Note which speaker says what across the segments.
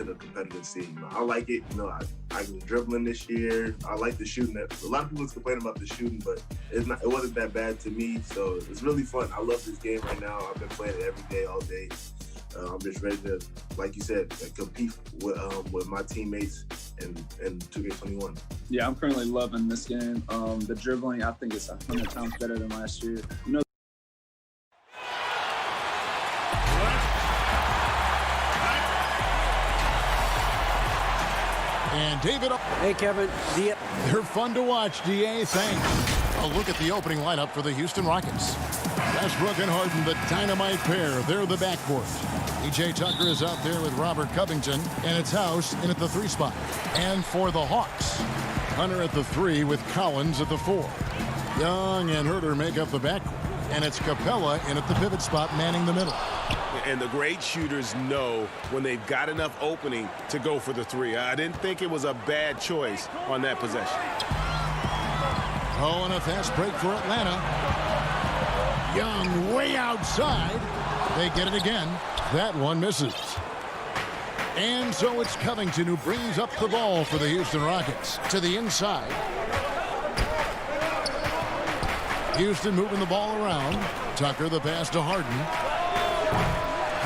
Speaker 1: to the competitive scene. I like it. I'm dribbling this year. I like the shooting. A lot of people complain about the shooting, but it wasn't that bad to me. So it's really fun. I love this game right now. I've been playing it every day, all day. I'm just ready to, like you said, compete with my teammates in 2K21.
Speaker 2: Yeah, I'm currently loving this game. The dribbling, I think it's 100 times better than last year.
Speaker 3: And David.
Speaker 4: Hey, Kevin.
Speaker 3: They're fun to watch, DA. Thanks. A look at the opening lineup for the Houston Rockets. Westbrook and Harden, the dynamite pair. They're the backcourt. E.J. Tucker is out there with Robert Covington, and it's House in at the 3 spot. And for the Hawks, Hunter at the 3 with Collins at the 4. Young and Herter make up the backcourt, and it's Capella in at the pivot spot, manning the middle.
Speaker 5: And the great shooters know when they've got enough opening to go for the 3. I didn't think it was a bad choice on that possession.
Speaker 3: Oh, and a fast break for Atlanta. Young way outside. They get it again. That one misses. And so it's Covington who brings up the ball for the Houston Rockets to the inside. Houston moving the ball around. Tucker the pass to Harden.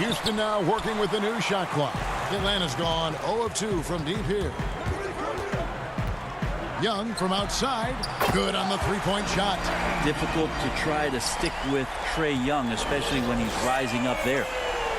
Speaker 3: Houston now working with the new shot clock. Atlanta's gone 0 of 2 from deep here. Young from outside. Good on the three-point shot.
Speaker 4: Difficult to try to stick with Trae Young, especially when he's rising up there.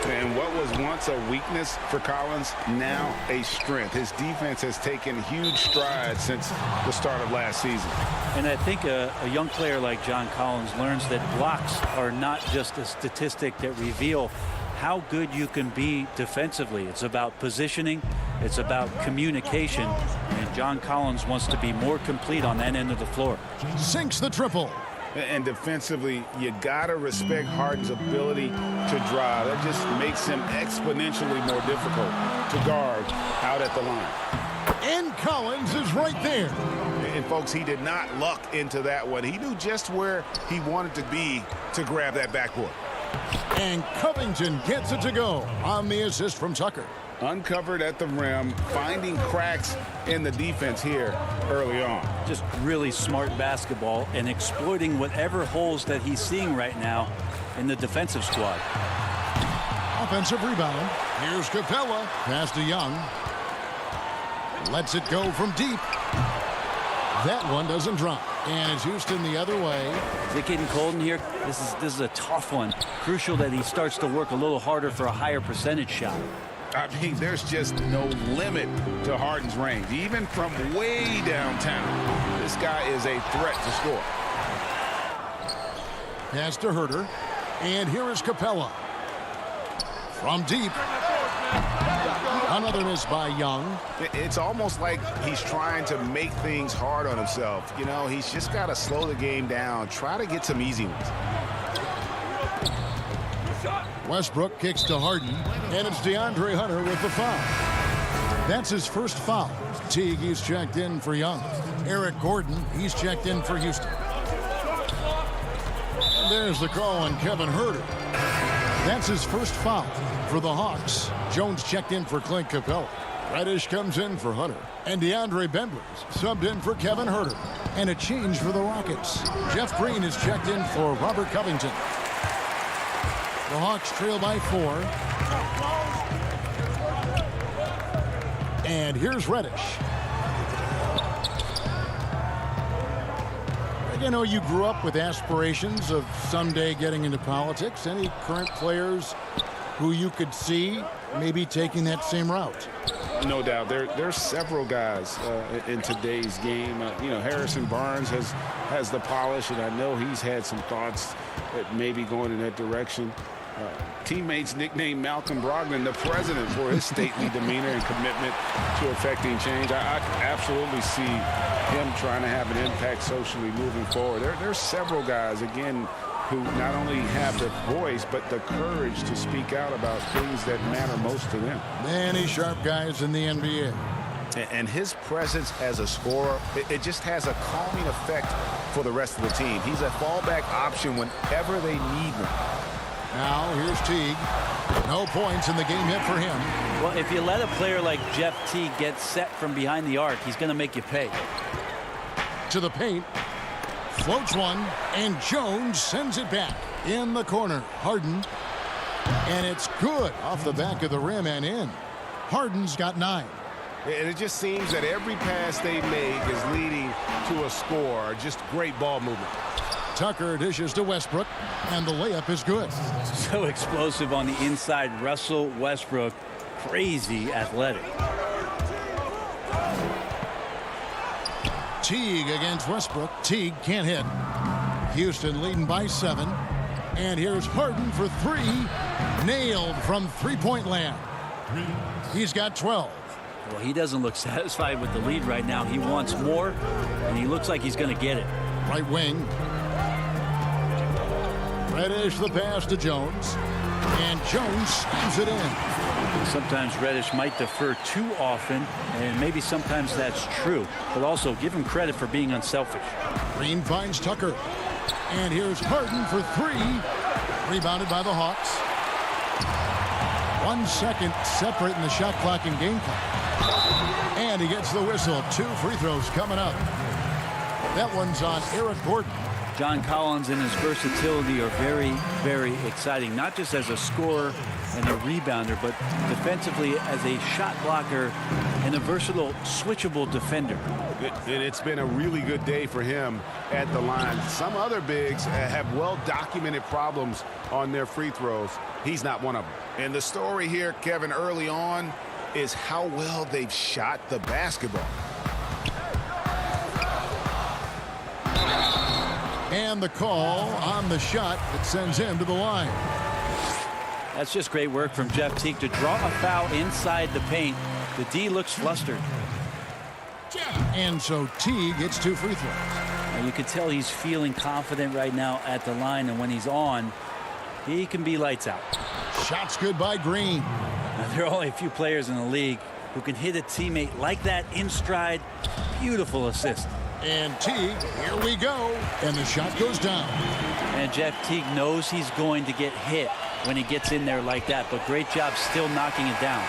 Speaker 6: And what was once a weakness for Collins, now a strength. His defense has taken huge strides since the start of last season.
Speaker 4: And I think a young player like John Collins learns that blocks are not just a statistic that reveal how good you can be defensively. It's about positioning. It's about communication. And John Collins wants to be more complete on that end of the floor.
Speaker 3: Sinks the triple.
Speaker 6: And defensively, you got to respect Harden's ability to drive. That just makes him exponentially more difficult to guard out at the line.
Speaker 3: And Collins is right there.
Speaker 6: And, folks, he did not luck into that one. He knew just where he wanted to be to grab that backboard.
Speaker 3: And Covington gets it to go on the assist from Tucker.
Speaker 6: Uncovered at the rim, finding cracks in the defense here early on.
Speaker 4: Just really smart basketball and exploiting whatever holes that he's seeing right now in the defensive squad.
Speaker 3: Offensive rebound. Here's Capella. Pass to Young. Lets it go from deep. That one doesn't drop. And it's Houston the other way.
Speaker 4: Is it getting cold in here? This is a tough one. Crucial that he starts to work a little harder for a higher percentage shot.
Speaker 6: I mean, there's just no limit to Harden's range. Even from way downtown, this guy is a threat to score.
Speaker 3: Pass to Herter. And here is Capella. From deep. Another miss by Young.
Speaker 6: It's almost like he's trying to make things hard on himself. You know, he's just got to slow the game down. Try to get some easy ones.
Speaker 3: Westbrook kicks to Harden, and it's DeAndre Hunter with the foul. That's his first foul. Teague, he's checked in for Young. Eric Gordon, he's checked in for Houston. And there's the call on Kevin Herter. That's his first foul for the Hawks. Jones checked in for Clint Capella. Reddish comes in for Hunter. And DeAndre Bembers subbed in for Kevin Herter. And a change for the Rockets. Jeff Green is checked in for Robert Covington. The Hawks trail by 4. And here's Reddish. You know, you grew up with aspirations of someday getting into politics. Any current players who you could see maybe taking that same route?
Speaker 6: No doubt. There's several guys in today's game. You know, Harrison Barnes has the polish, and I know he's had some thoughts that maybe going in that direction. Teammates nicknamed Malcolm Brogdon the president for his stately demeanor and commitment to affecting change. I absolutely see him trying to have an impact socially moving forward. There's several guys, again, who not only have the voice, but the courage to speak out about things that matter most to them.
Speaker 3: Many sharp guys in the NBA.
Speaker 6: And his presence as a scorer, it just has a calming effect for the rest of the team. He's a fallback option whenever they need him.
Speaker 3: Now here's Teague. No points in the game hit for him.
Speaker 4: Well, if you let a player like Jeff Teague get set from behind the arc, he's going to make you pay.
Speaker 3: To the paint. Floats one, and Jones sends it back in the corner. Harden, and it's good off the back of the rim and in. Harden's got 9.
Speaker 5: And it just seems that every pass they make is leading to a score. Just great ball movement.
Speaker 3: Tucker dishes to Westbrook, and the layup is good.
Speaker 4: So explosive on the inside. Russell Westbrook, crazy athletic.
Speaker 3: Teague against Westbrook. Teague can't hit. Houston leading by 7. And here's Harden for 3. Nailed from three-point land. He's got 12.
Speaker 4: Well, he doesn't look satisfied with the lead right now. He wants more, and he looks like he's going to get it.
Speaker 3: Right wing. Reddish the pass to Jones. And Jones slams it in.
Speaker 4: Sometimes Reddish might defer too often, and maybe sometimes that's true. But also give him credit for being unselfish.
Speaker 3: Green finds Tucker. And here's Harden for 3. Rebounded by the Hawks. 1 second separating the shot clock and game clock. And he gets the whistle. 2 free throws coming up. That one's on Eric Gordon.
Speaker 4: John Collins and his versatility are very, very exciting, not just as a scorer and a rebounder, but defensively as a shot blocker and a versatile, switchable defender.
Speaker 5: And it's been a really good day for him at the line. Some other bigs have well-documented problems on their free throws. He's not one of them. And the story here, Kevin, early on is how well they've shot the basketball.
Speaker 3: And the call on the shot that sends him to the line.
Speaker 4: That's just great work from Jeff Teague to draw a foul inside the paint. The D looks flustered.
Speaker 3: And so Teague gets 2 free throws.
Speaker 4: And you can tell he's feeling confident right now at the line, and when he's on, he can be lights out.
Speaker 3: Shots good by Green.
Speaker 4: Now, there are only a few players in the league who can hit a teammate like that in stride. Beautiful assist.
Speaker 3: And Teague, here we go. And the shot goes down.
Speaker 4: And Jeff Teague knows he's going to get hit when he gets in there like that, but great job still knocking it down.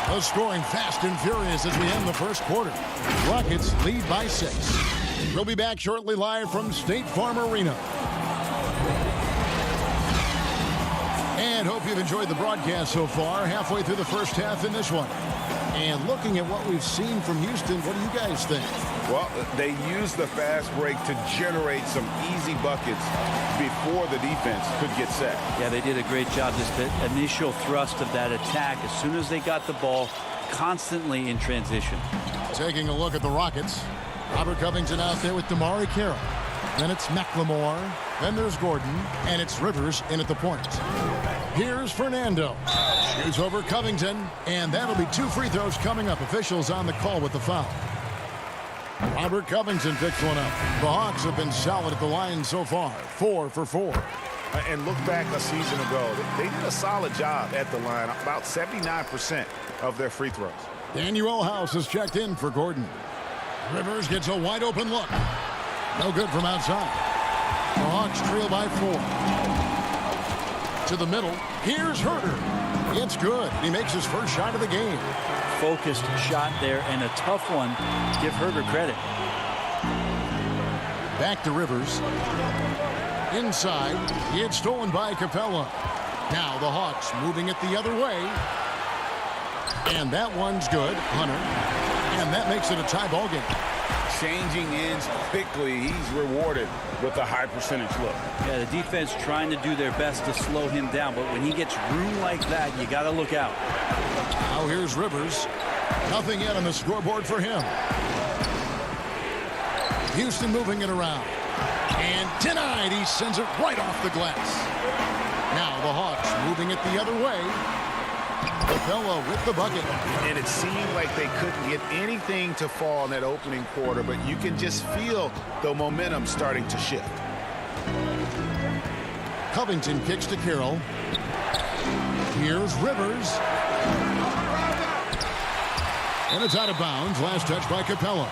Speaker 3: The scoring fast and furious as we end the first quarter. Rockets lead by 6. We'll be back shortly live from State Farm Arena. And hope you've enjoyed the broadcast so far. Halfway through the first half in this one. And looking at what we've seen from Houston, what do you guys think?
Speaker 5: Well, they used the fast break to generate some easy buckets before the defense could get set.
Speaker 4: Yeah, they did a great job. Just the initial thrust of that attack, as soon as they got the ball, constantly in transition.
Speaker 3: Taking a look at the Rockets. Robert Covington out there with Damari Carroll. Then it's McLemore. Then there's Gordon. And it's Rivers in at the point. Here's Fernando. Shoots over Covington. And that'll be 2 free throws coming up. Officials on the call with the foul. Robert Covington picks one up. The Hawks have been solid at the line so far. 4 for 4.
Speaker 5: And look back a season ago. They did a solid job at the line. About 79% of their free throws.
Speaker 3: Daniel House is checked in for Gordon. Rivers gets a wide open look. No good from outside. The Hawks trail by 4. To the middle. Here's Herter. It's good. He makes his first shot of the game.
Speaker 4: Focused shot there and a tough one. Give Herter credit.
Speaker 3: Back to Rivers. Inside. It's stolen by Capella. Now the Hawks moving it the other way. And that one's good. Hunter. And that makes it a tie ball game.
Speaker 5: Changing ends quickly. He's rewarded with a high percentage look.
Speaker 4: Yeah, the defense trying to do their best to slow him down, but when he gets room like that, you got to look out.
Speaker 3: Now here's Rivers. Nothing yet on the scoreboard for him. Houston moving it around. And denied. He sends it right off the glass. Now the Hawks moving it the other way. Capella with the bucket.
Speaker 5: And it seemed like they couldn't get anything to fall in that opening quarter, but you can just feel the momentum starting to shift.
Speaker 3: Covington kicks to Carroll. Here's Rivers. And it's out of bounds. Last touch by Capella.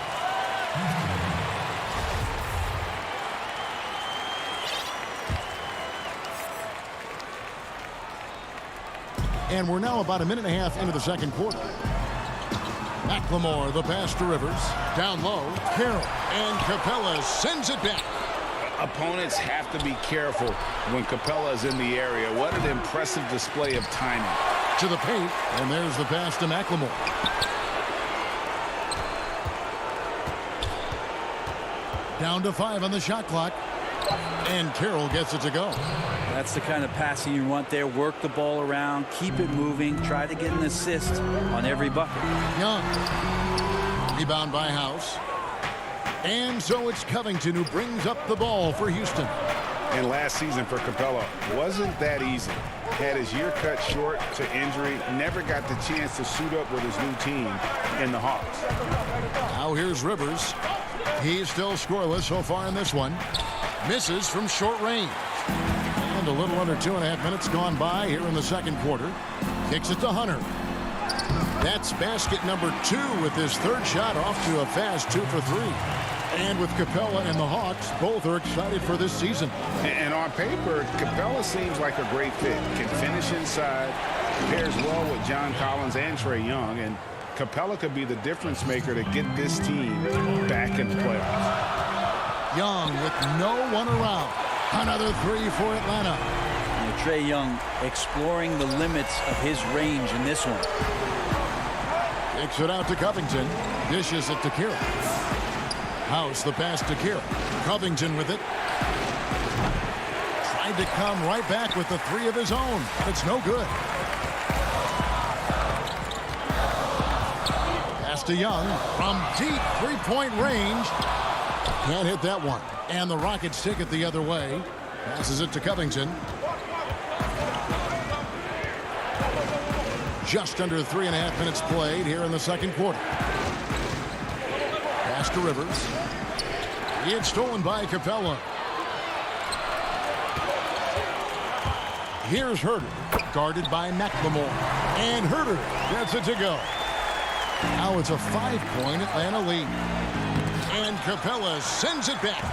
Speaker 3: And we're now about a minute and a half into the second quarter. McLemore, the pass to Rivers. Down low, Carroll. And Capella sends it back.
Speaker 6: Opponents have to be careful when Capella is in the area. What an impressive display of timing.
Speaker 3: To the paint, and there's the pass to McLemore. Down to 5 on the shot clock. And Carroll gets it to go.
Speaker 4: That's the kind of passing you want there. Work the ball around, keep it moving, try to get an assist on every bucket.
Speaker 3: Young. Rebound by House. And so it's Covington who brings up the ball for Houston.
Speaker 6: And last season for Capella wasn't that easy. Had his year cut short to injury, never got the chance to suit up with his new team in the Hawks.
Speaker 3: Now here's Rivers. He's still scoreless so far in this one. Misses from short range. And a little under 2.5 minutes gone by here in the second quarter. Kicks it to Hunter. That's basket number 2 with his third shot off to a fast 2 for 3. And with Capella and the Hawks, both are excited for this season.
Speaker 6: And on paper, Capella seems like a great fit. Can finish inside, pairs well with John Collins and Trae Young, and Capella could be the difference maker to get this team back in the playoffs.
Speaker 3: Young with no one around. Another 3 for Atlanta.
Speaker 4: And Trae Young exploring the limits of his range in this one.
Speaker 3: Kicks it out to Covington. Dishes it to Carroll. House, the pass to Carroll. Covington with it. Tried to come right back with the 3 of his own, but it's no good. Pass to Young from deep 3-point range. Can't hit that one. And the Rockets take it the other way. Passes it to Covington. Just under 3.5 minutes played here in the second quarter. Pass to Rivers. It's stolen by Capella. Here's Herter, guarded by McLemore. And Herter gets it to go. Now it's a 5-point Atlanta lead. And Capella sends it back.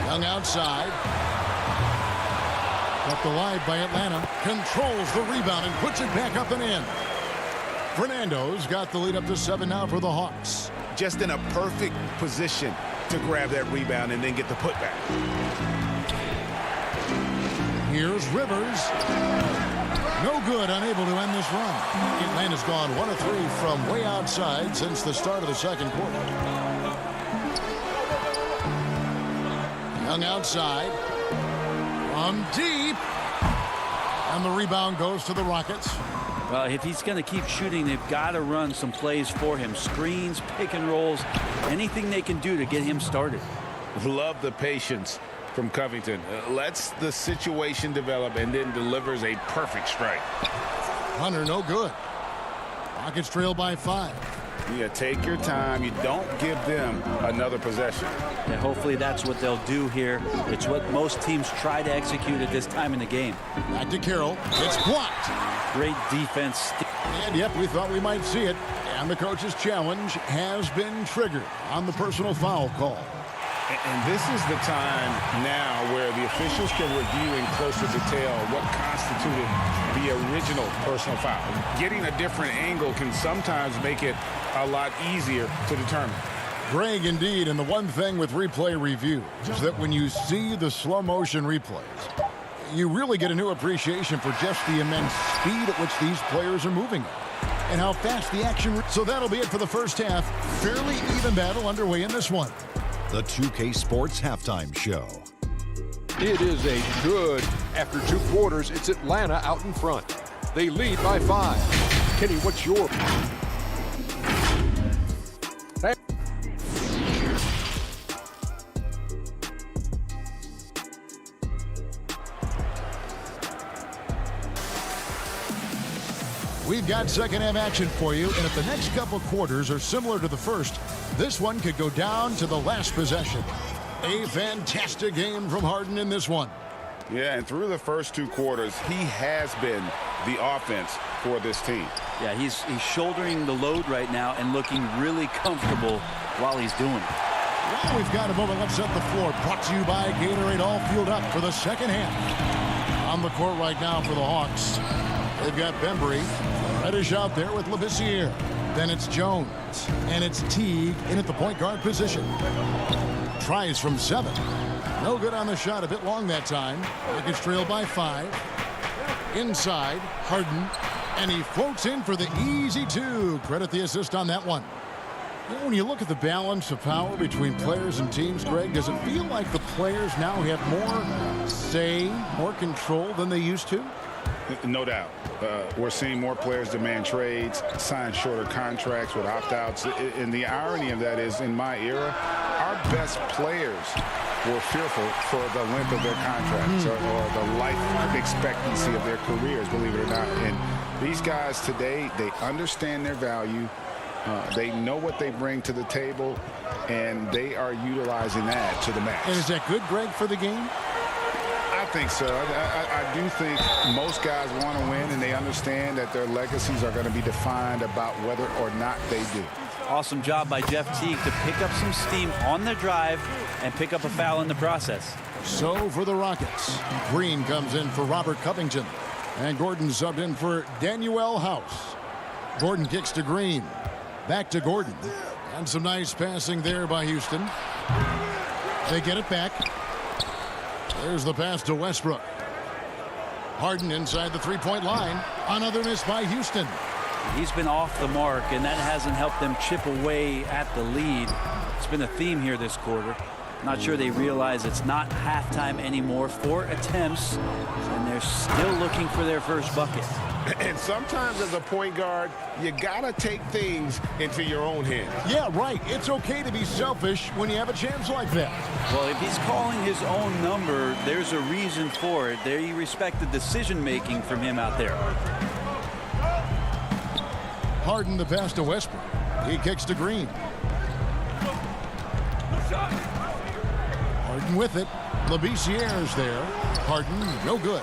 Speaker 3: Young outside. Kept alive by Atlanta. Controls the rebound and puts it back up and in. Fernando's got the lead up to 7 now for the Hawks.
Speaker 6: Just in a perfect position to grab that rebound and then get the putback.
Speaker 3: Here's Rivers. No good, unable to end this run. Atlanta's gone 1 of 3 from way outside since the start of the second quarter. Young outside. From deep. And the rebound goes to the Rockets.
Speaker 4: Well, if he's going to keep shooting, they've got to run some plays for him. Screens, pick and rolls, anything they can do to get him started.
Speaker 6: Love the patience from Covington. Lets the situation develop and then delivers a perfect strike.
Speaker 3: Hunter, no good. Rockets trail by 5.
Speaker 6: Yeah, take your time. You don't give them another possession.
Speaker 4: And hopefully that's what they'll do here. It's what most teams try to execute at this time in the game.
Speaker 3: Back to Carroll. It's blocked.
Speaker 4: Great defense.
Speaker 3: And yep, we thought we might see it. And the coach's challenge has been triggered on the personal foul call.
Speaker 6: And this is the time now where the officials can review in closer detail what constituted the original personal foul. Getting a different angle can sometimes make it a lot easier to determine.
Speaker 3: Greg, indeed, and the one thing with replay review is that when you see the slow motion replays, you really get a new appreciation for just the immense speed at which these players are moving and how fast the action. So that'll be it for the first half. Fairly even battle underway in this one.
Speaker 7: The 2K Sports Halftime Show.
Speaker 8: It is a good, after 2 quarters, it's Atlanta out in front. They lead by 5. Kenny, what's your...
Speaker 3: We've got second half action for you, and if the next couple quarters are similar to the first, this one could go down to the last possession. A fantastic game from Harden in this one.
Speaker 6: Yeah, and through the first 2 quarters, he has been the offense for this team.
Speaker 4: Yeah, he's shouldering the load right now and looking really comfortable while he's doing it.
Speaker 3: Well, we've got a moment. Let's set the floor. Brought to you by Gatorade. All fueled up for the second half. On the court right now for the Hawks. They've got Bembry. Reddish out there with Labissiere. Then it's Jones. And it's Teague in at the point guard position. Tries from 7. No good on the shot. A bit long that time. Rockets trail by 5. Inside, Harden. And he floats in for the easy 2. Credit the assist on that one. You know, when you look at the balance of power between players and teams, Greg, does it feel like the players now have more say, more control than they used to?
Speaker 6: No doubt. We're seeing more players demand trades, sign shorter contracts with opt-outs. And the irony of that is, in my era, our best players were fearful for the length of their contracts or the life expectancy of their careers, believe it or not. And these guys today, they understand their value. They know what they bring to the table, and they are utilizing that to the max.
Speaker 3: And is that good, Greg, for the game?
Speaker 6: I think so. I do think most guys want to win, and they understand that their legacies are going to be defined about whether or not they do.
Speaker 4: Awesome job by Jeff Teague to pick up some steam on the drive and pick up a foul in the process.
Speaker 3: So for the Rockets, Green comes in for Robert Covington, and Gordon subbed in for Danuel House. Gordon kicks to Green. Back to Gordon. And some nice passing there by Houston. They get it back. There's the pass to Westbrook. Harden inside the three-point line. Another miss by Houston.
Speaker 4: He's been off the mark, and that hasn't helped them chip away at the lead. It's been a theme here this quarter. Not sure they realize it's not halftime anymore. 4 attempts, and they're still looking for their first bucket.
Speaker 5: And sometimes as a point guard, you gotta take things into your own hands.
Speaker 3: Yeah, right. It's okay to be selfish when you have a chance like that.
Speaker 4: Well, if he's calling his own number, there's a reason for it. There you respect the decision-making from him out there.
Speaker 3: Harden the pass to Westbrook. He kicks to Green. Harden with it. Labissiere's there. Harden, no good.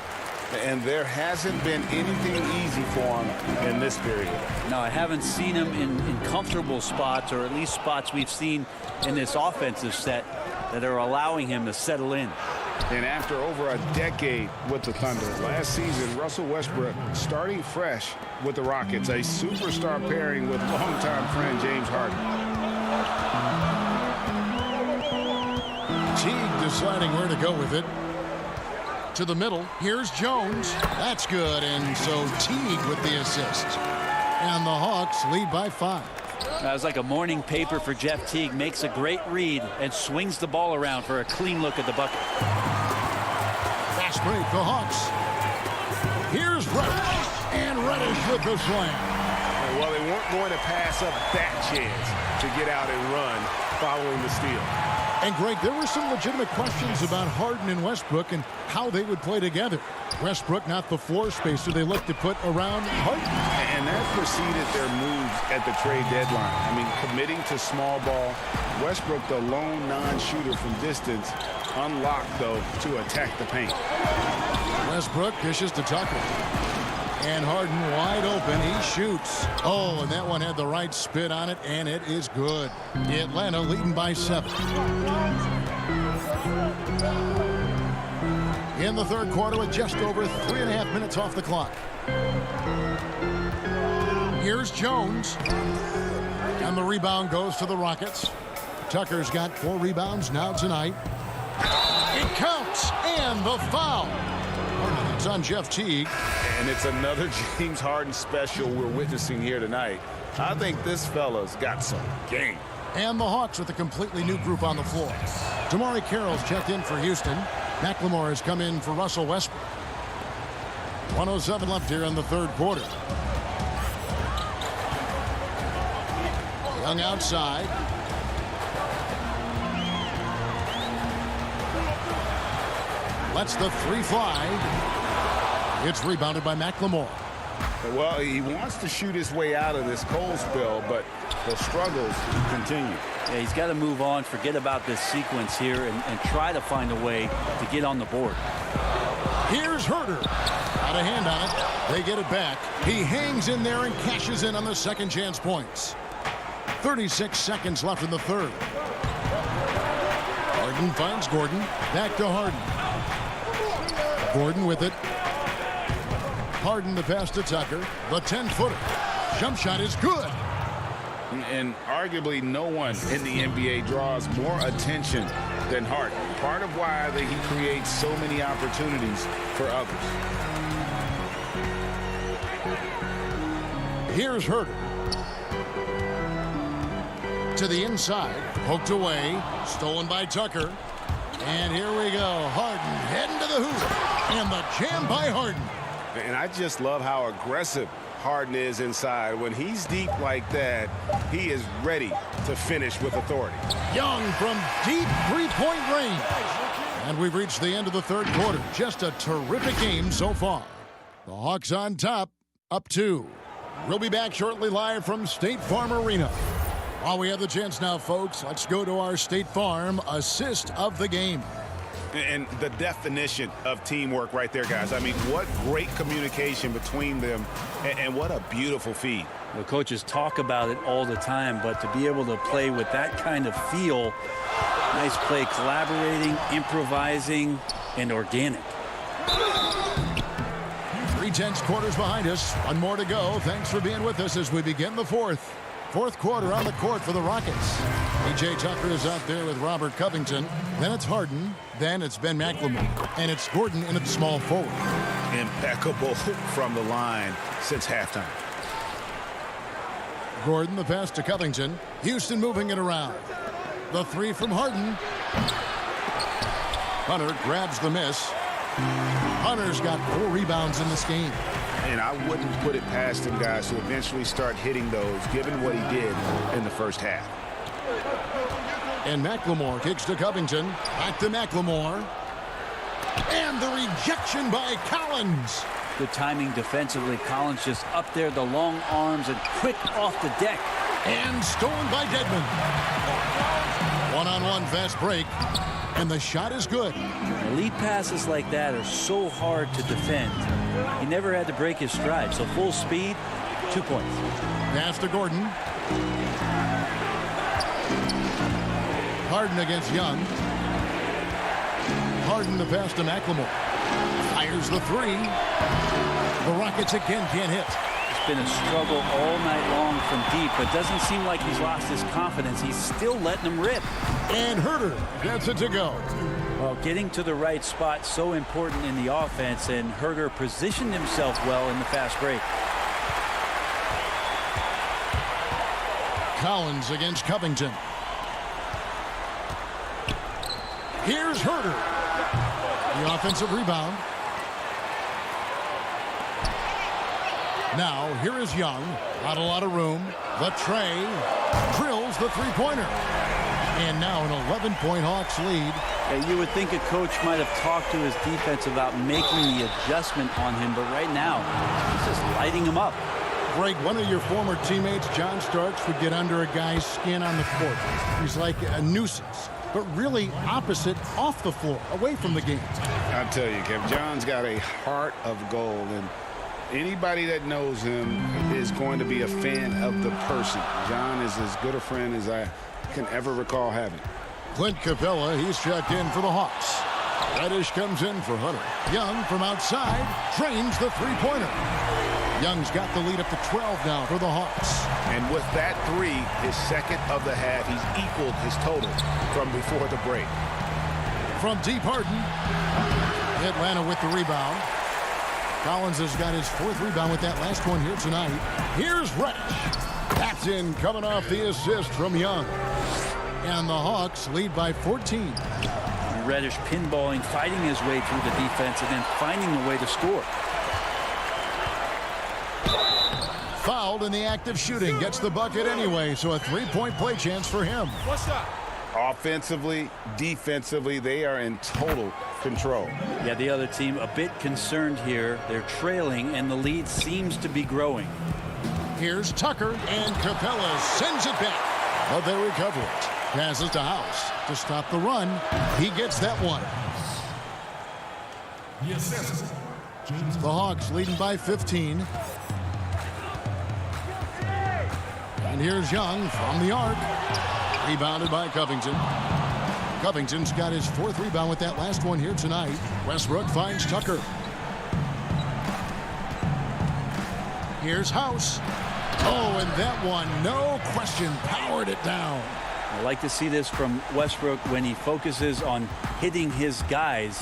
Speaker 6: And there hasn't been anything easy for him in this period.
Speaker 4: No, I haven't seen him in comfortable spots, or at least spots we've seen in this offensive set that are allowing him to settle in.
Speaker 6: And after over a decade with the Thunder, last season, Russell Westbrook starting fresh with the Rockets, a superstar pairing with longtime friend James Harden.
Speaker 3: Teague deciding where to go with it. To the middle. Here's Jones. That's good. And so Teague with the assist. And the Hawks lead by 5.
Speaker 4: That was like a morning paper for Jeff Teague. Makes a great read and swings the ball around for a clean look at the bucket.
Speaker 3: Fast break, the Hawks. Here's Reddish. And Reddish with the slam.
Speaker 5: Well, they weren't going to pass up that chance to get out and run following the steal.
Speaker 3: And, Greg, there were some legitimate questions about Harden and Westbrook and how they would play together. Westbrook, not the floor spacer they look to put around Harden.
Speaker 6: And that preceded their moves at the trade deadline. I mean, committing to small ball. Westbrook, the lone non-shooter from distance, unlocked, though, to attack the paint.
Speaker 3: Westbrook dishes to Tucker. And Harden wide open. He shoots. Oh, and that one had the right spin on it, and it is good. Atlanta leading by 7. In the third quarter with just over 3.5 minutes off the clock. Here's Jones. And the rebound goes to the Rockets. Tucker's got 4 rebounds now tonight. It counts, and the foul. It's on Jeff Teague.
Speaker 6: And it's another James Harden special we're witnessing here tonight. I think this fella's got some game.
Speaker 3: And the Hawks with a completely new group on the floor. Damari Carroll's checked in for Houston. McLemore has come in for Russell Westbrook. 1:07 left here in the third quarter. Young outside. Lets the 3 fly. It's rebounded by McLemore.
Speaker 6: Well, he wants to shoot his way out of this cold spell, but the struggles continue.
Speaker 4: Yeah, he's got to move on, forget about this sequence here, and try to find a way to get on the board.
Speaker 3: Here's Herter. Got a hand on it. They get it back. He hangs in there and cashes in on the second chance points. 36 seconds left in the third. Harden finds Gordon. Back to Harden. Gordon with it. Harden the pass to Tucker. The 10-footer. Jump shot is good.
Speaker 6: And arguably no one in the NBA draws more attention than Harden. Part of why he creates so many opportunities for others.
Speaker 3: Here's Herter. To the inside. Poked away. Stolen by Tucker. And here we go. Harden heading to the hoop. And the jam by Harden.
Speaker 6: And I just love how aggressive Harden is inside. When he's deep like that, he is ready to finish with authority.
Speaker 3: Young from deep three-point range. And we've reached the end of the third quarter. Just a terrific game so far. The Hawks on top, up 2. We'll be back shortly live from State Farm Arena. While we have the chance now, folks, let's go to our State Farm assist of the game.
Speaker 6: And the definition of teamwork right there, guys. I mean, what great communication between them, and what a beautiful feed.
Speaker 4: The coaches talk about it all the time, but to be able to play with that kind of feel, nice play, collaborating, improvising, and organic.
Speaker 3: 3/10 quarters behind us. One more to go. Thanks for being with us as we begin the fourth. Fourth quarter on the court for the Rockets. P.J. Tucker is out there with Robert Covington. Then it's Harden. Then it's Ben McLemore. And it's Gordon in at small forward.
Speaker 6: Impeccable from the line since halftime.
Speaker 3: Gordon the pass to Covington. Houston moving it around. The 3 from Harden. Hunter grabs the miss. Hunter's got 4 rebounds in this game.
Speaker 6: And I wouldn't put it past him, guys, to eventually start hitting those, given what he did in the first half.
Speaker 3: And McLemore kicks to Covington. Back to McLemore. And the rejection by Collins.
Speaker 4: Good timing defensively. Collins just up there, the long arms, and quick off the deck.
Speaker 3: And stolen by Dedmon. One-on-one fast break. And the shot is good.
Speaker 4: Lead passes like that are so hard to defend. He never had to break his stride, so full speed, 2 points.
Speaker 3: Pass to Gordon. Harden against Young. Harden the pass to McLemore. Fires the 3. The Rockets again can't hit.
Speaker 4: It's been a struggle all night long from deep, but doesn't seem like he's lost his confidence. He's still letting them rip.
Speaker 3: And Herter gets it to go.
Speaker 4: Well, getting to the right spot so important in the offense, and Herter positioned himself well in the fast break.
Speaker 3: Collins against Covington. Here's Herter. The offensive rebound. Now, here is Young. Not a lot of room. The tray drills the three-pointer. And now an 11-point Hawks lead.
Speaker 4: You would think a coach might have talked to his defense about making the adjustment on him, but right now, he's just lighting him up.
Speaker 3: Greg, one of your former teammates, John Starks, would get under a guy's skin on the court. He's like a nuisance, but really opposite off the floor, away from the game.
Speaker 6: I'll tell you, Kev, John's got a heart of gold, and anybody that knows him is going to be a fan of the person. John is as good a friend as I can ever recall having.
Speaker 3: Clint Capella, he's checked in for the Hawks. Reddish comes in for Hunter. Young from outside drains the three-pointer. Young's got the lead up to 12 now for the Hawks.
Speaker 6: And with that 3, his second of the half, he's equaled his total from before the break.
Speaker 3: From deep, Harden. Atlanta with the rebound. Collins has got his 4th rebound with that last one here tonight. Here's Reddish. That's in, coming off the assist from Young. And the Hawks lead by 14.
Speaker 4: Reddish pinballing, fighting his way through the defense, and then finding a way to score.
Speaker 3: Fouled in the act of shooting. Gets the bucket anyway, so a 3-point play chance for him.
Speaker 8: What's up?
Speaker 6: Offensively, defensively, they are in total control.
Speaker 4: Yeah, the other team a bit concerned here. They're trailing, and the lead seems to be growing.
Speaker 3: Here's Tucker, and Capella sends it back. But they recover it. Passes to House to stop the run. He gets that one. The Hawks leading by 15. And here's Young from the arc. Rebounded by Covington. Covington's got his 4th rebound with that last one here tonight. Westbrook finds Tucker. Here's House. Oh, and that one, no question, powered it down.
Speaker 4: I like to see this from Westbrook. When he focuses on hitting his guys,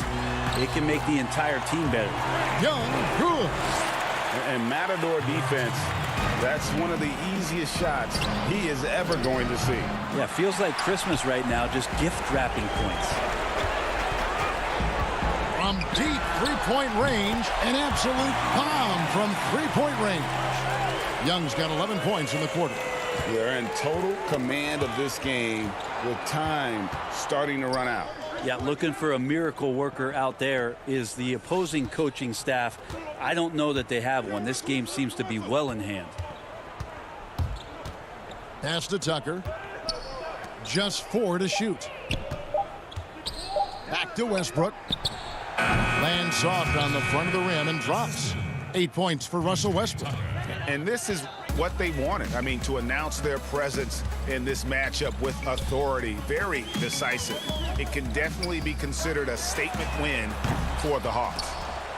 Speaker 4: it can make the entire team better.
Speaker 3: Young, good.
Speaker 6: And Matador defense, that's one of the easiest shots he is ever going to see.
Speaker 4: Yeah, feels like Christmas right now, just gift wrapping points.
Speaker 3: From deep three-point range, an absolute bomb from three-point range. Young's got 11 points in the quarter.
Speaker 6: They're in total command of this game with time starting to run out.
Speaker 4: Yeah, looking for a miracle worker out there is the opposing coaching staff. I don't know that they have one. This game seems to be well in hand.
Speaker 3: Pass to Tucker. Just 4 to shoot. Back to Westbrook. Lands soft on the front of the rim and drops. 8 points for Russell Westbrook.
Speaker 6: And this is what they wanted. I mean, to announce their presence in this matchup with authority. Very decisive. It can definitely be considered a statement win for the Hawks.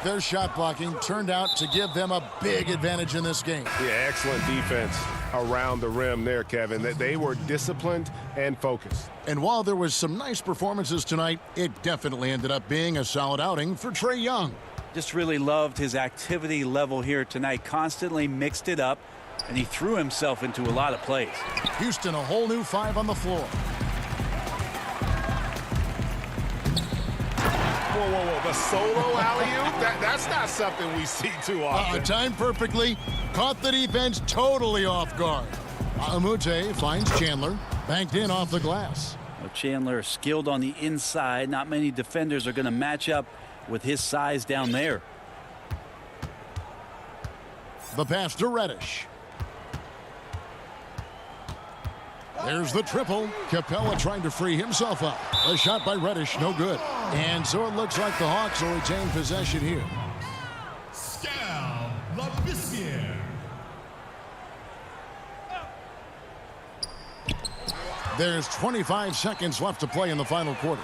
Speaker 3: Their shot blocking turned out to give them a big advantage in this game.
Speaker 5: Yeah, excellent defense around the rim there, Kevin. They were disciplined and focused.
Speaker 3: And while there was some nice performances tonight, it definitely ended up being a solid outing for Trae Young.
Speaker 4: Just really loved his activity level here tonight. Constantly mixed it up, and he threw himself into a lot of plays.
Speaker 3: Houston, a whole new 5 on the floor.
Speaker 5: Whoa, the solo alley-oop? That's not something we see too often.
Speaker 3: Timed perfectly, caught the defense totally off guard. Amute finds Chandler, banked in off the glass.
Speaker 4: Well, Chandler skilled on the inside. Not many defenders are going to match up with his size down there.
Speaker 3: The pass to Reddish. There's the triple. Capella trying to free himself up. A shot by Reddish, no good. And so it looks like the Hawks will retain possession here. There's 25 seconds left to play in the final quarter.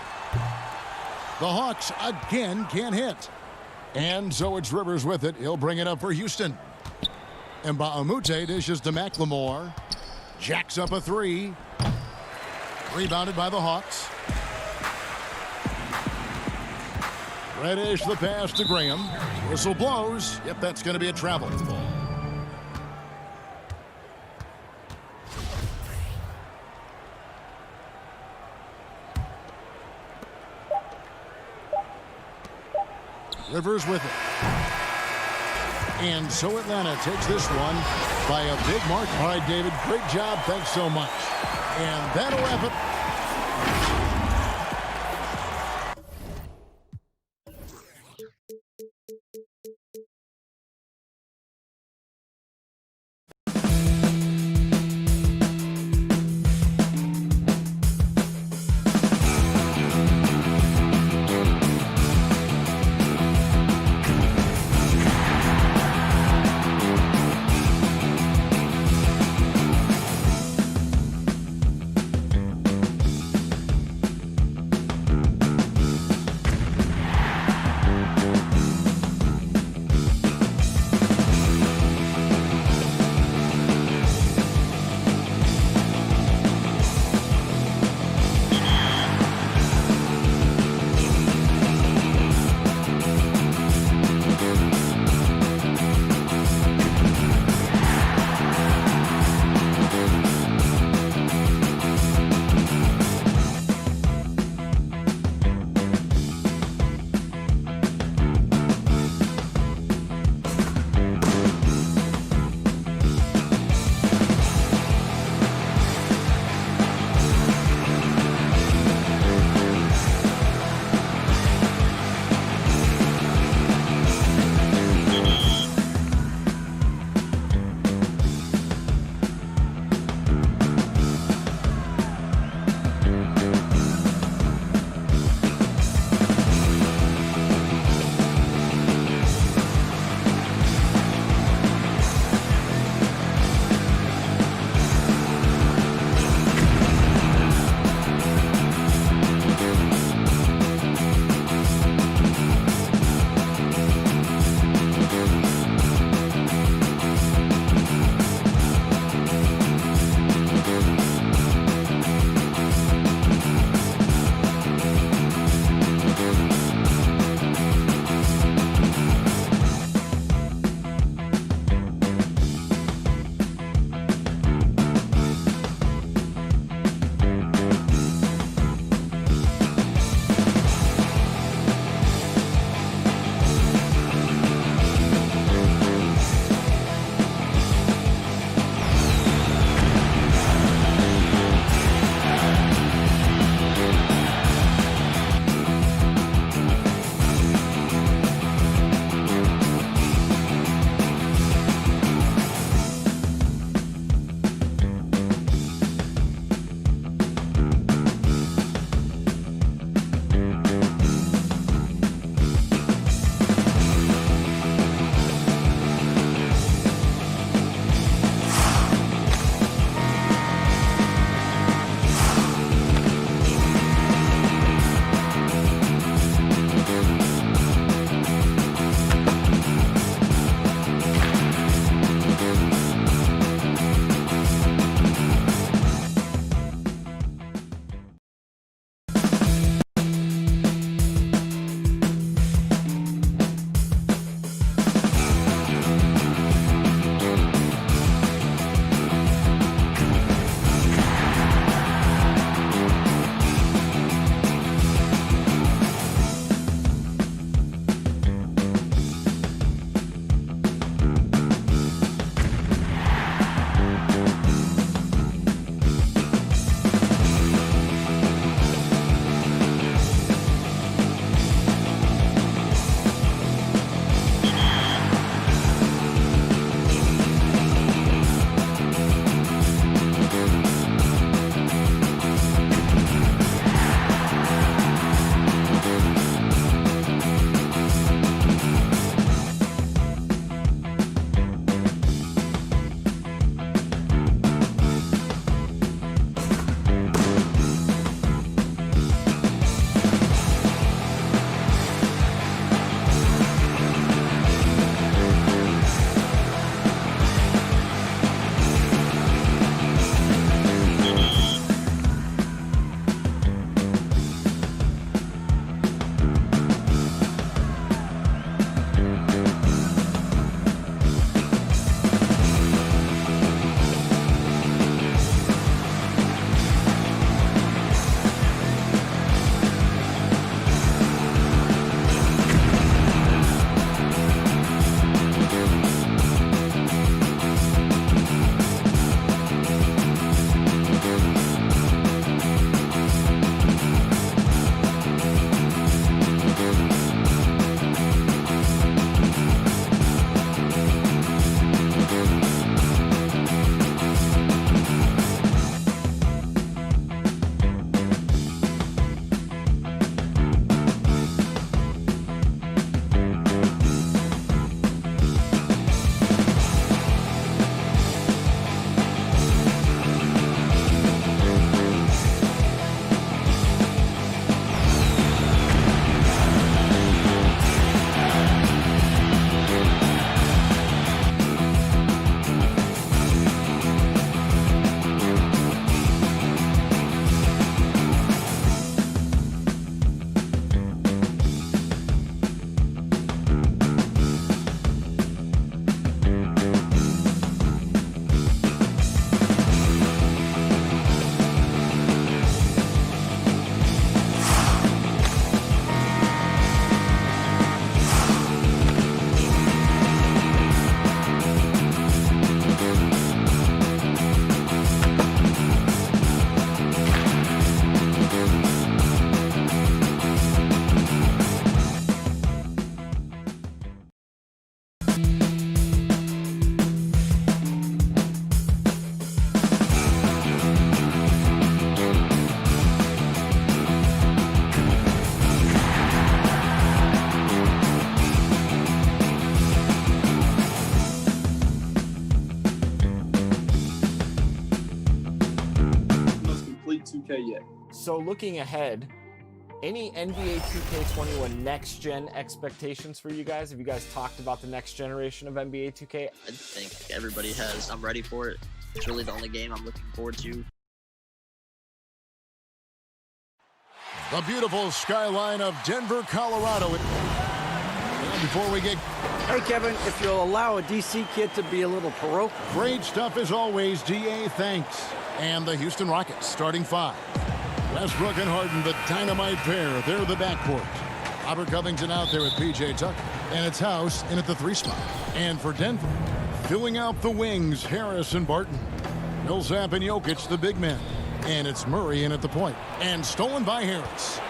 Speaker 3: The Hawks again can't hit. And so it's Rivers with it. He'll bring it up for Houston. And Baamute dishes to McLemore. Jacks up a 3. Rebounded by the Hawks. Reddish the pass to Graham. Whistle blows. Yep, that's going to be a travel. Rivers with it. And so Atlanta takes this one by a big mark. All right, David, great job. Thanks so much. And that'll wrap it.
Speaker 2: 2K yet.
Speaker 9: So looking ahead, any NBA 2K21 next gen expectations for you guys? Have you guys talked about the next generation of NBA 2K?
Speaker 10: I think everybody has. I'm ready for it. It's really the only game I'm looking forward to.
Speaker 3: The beautiful skyline of Denver, Colorado. And before we get...
Speaker 11: Hey, Kevin, if you'll allow a DC kid to be a little parochial.
Speaker 3: Great stuff as always, DA, thanks. And the Houston Rockets starting 5. Westbrook and Harden, the dynamite pair. They're the backcourt. Robert Covington out there with P.J. Tucker. And it's House in at the 3 spot. And for Denver, filling out the wings, Harris and Barton. Millsap and Jokic, the big men. And it's Murray in at the point. And stolen by Harris.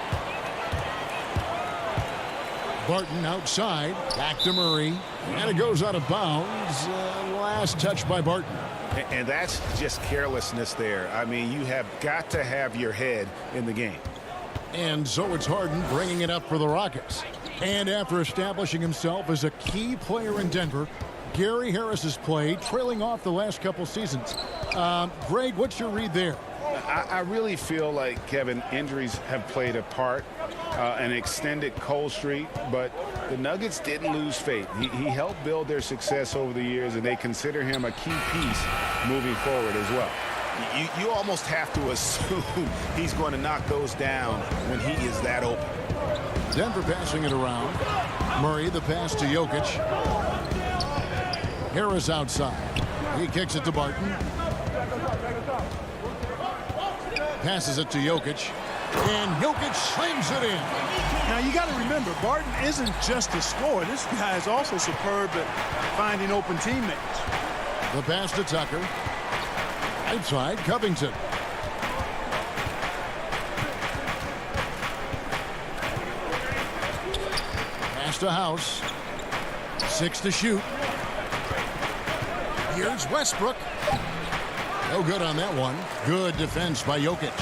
Speaker 3: Barton outside. Back to Murray. And it goes out of bounds. Last touch by Barton.
Speaker 5: And that's just carelessness there. I mean, you have got to have your head in the game.
Speaker 3: And so it's Harden bringing it up for the Rockets. And after establishing himself as a key player in Denver, Gary Harris has played, trailing off the last couple seasons. Greg, what's your read there?
Speaker 6: I really feel like, Kevin, injuries have played a part, an extended cold streak, but the Nuggets didn't lose faith. He helped build their success over the years, and they consider him a key piece moving forward as well.
Speaker 5: You almost have to assume he's going to knock those down when he is that open.
Speaker 3: Denver passing it around. Murray, the pass to Jokic. Harris outside. He kicks it to Barton. Passes it to Jokic. And Jokic slams it in.
Speaker 12: Now, you got to remember, Barton isn't just a scorer. This guy is also superb at finding open teammates.
Speaker 3: The pass to Tucker. Outside, Covington. Pass to House. 6 to shoot. Here's Westbrook. No good on that one. Good defense by Jokic.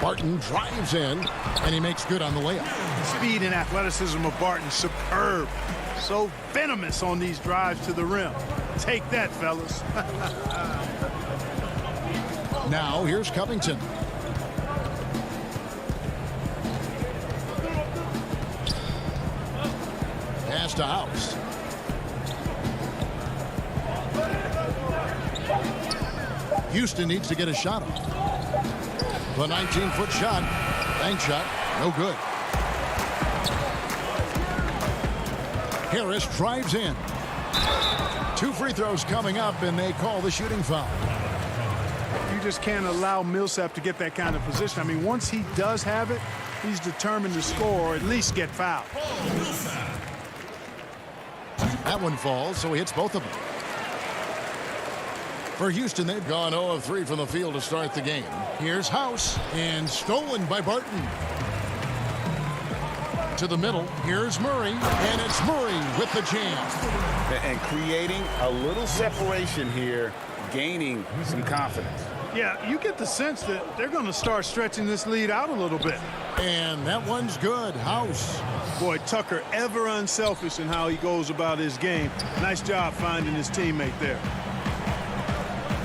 Speaker 3: Barton drives in, and he makes good on the layup.
Speaker 12: Speed and athleticism of Barton, superb. So venomous on these drives to the rim. Take that, fellas.
Speaker 3: Now, here's Covington. Pass to House. Houston needs to get a shot off. The 19-foot shot. Bank shot. No good. Harris drives in. 2 free throws coming up, and they call the shooting foul.
Speaker 12: You just can't allow Millsap to get that kind of position. I mean, once he does have it, he's determined to score or at least get fouled.
Speaker 3: That one falls, so he hits both of them. For Houston, they've gone 0 of 3 from the field to start the game. Here's House, and stolen by Barton. To the middle, here's Murray, and it's Murray with the jam.
Speaker 5: And creating a little separation here, gaining some confidence.
Speaker 12: Yeah, you get the sense that they're going to start stretching this lead out a little bit.
Speaker 3: And that one's good. House.
Speaker 12: Boy, Tucker ever unselfish in how he goes about his game. Nice job finding his teammate there.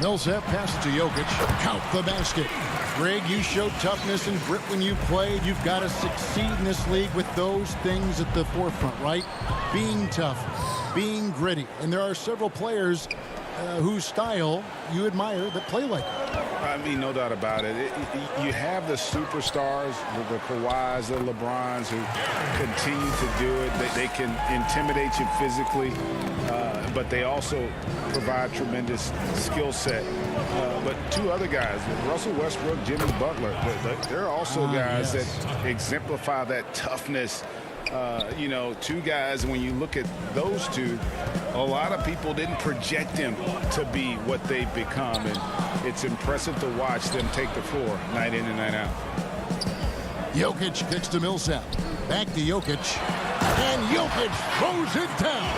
Speaker 3: Millsap passes to Jokic. Count the basket. Greg, you showed toughness and grit when you played. You've got to succeed in this league with those things at the forefront, right? Being tough, being gritty. And there are several players whose style you admire that play like that.
Speaker 6: I mean, no doubt about it. You have the superstars, the Kawhis, the LeBrons, who continue to do it. They can intimidate you physically, but they also provide tremendous skill set. But 2 other guys, Russell Westbrook, Jimmy Butler, they're also guys that exemplify that toughness. You know, 2 guys, when you look at those 2, a lot of people didn't project them to be what they've become, and it's impressive to watch them take the floor night in and night out.
Speaker 3: Jokic kicks to Millsap. Back to Jokic. And Jokic throws it down.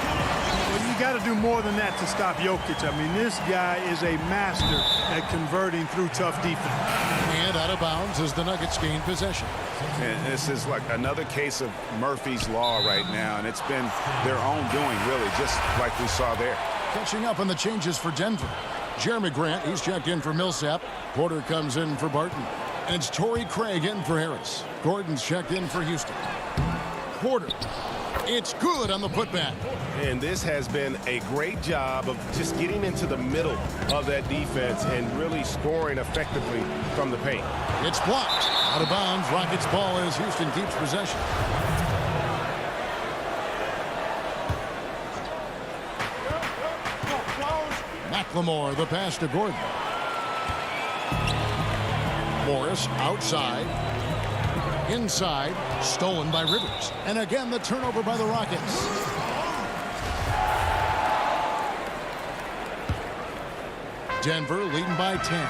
Speaker 12: Well, you got to do more than that to stop Jokic. I mean, this guy is a master at converting through tough defense.
Speaker 3: And out of bounds as the Nuggets gain possession.
Speaker 6: And this is like another case of Murphy's Law right now, and it's been their own doing, really, just like we saw there.
Speaker 3: Catching up on the changes for Denver. Jeremy Grant, he's checked in for Millsap. Porter comes in for Barton. And it's Torrey Craig in for Harris. Gordon's checked in for Houston. Porter. It's good on the putback.
Speaker 5: And this has been a great job of just getting into the middle of that defense and really scoring effectively from the paint.
Speaker 3: It's blocked. Out of bounds. Rockets ball as Houston keeps possession. McLemore, the pass to Gordon. Morris outside. Inside. Stolen by Rivers. And again, the turnover by the Rockets. Denver leading by 10.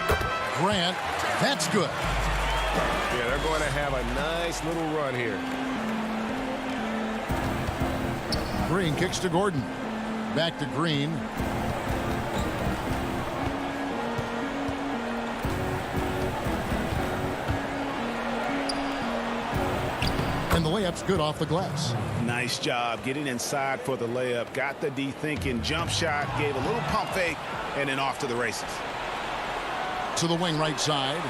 Speaker 3: Grant, that's good.
Speaker 5: Yeah, they're going to have a nice little run here.
Speaker 3: Green kicks to Gordon. Back to Green. And the layup's good off the glass.
Speaker 5: Nice job getting inside for the layup. Got the D thinking. Jump shot. Gave a little pump fake. And then off to the races.
Speaker 3: To the wing right side.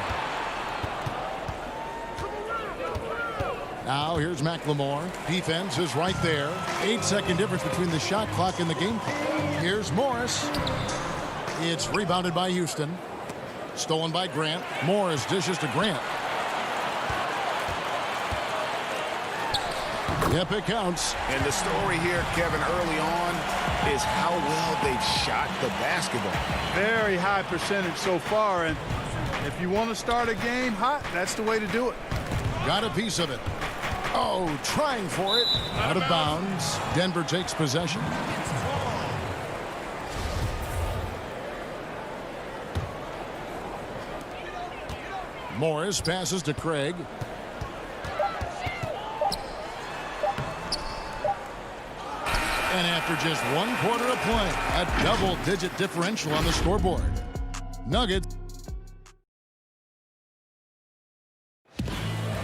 Speaker 3: Now here's McLemore. Defense is right there. 8-second difference between the shot clock and the game clock. Here's Morris. It's rebounded by Houston. Stolen by Grant. Morris dishes to Grant. Yep, it counts.
Speaker 5: And the story here, Kevin, early on is how well they've shot the basketball.
Speaker 12: Very high percentage so far, and if you want to start a game hot, that's the way to do it.
Speaker 3: Got a piece of it. Oh, trying for it. Out of bounds. Denver takes possession. Morris passes to Craig. And after just 1 quarter of play, a double-digit differential on the scoreboard. Nuggets.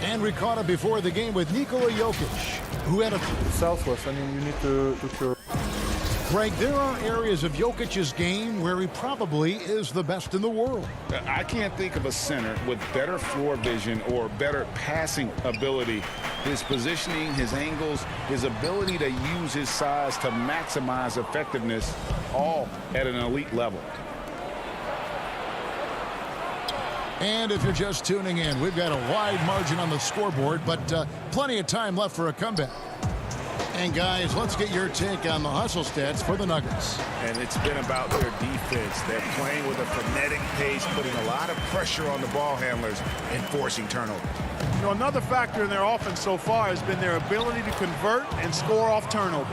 Speaker 3: And we caught up before the game with Nikola Jokic, who had a
Speaker 13: selfless. I mean, you need to look.
Speaker 3: Greg, there are areas of Jokic's game where he probably is the best in the world.
Speaker 6: I can't think of a center with better floor vision or better passing ability. His positioning, his angles, his ability to use his size to maximize effectiveness, all at an elite level.
Speaker 3: And if you're just tuning in, we've got a wide margin on the scoreboard, but plenty of time left for a comeback. And guys, let's get your take on the hustle stats for the Nuggets.
Speaker 5: And it's been about their defense. They're playing with a frenetic pace, putting a lot of pressure on the ball handlers and forcing turnovers.
Speaker 12: You know, another factor in their offense so far has been their ability to convert and score off turnovers.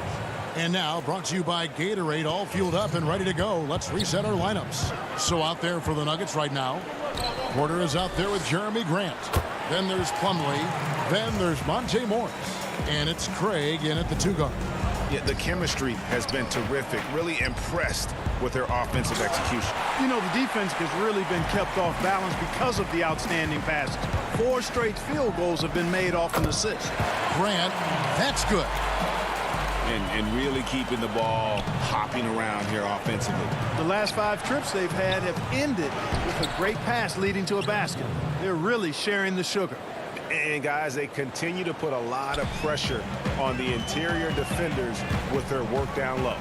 Speaker 3: And now, brought to you by Gatorade, all fueled up and ready to go. Let's reset our lineups. So out there for the Nuggets right now, Porter is out there with Jeremy Grant. Then there's Plumlee. Then there's Monte Morris. And it's Craig in at the 2 guard.
Speaker 5: Yeah, the chemistry has been terrific. Really impressed with their offensive execution.
Speaker 12: You know, the defense has really been kept off balance because of the outstanding passes. 4 straight field goals have been made off an assist.
Speaker 3: Grant, that's good.
Speaker 5: And really keeping the ball hopping around here offensively.
Speaker 12: The last 5 trips they've had have ended with a great pass leading to a basket. They're really sharing the sugar.
Speaker 5: And guys, they continue to put a lot of pressure on the interior defenders with their work down low.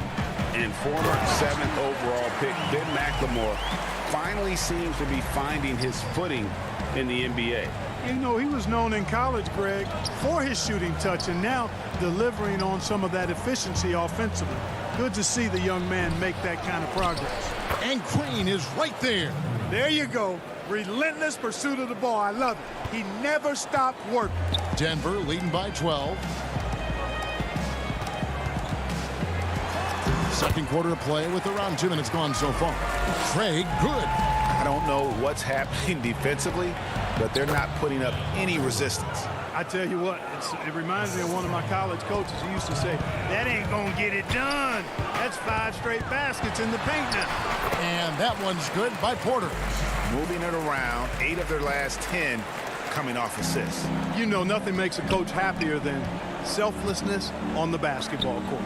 Speaker 5: And former 7th overall pick Ben McLemore finally seems to be finding his footing in the NBA.
Speaker 12: You know, he was known in college, Greg, for his shooting touch, and now delivering on some of that efficiency offensively. Good to see the young man make that kind of progress.
Speaker 3: And Green is right there.
Speaker 12: There you go. Relentless pursuit of the ball. I love it. He never stopped working.
Speaker 3: Denver leading by 12. Second quarter of play with around 2 minutes gone so far. Craig, good.
Speaker 5: I don't know what's happening defensively, but they're not putting up any resistance.
Speaker 12: I tell you what, it reminds me of one of my college coaches who used to say, that ain't going to get it done. That's 5 straight baskets in the paint now.
Speaker 3: And that one's good by Porter.
Speaker 5: Moving it around, 8 of their last 10 coming off assists.
Speaker 12: You know, nothing makes a coach happier than selflessness on the basketball court.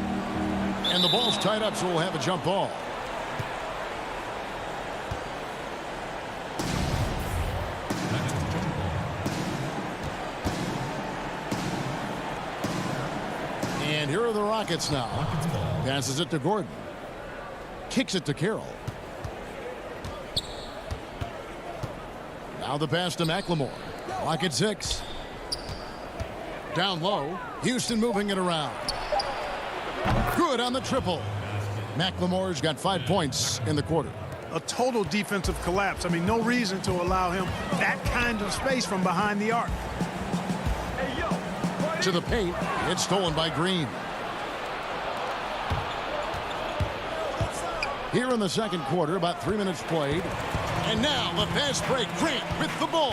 Speaker 3: And the ball's tied up, so we'll have a jump ball. And here are the Rockets now. Passes it to Gordon. Kicks it to Carroll. Now the pass to McLemore. Clock at 6. Down low. Houston moving it around. Good on the triple. McLemore's got 5 points in the quarter.
Speaker 12: A total defensive collapse. I mean, no reason to allow him that kind of space from behind the arc.
Speaker 3: To the paint. It's stolen by Green. Here in the second quarter, about 3 minutes played. And now the fast break. Grant with the ball.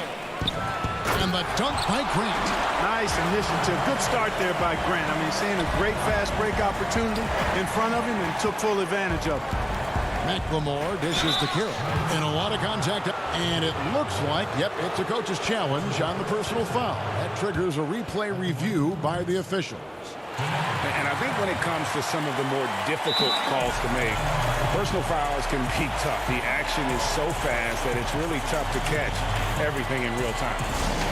Speaker 3: And the dunk by Grant.
Speaker 12: Nice initiative. Good start there by Grant. I mean, seeing a great fast break opportunity in front of him and took full advantage of it.
Speaker 3: McLemore dishes to Carroll. And a lot of contact. And it looks like, yep, it's a coach's challenge on the personal foul. That triggers a replay review by the officials.
Speaker 6: And I think when it comes to some of the more difficult calls to make, personal fouls can be tough. The action is so fast that it's really tough to catch everything in real time.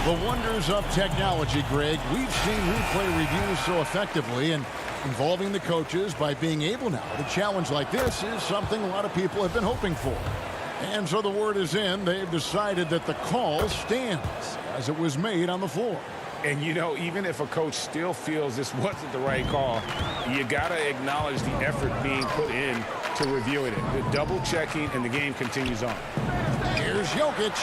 Speaker 3: The wonders of technology, Greg. We've seen replay reviews so effectively, and involving the coaches by being able now to challenge like this is something a lot of people have been hoping for. And so the word is in. They've decided that the call stands as it was made on the floor.
Speaker 6: And, you know, even if a coach still feels this wasn't the right call, you got to acknowledge the effort being put in to reviewing it. The double checking, and the game continues on.
Speaker 3: Here's Jokic.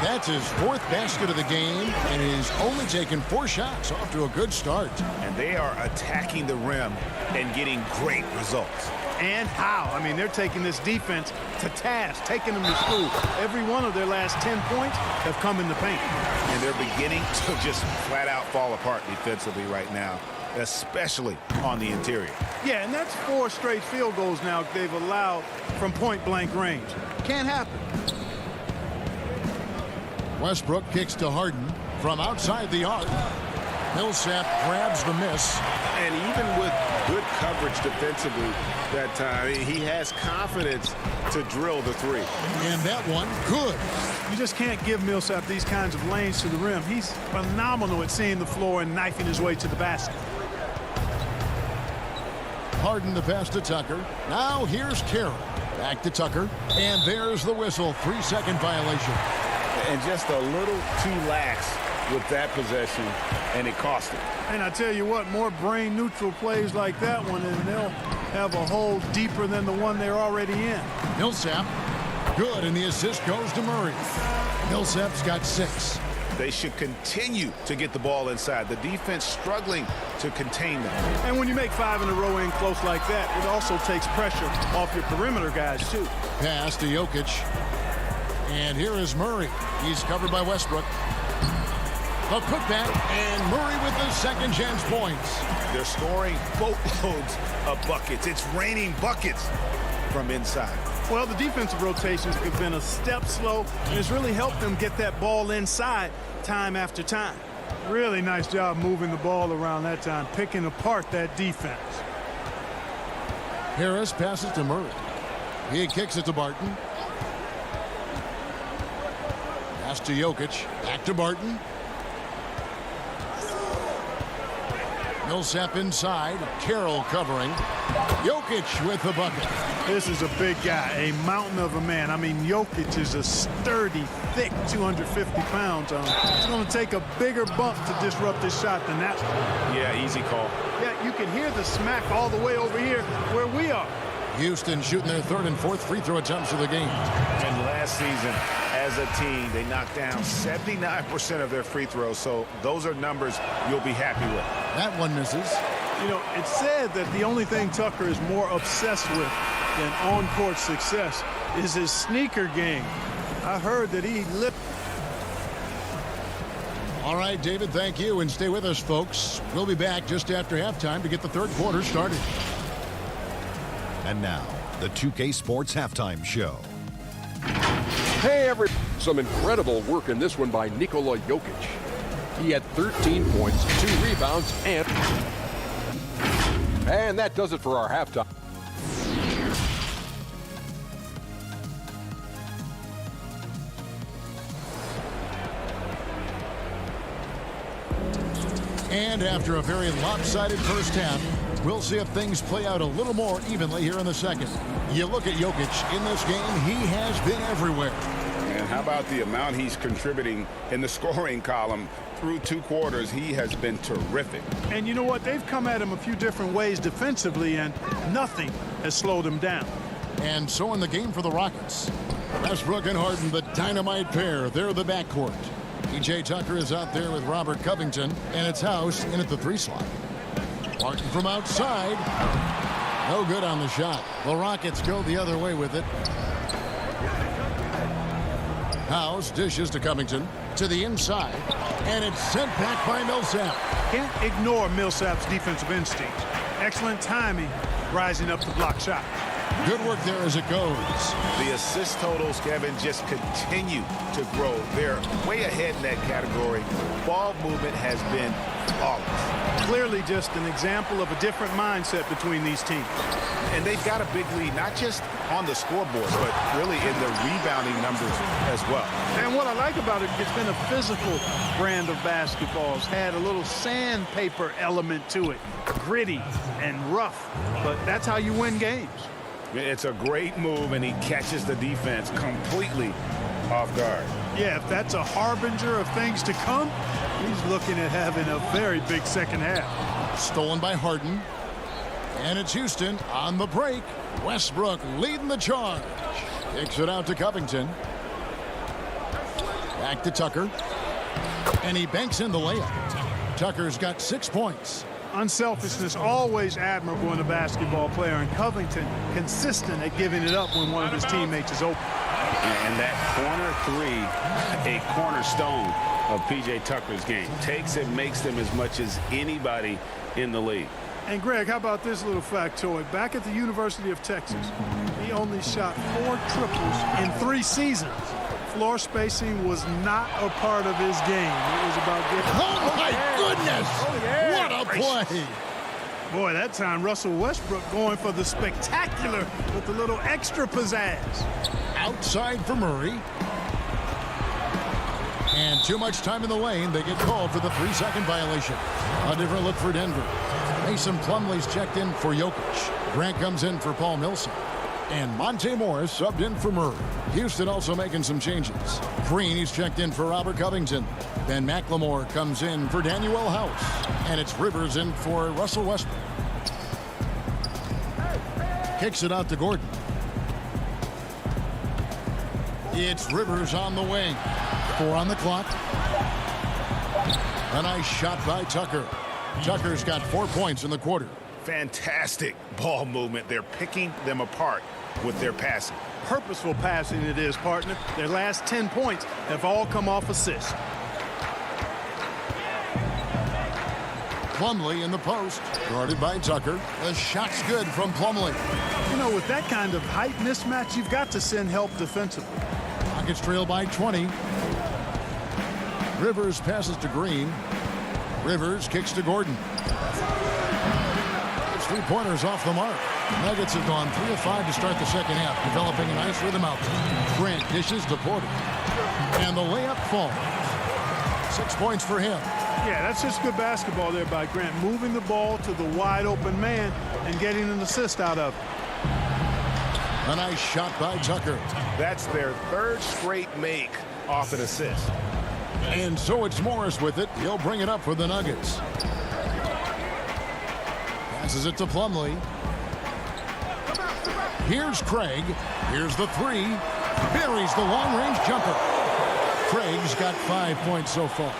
Speaker 3: That's his 4th basket of the game, and he's only taken 4 shots. Off to a good start.
Speaker 5: And they are attacking the rim and getting great results.
Speaker 12: And how? I mean, they're taking this defense to task, taking them to school. Every one of their last 10 points have come in the paint.
Speaker 5: And they're beginning to just flat out fall apart defensively right now, especially on the interior.
Speaker 12: Yeah, and that's 4 straight field goals now they've allowed from point-blank range. Can't happen.
Speaker 3: Westbrook kicks to Harden from outside the arc. Millsap grabs the miss.
Speaker 6: And even with good coverage defensively that time, he has confidence to drill the 3.
Speaker 3: And that one, good.
Speaker 12: You just can't give Millsap these kinds of lanes to the rim. He's phenomenal at seeing the floor and knifing his way to the basket.
Speaker 3: Harden the pass to Tucker. Now here's Carroll. Back to Tucker. And there's the whistle. 3-second violation.
Speaker 6: And just a little too lax with that possession, and it cost him.
Speaker 12: And I tell you what, more brain-neutral plays like that one, and they'll have a hole deeper than the one they're already in.
Speaker 3: Millsap, good, and the assist goes to Murray. Millsap's got 6.
Speaker 5: They should continue to get the ball inside. The defense struggling to contain them.
Speaker 12: And when you make 5 in a row in close like that, it also takes pressure off your perimeter guys, too.
Speaker 3: Pass to Jokic. And here is Murray. He's covered by Westbrook. A putback, and Murray with the second chance points.
Speaker 5: They're scoring boatloads of buckets. It's raining buckets from inside.
Speaker 12: Well, the defensive rotations have been a step slow, and it's really helped them get that ball inside time after time. Really nice job moving the ball around that time, picking apart that defense.
Speaker 3: Harris passes to Murray. He kicks it to Barton. Pass to Jokic. Back to Barton. Millsap inside. Carroll covering. Jokic with the bucket.
Speaker 12: This is a big guy, a mountain of a man. I mean, Jokic is a sturdy, thick 250 pounds. It's going to take a bigger bump to disrupt this shot than that one.
Speaker 5: Yeah, easy call.
Speaker 12: Yeah, you can hear the smack all the way over here where we are.
Speaker 3: Houston shooting their 3rd and 4th free throw attempts of the game.
Speaker 5: And last season, as a team, they knocked down 79% of their free throws, so those are numbers you'll be happy with.
Speaker 3: That one misses.
Speaker 12: You know, it's said that the only thing Tucker is more obsessed with than on-court success is his sneaker game. I heard that he lipped.
Speaker 3: All right, David, thank you, and stay with us, folks. We'll be back just after halftime to get the 3rd quarter started.
Speaker 7: And now, the 2K Sports Halftime Show.
Speaker 8: Hey, some incredible work in this one by Nikola Jokic. He had 13 points, 2 rebounds, and that does it for our halftime.
Speaker 3: And after a very lopsided first half, we'll see if things play out a little more evenly here in the second. You look at Jokic in this game, he has been everywhere.
Speaker 5: And how about the amount he's contributing in the scoring column? Through 2 quarters, he has been terrific.
Speaker 12: And you know what? They've come at him a few different ways defensively, and nothing has slowed him down.
Speaker 3: And so in the game for the Rockets, Westbrook and Harden, the dynamite pair, they're the backcourt. PJ Tucker is out there with Robert Covington, and it's House in at the 3 slot. Martin from outside. No good on the shot. The Rockets go the other way with it. House dishes to Covington to the inside, and it's sent back by Millsap.
Speaker 12: Can't ignore Millsap's defensive instincts. Excellent timing, rising up to block shots.
Speaker 3: Good work there as it goes.
Speaker 5: The assist totals, Kevin, just continue to grow. They're way ahead in that category. Ball movement has been flawless.
Speaker 12: Clearly just an example of a different mindset between these teams.
Speaker 5: And they've got a big lead, not just on the scoreboard, but really in the rebounding numbers as well.
Speaker 12: And what I like about it, it's been a physical brand of basketball. It's had a little sandpaper element to it, gritty and rough, but that's how you win games.
Speaker 5: It's a great move, and he catches the defense completely off guard.
Speaker 12: Yeah, if that's a harbinger of things to come, he's looking at having a very big second half.
Speaker 3: Stolen by Harden. And it's Houston on the break. Westbrook leading the charge. Kicks it out to Covington. Back to Tucker. And he banks in the layup. Tucker's got 6 points.
Speaker 12: Unselfishness always admirable in a basketball player, and Covington consistent at giving it up when one of his teammates is open.
Speaker 5: And that corner 3, a cornerstone of PJ Tucker's game. Takes and makes them as much as anybody in the league.
Speaker 12: And Greg, how about this little factoid? Back at the University of Texas, he only shot 4 triples in 3 seasons. Floor spacing was not a part of his game. It was about getting...
Speaker 3: Oh, my goodness!
Speaker 12: Oh, yeah.
Speaker 3: What a play!
Speaker 12: Boy, that time Russell Westbrook going for the spectacular with a little extra pizzazz.
Speaker 3: Outside for Murray. And too much time in the lane. They get called for the 3-second violation. A different look for Denver. Mason Plumlee's checked in for Jokic. Grant comes in for Paul Millsap. And Monte Morris subbed in for Murray. Houston also making some changes. Green, he's checked in for Robert Covington. Ben McLemore comes in for Daniel House. And it's Rivers in for Russell Westbrook. Kicks it out to Gordon. It's Rivers on the wing. 4 on the clock. A nice shot by Tucker. Tucker's got 4 points in the quarter.
Speaker 5: Fantastic ball movement. They're picking them apart with their passing.
Speaker 12: Purposeful passing it is, partner. Their last 10 points have all come off assists.
Speaker 3: Plumlee in the post, guarded by Tucker. The shot's good from Plumlee.
Speaker 12: You know, with that kind of height mismatch, you've got to send help defensively.
Speaker 3: Rockets trail by 20. Rivers passes to Green. Rivers kicks to Gordon. It's 3-pointers off the mark. Nuggets have gone 3 of 5 to start the second half, developing a nice rhythm out there. Grant dishes to Porter. And the layup falls. 6 points for him.
Speaker 12: Yeah, that's just good basketball there by Grant, moving the ball to the wide open man and getting an assist out of it.
Speaker 3: A nice shot by Tucker.
Speaker 5: That's their 3rd straight make off an assist.
Speaker 3: And so it's Morris with it. He'll bring it up for the Nuggets. Passes it to Plumlee. Here's Craig. Here's the 3. Buries the long-range jumper. Craig's got 5 points so far.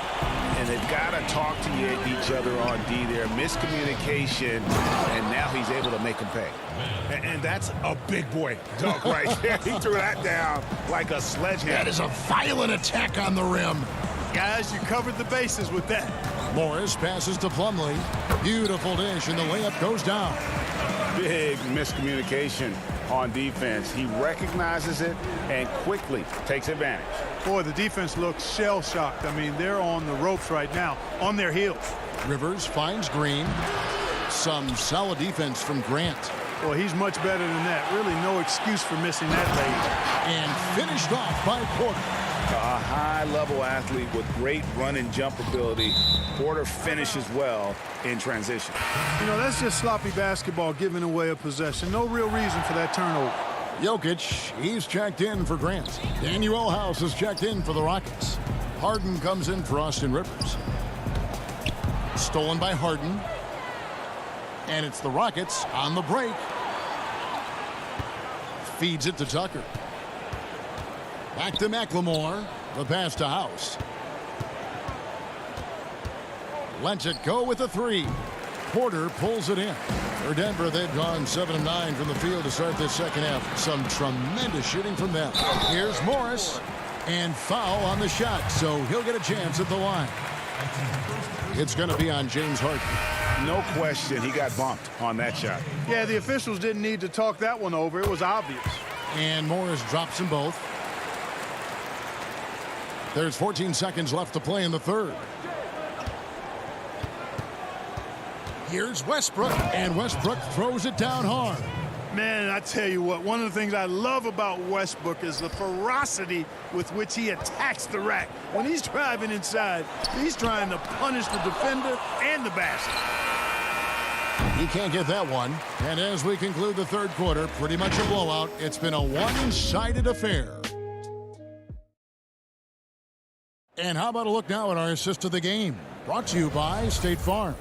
Speaker 5: And they've got to talk to each other on D there. Miscommunication, and now he's able to make them pay. And that's a big boy dunk right there. He threw that down like a sledgehammer.
Speaker 3: That is a violent attack on the rim.
Speaker 12: Guys, you covered the bases with that.
Speaker 3: Morris passes to Plumlee. Beautiful dish, and the layup goes down.
Speaker 5: Big miscommunication on defense. He recognizes it and quickly takes advantage.
Speaker 12: Boy, the defense looks shell-shocked. I mean, they're on the ropes right now, on their heels.
Speaker 3: Rivers finds Green. Some solid defense from Grant.
Speaker 12: Well, he's much better than that. Really no excuse for missing that late.
Speaker 3: And finished off by Porter.
Speaker 6: A high-level athlete with great run and jump ability. Porter finishes well in transition.
Speaker 12: You know, that's just sloppy basketball giving away a possession. No real reason for that turnover.
Speaker 3: Jokic, he's checked in for Grant. Daniel House is checked in for the Rockets. Harden comes in for Austin Rivers. Stolen by Harden. And it's the Rockets on the break. Feeds it to Tucker. Back to McLemore. The pass to House. Lets it go with a three. Porter pulls it in. For Denver, they've gone 7 of 9 from the field to start this second half. Some tremendous shooting from them. Here's Morris. And foul on the shot, so he'll get a chance at the line. It's going to be on James Harden.
Speaker 6: No question, he got bumped on that shot.
Speaker 12: Yeah, the officials didn't need to talk that one over. It was obvious.
Speaker 3: And Morris drops them both. There's 14 seconds left to play in the third. Here's Westbrook, and Westbrook throws it down hard.
Speaker 12: Man, I tell you what, one of the things I love about Westbrook is the ferocity with which he attacks the rack. When he's driving inside, he's trying to punish the defender and the basket.
Speaker 3: He can't get that one. And as we conclude the third quarter, pretty much a blowout. It's been a one-sided affair. And how about a look now at our assist of the game? Brought to you by State Farm.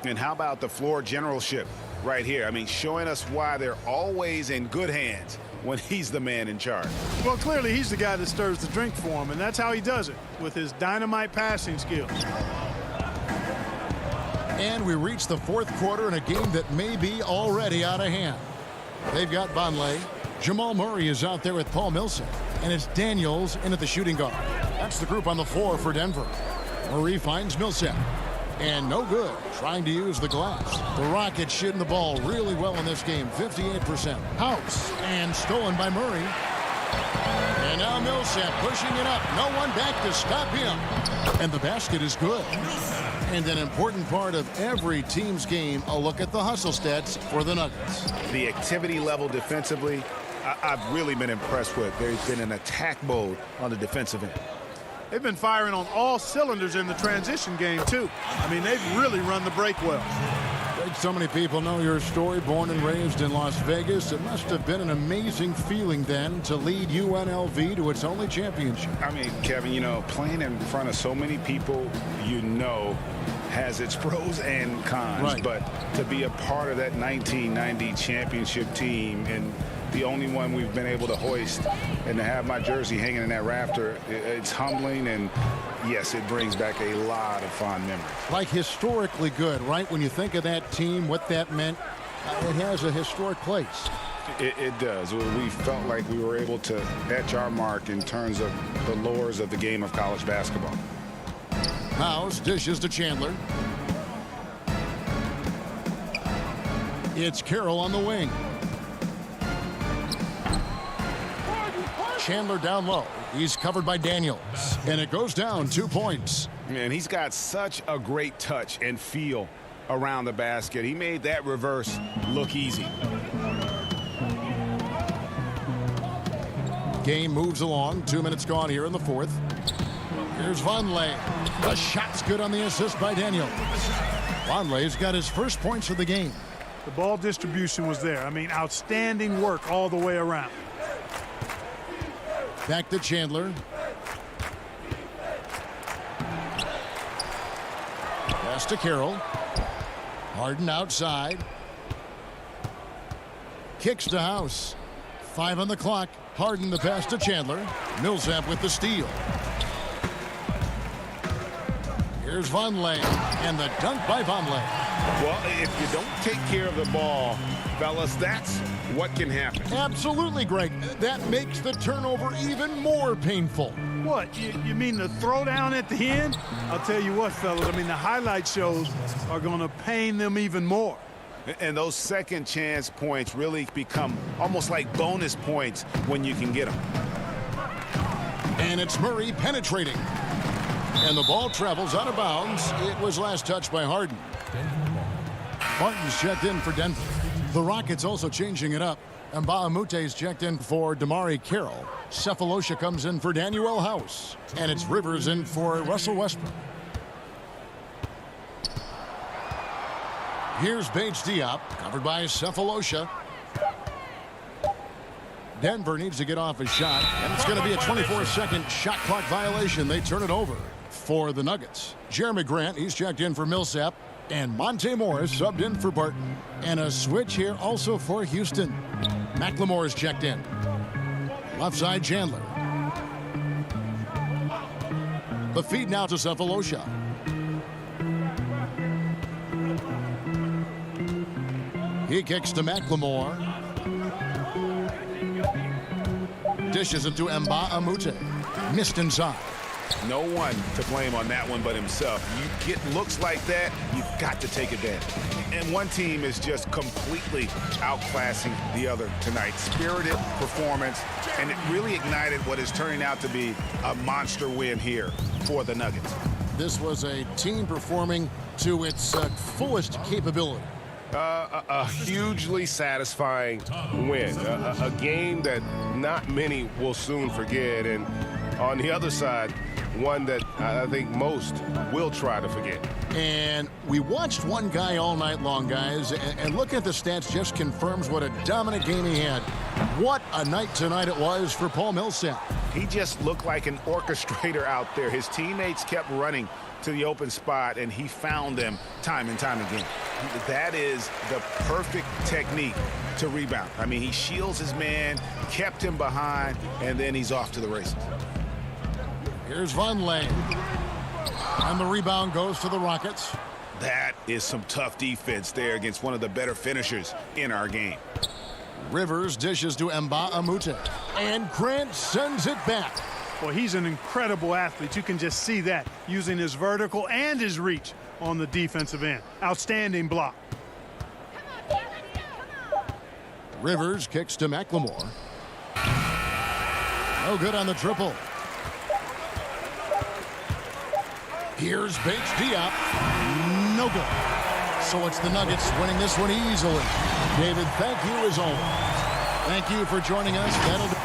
Speaker 6: And how about the floor generalship right here? I mean, showing us why they're always in good hands when he's the man in charge.
Speaker 12: Well, clearly he's the guy that stirs the drink for him, and that's how he does it, with his dynamite passing skills.
Speaker 3: And we reach the fourth quarter in a game that may be already out of hand. They've got Vonleh. Jamal Murray is out there with Paul Millsap. And it's Daniels in at the shooting guard. That's the group on the floor for Denver. Murray finds Millsap. And no good, trying to use the glass. The Rockets shooting the ball really well in this game, 58%. House, and stolen by Murray. And now Millsap pushing it up. No one back to stop him. And the basket is good. And an important part of every team's game, a look at the hustle stats for the Nuggets.
Speaker 6: The activity level defensively, I've really been impressed with. There's been an attack mode on the defensive end.
Speaker 12: They've been firing on all cylinders in the transition game, too. I mean, they've really run the break well.
Speaker 3: So many people know your story, born and raised in Las Vegas. It must have been an amazing feeling then to lead UNLV to its only championship.
Speaker 6: I mean, Kevin, you know, playing in front of so many people, you know, has its pros and cons.
Speaker 3: Right.
Speaker 6: But to be a part of that 1990 championship team and the only one we've been able to hoist and to have my jersey hanging in that rafter, it's humbling, and yes, it brings back a lot of fond memories.
Speaker 3: Like historically good, right? When you think of that team, what that meant, it has a historic place.
Speaker 6: It does. We felt like we were able to etch our mark in terms of the lures of the game of college basketball.
Speaker 3: House dishes to Chandler. It's Carroll on the wing. Chandler down low. He's covered by Daniels. And it goes down 2 points.
Speaker 6: Man, he's got such a great touch and feel around the basket. He made that reverse look easy.
Speaker 3: Game moves along. 2 minutes gone here in the fourth. Here's Vonleh. The shot's good on the assist by Daniels. Vonleh's got his first points of the game.
Speaker 12: The ball distribution was there. I mean, outstanding work all the way around.
Speaker 3: Back to Chandler. Pass to Carroll. Harden outside. Kicks to House. 5 on the clock. Harden the pass to Chandler. Millsap with the steal. Here's Vonleh. And the dunk by Vonleh.
Speaker 6: Well, if you don't take care of the ball, fellas, that's what can happen.
Speaker 3: Absolutely, Greg. That makes the turnover even more painful.
Speaker 12: What, you mean the throwdown at the end? I'll tell you what, fellas, I mean, the highlight shows are going to pain them even more.
Speaker 6: And those second chance points really become almost like bonus points when you can get them.
Speaker 3: And it's Murray penetrating. And the ball travels out of bounds. It was last touched by Harden. Martin's checked in for Denver. The Rockets also changing it up. Mbaamute's checked in for Damari Carroll. Cephalosha comes in for Daniel House. And it's Rivers in for Russell Westbrook. Here's Bates Diop, covered by Cephalosha. Denver needs to get off his shot, and it's going to be a 24-second shot clock violation. They turn it over for the Nuggets. Jeremy Grant, he's checked in for Millsap. And Monte Morris subbed in for Barton. And a switch here also for Houston. McLemore is checked in. Left side, Chandler. The feed now to Cephalosha. He kicks to McLemore. Dishes it to Mbaamoute. Missed inside.
Speaker 5: No one to blame on that one but himself. You get looks like that, you've got to take advantage. And one team is just completely outclassing the other tonight. Spirited performance, and it really ignited what is turning out to be a monster win here for the Nuggets.
Speaker 3: This was a team performing to its fullest capability.
Speaker 14: A hugely satisfying win. A game that not many will soon forget. And on the other side, one that I think most will try to forget.
Speaker 3: And we watched one guy all night long, guys, and looking at the stats just confirms what a dominant game he had. What a night tonight it was for Paul Millsap.
Speaker 5: He just looked like an orchestrator out there. His teammates kept running to the open spot, and he found them time and time again. That is the perfect technique to rebound. I mean, he shields his man, kept him behind, and then he's off to the races.
Speaker 3: Here's Vonleh. And the rebound goes to the Rockets.
Speaker 5: That is some tough defense there against one of the better finishers in our game.
Speaker 3: Rivers dishes to Mbaamoute. And Grant sends it back.
Speaker 12: Well, he's an incredible athlete. You can just see that, using his vertical and his reach on the defensive end. Outstanding block.
Speaker 3: Rivers kicks to McLemore. No good on the triple. Here's Bates Diop. No good. So it's the Nuggets winning this one easily. David, thank you as always. Thank you for joining us. That'll do.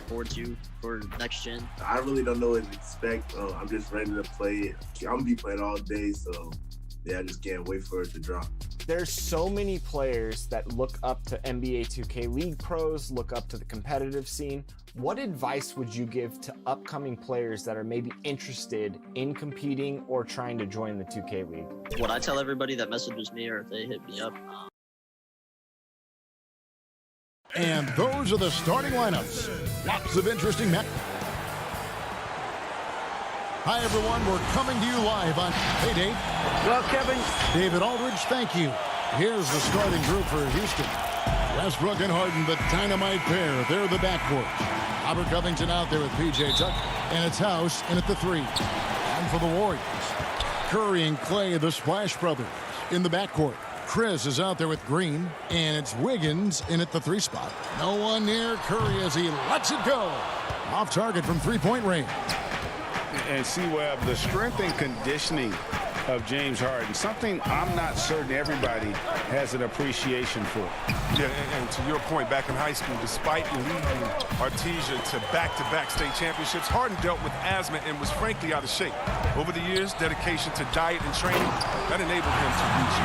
Speaker 10: Towards you for next gen?
Speaker 1: I really don't know what to expect. I'm just ready to play. I'm gonna be playing all day, so yeah, I just can't wait for it to drop.
Speaker 9: There's so many players that look up to NBA 2K League pros, look up to the competitive scene. What advice would you give to upcoming players that are maybe interested in competing or trying to join the 2K League?
Speaker 10: What I tell everybody that messages me or if they hit me up,
Speaker 3: And those are the starting lineups. Lots of interesting matches. Hi, everyone. We're coming to you live on... Hey, Dave.
Speaker 11: Well, Kevin.
Speaker 3: David Aldridge, thank you. Here's the starting group for Houston. Westbrook and Harden, the dynamite pair. They're the backcourt. Robert Covington out there with P.J. Tucker. And it's House in at the 3. And for the Warriors, Curry and Clay, the Splash Brothers, in the backcourt. Chris is out there with Green, and it's Wiggins in at the 3 spot. No one near Curry as he lets it go. Off target from three-point range.
Speaker 6: And C-Web, the strength and conditioning of James Harden, something I'm not certain everybody has an appreciation for.
Speaker 15: Yeah, and to your point, back in high school, despite leading Artesia to back-to-back state championships, Harden dealt with asthma and was frankly out of shape. Over the years, dedication to diet and training, that enabled him to reach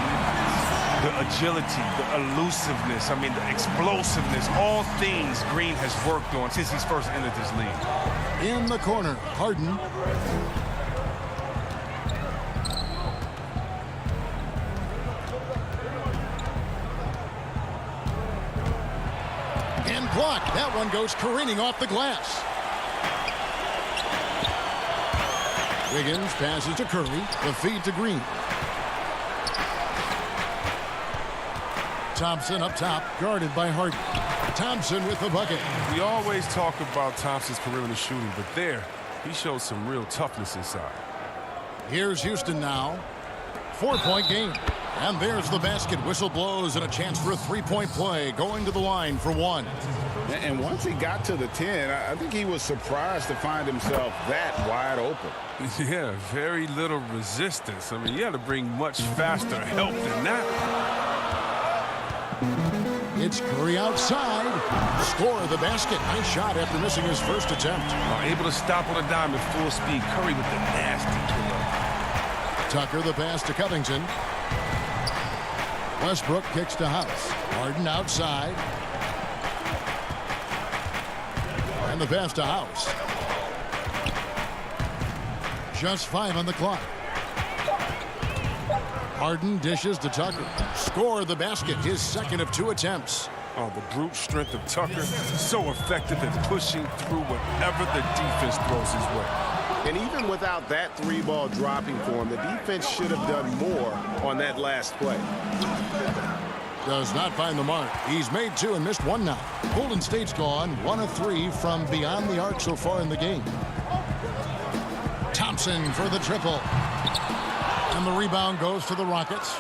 Speaker 15: the agility, the elusiveness, the explosiveness, all things Green has worked on since he's first entered this league.
Speaker 3: In the corner, Harden. And blocked. That one goes careening off the glass. Wiggins passes to Curry. The feed to Green. Thompson up top, guarded by Harden. Thompson with the bucket.
Speaker 15: We always talk about Thompson's perimeter shooting, but there, he showed some real toughness inside.
Speaker 3: Here's Houston now. 4-point game. And there's the basket. Whistle blows and a chance for a three-point play. Going to the line for 1.
Speaker 6: And once he got to the 10, I think he was surprised to find himself that wide open.
Speaker 15: Yeah, very little resistance. You had to bring much faster help than that.
Speaker 3: It's Curry outside. Score the basket. Nice shot after missing his first attempt.
Speaker 15: Able to stop on a dime at full speed. Curry with the nasty pull-up.
Speaker 3: Tucker the pass to Covington. Westbrook kicks to House. Harden outside. And the pass to House. Just 5 on the clock. Harden dishes to Tucker. Score the basket, his second of 2 attempts.
Speaker 15: Oh, the brute strength of Tucker, so effective at pushing through whatever the defense throws his way.
Speaker 6: And even without that 3-ball dropping for him, the defense should have done more on that last play.
Speaker 3: Does not find the mark. He's made 2 and missed 1 now. Golden State's gone 1 of 3 from beyond the arc so far in the game. Thompson for the triple. And the rebound goes to the Rockets.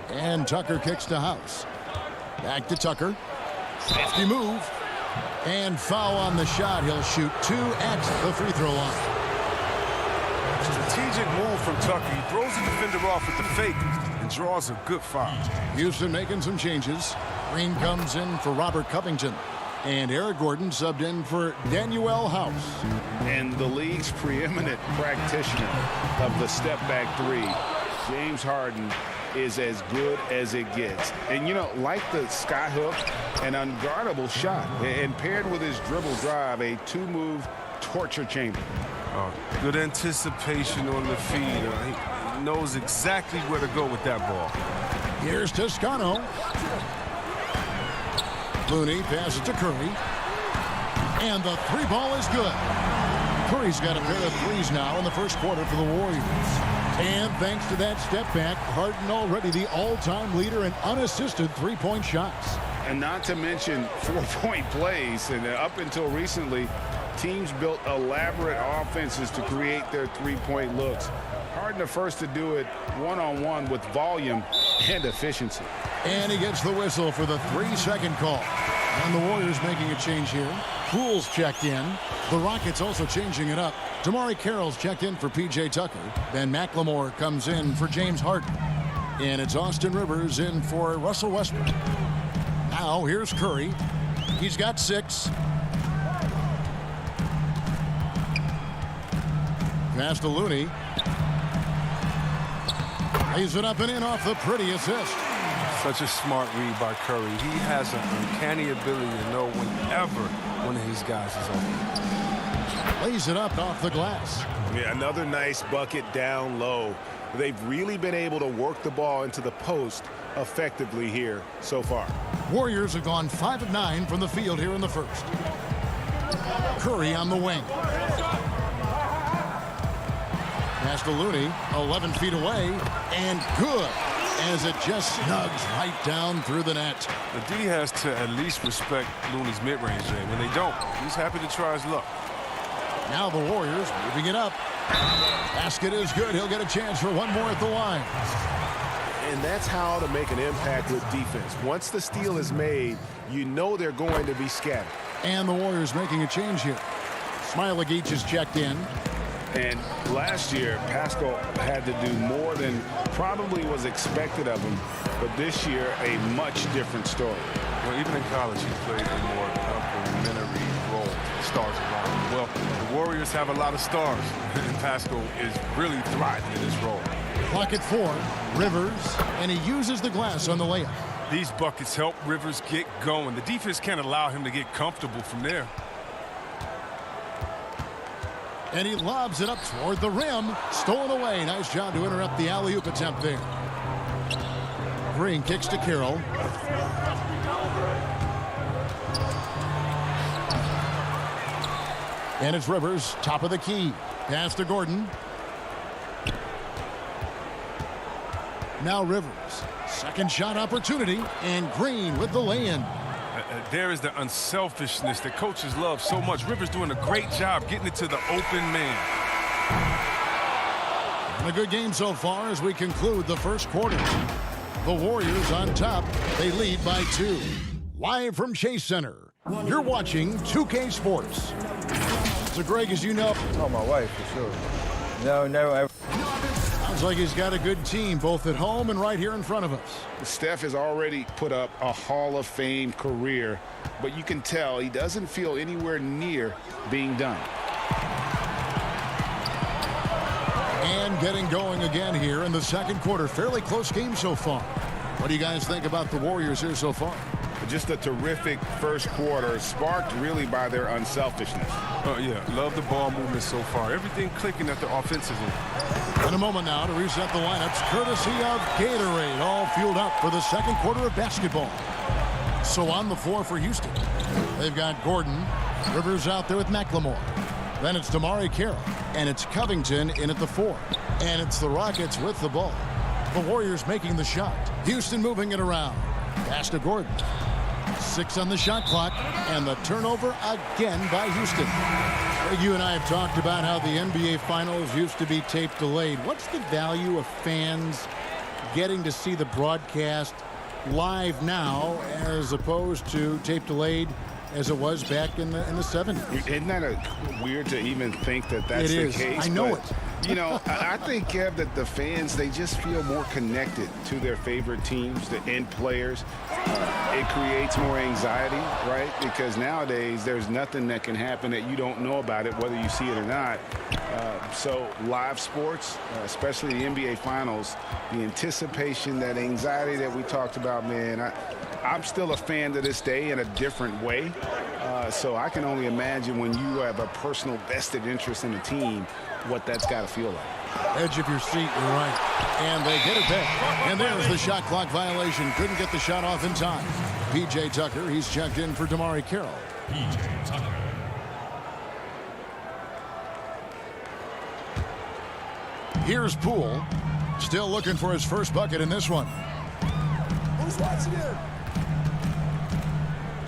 Speaker 3: And Tucker kicks to House. Back to Tucker. Safety move. And foul on the shot. He'll shoot 2 at the free throw line.
Speaker 15: Strategic move from Tucker. He throws the defender off with the fake and draws a good foul.
Speaker 3: Houston making some changes. Green comes in for Robert Covington. And Eric Gordon subbed in for Danuel House.
Speaker 6: And the league's preeminent practitioner of the step-back 3, James Harden, is as good as it gets. And, you know, like the skyhook, an unguardable shot. And paired with his dribble drive, a 2-move torture chamber.
Speaker 15: Good anticipation on the feed. He knows exactly where to go with that ball.
Speaker 3: Here's Toscano. Looney passes to Curry. And the 3-ball is good. Curry's got a pair of 3s now in the first quarter for the Warriors. And thanks to that step back, Harden already the all-time leader in unassisted 3-point shots.
Speaker 6: And not to mention 4-point plays. And up until recently, teams built elaborate offenses to create their 3-point looks. Harden the first to do it one-on-one with volume and efficiency.
Speaker 3: And he gets the whistle for the 3-second call. And the Warriors making a change here. Poole's checked in. The Rockets also changing it up. Damari Carroll's checked in for P.J. Tucker. Ben McLemore comes in for James Harden. And it's Austin Rivers in for Russell Westbrook. Now here's Curry. He's got 6. Pass to Looney. Lays it up and in off the pretty assist.
Speaker 15: Such a smart read by Curry. He has an uncanny ability to know whenever one of his guys is open.
Speaker 3: Lays it up off the glass.
Speaker 5: Yeah, another nice bucket down low. They've really been able to work the ball into the post effectively here so far.
Speaker 3: Warriors have gone 5 of 9 from the field here in the first. Curry on the wing. Pass to Looney, 11 feet away, and good, as it just snugs right down through the net.
Speaker 15: The D has to at least respect Looney's mid-range game. When they don't, he's happy to try his luck.
Speaker 3: Now the Warriors moving it up. Basket is good. He'll get a chance for one more at the line.
Speaker 5: And that's how to make an impact with defense. Once the steal is made, you know they're going to be scattered.
Speaker 3: And the Warriors making a change here. Smailagic is checked in.
Speaker 5: And last year, Pascal had to do more than probably was expected of him. But this year, a much different story.
Speaker 15: Well, even in college, he played a more complementary role to the stars around him. Well, the Warriors have a lot of stars, and Pascal is really thriving in this role.
Speaker 3: Clock at 4. Rivers, and he uses the glass on the layup.
Speaker 15: These buckets help Rivers get going. The defense can't allow him to get comfortable from there.
Speaker 3: And he lobs it up toward the rim. Stolen away. Nice job to interrupt the alley-oop attempt there. Green kicks to Carroll. And it's Rivers, top of the key. Pass to Gordon. Now Rivers. Second shot opportunity. And Green with the lay-in.
Speaker 15: There is the unselfishness that coaches love so much. Rivers doing a great job getting it to the open man.
Speaker 3: And a good game so far as we conclude the first quarter. The Warriors on top. They lead by 2. Live from Chase Center, you're watching 2K Sports. So, Greg, as you know...
Speaker 13: Oh, my wife, for sure. No.
Speaker 3: Sounds like he's got a good team, both at home and right here in front of us.
Speaker 5: Steph has already put up a Hall of Fame career, but you can tell he doesn't feel anywhere near being done.
Speaker 3: And getting going again here in the second quarter. Fairly close game so far. What do you guys think about the Warriors here so far?
Speaker 5: Just a terrific first quarter, sparked really by their unselfishness.
Speaker 15: Oh, yeah. Love the ball movement so far. Everything clicking at the offensive end.
Speaker 3: In a moment now to reset the lineups, courtesy of Gatorade, all fueled up for the second quarter of basketball. So on the floor for Houston, they've got Gordon, Rivers out there with McLemore. Then it's Damari Carroll, and it's Covington in at the 4. And it's the Rockets with the ball. The Warriors making the shot. Houston moving it around. Pass to Gordon. 6 on the shot clock, and the turnover again by Houston. You and I have talked about how the NBA Finals used to be tape delayed. What's the value of fans getting to see the broadcast live now as opposed to tape delayed as it was back in the 70s?
Speaker 5: Isn't that weird to even think that that's the case?
Speaker 3: I know it.
Speaker 5: You know, I think, Kev, that the fans, they just feel more connected to their favorite teams, the end players. It creates more anxiety, right? Because nowadays, there's nothing that can happen that you don't know about it, whether you see it or not. So live sports, especially the NBA Finals, the anticipation, that anxiety that we talked about, man, I'm still a fan to this day in a different way. So I can only imagine when you have a personal vested interest in a team, what that's got to feel like.
Speaker 3: Edge of your seat, you're right. And they get it back. And there's the shot clock violation. Couldn't get the shot off in time. P.J. Tucker, he's checked in for Damari Carroll. P.J. Tucker. Here's Poole. Still looking for his first bucket in this one.
Speaker 16: Who's watching it?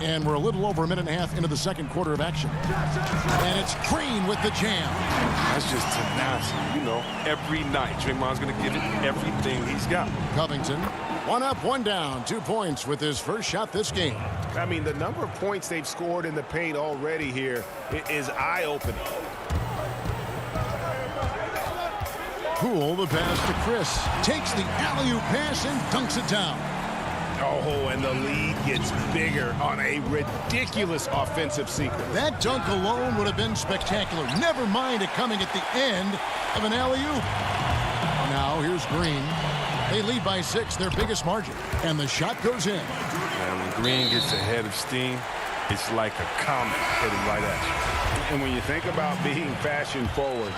Speaker 3: And we're a little over a minute and a half into the second quarter of action. And it's Green with the jam.
Speaker 15: That's just tenacity. You know, every night Draymond's going to give it everything he's got.
Speaker 3: Covington, 1 up, 1 down, 2 points with his first shot this game.
Speaker 5: I mean, the number of points they've scored in the paint already here is eye-opening.
Speaker 3: Poole, the pass to Chris. Takes the alley-oop pass and dunks it down.
Speaker 5: Oh, and the lead gets bigger on a ridiculous offensive sequence.
Speaker 3: That dunk alone would have been spectacular. Never mind it coming at the end of an alley-oop. Now here's Green. They lead by 6, their biggest margin. And the shot goes in.
Speaker 15: And when Green gets ahead of steam, it's like a comet headed right at you.
Speaker 5: And when you think about being fashion forward,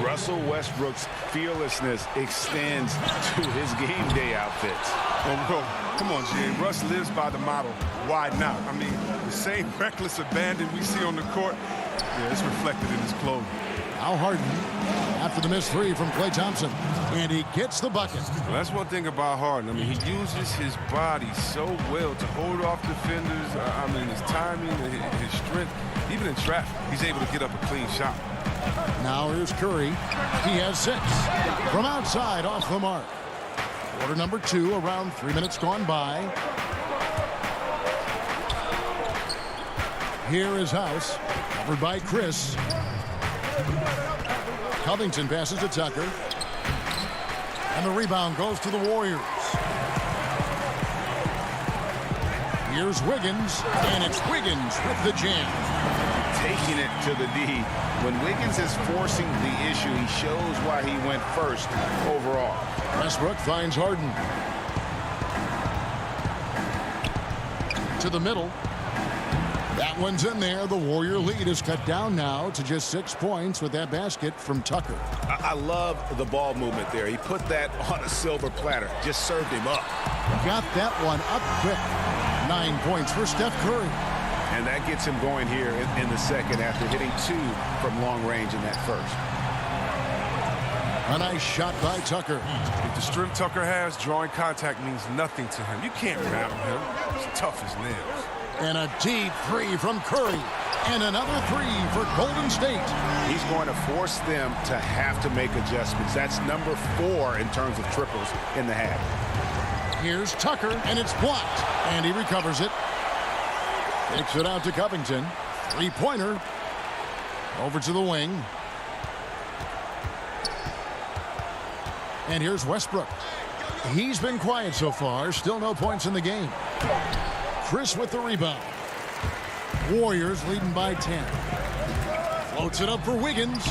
Speaker 5: Russell Westbrook's fearlessness extends to his game day outfits.
Speaker 15: Oh, bro, come on, Jay. Russ lives by the motto, why not? I mean, the same reckless abandon we see on the court, yeah, it's reflected in his clothing.
Speaker 3: Al Harden after the missed 3 from Klay Thompson. And he gets the bucket.
Speaker 15: Well, that's one thing about Harden. I mean, he uses his body so well to hold off defenders. I mean, his timing, his strength. Even in traffic, he's able to get up a clean shot.
Speaker 3: Now here's Curry. He has 6. From outside, off the mark. Quarter number 2, around 3 minutes gone by. Here is House, covered by Chris. Covington passes to Tucker. And the rebound goes to the Warriors. Here's Wiggins, and it's Wiggins with the jam.
Speaker 5: Taking it to the D. When Wiggins is forcing the issue, he shows why he went first overall.
Speaker 3: Westbrook finds Harden. To the middle. That one's in there. The Warrior lead is cut down now to just 6 points with that basket from Tucker.
Speaker 5: I love the ball movement there. He put that on a silver platter. Just served him up.
Speaker 3: Got that one up quick. 9 points for Steph Curry.
Speaker 5: And that gets him going here in the second after hitting 2 from long range in that first.
Speaker 3: A nice shot by Tucker.
Speaker 15: With the strength Tucker has, drawing contact means nothing to him. You can't rattle him. He's tough as nails.
Speaker 3: And a deep 3 from Curry. And another 3 for Golden State.
Speaker 5: He's going to force them to have to make adjustments. That's number 4 in terms of triples in the half.
Speaker 3: Here's Tucker, and it's blocked. And he recovers it. Takes it out to Covington. 3-pointer. Over to the wing. And here's Westbrook. He's been quiet so far. Still no points in the game. Chris with the rebound. Warriors leading by 10. Floats it up for Wiggins.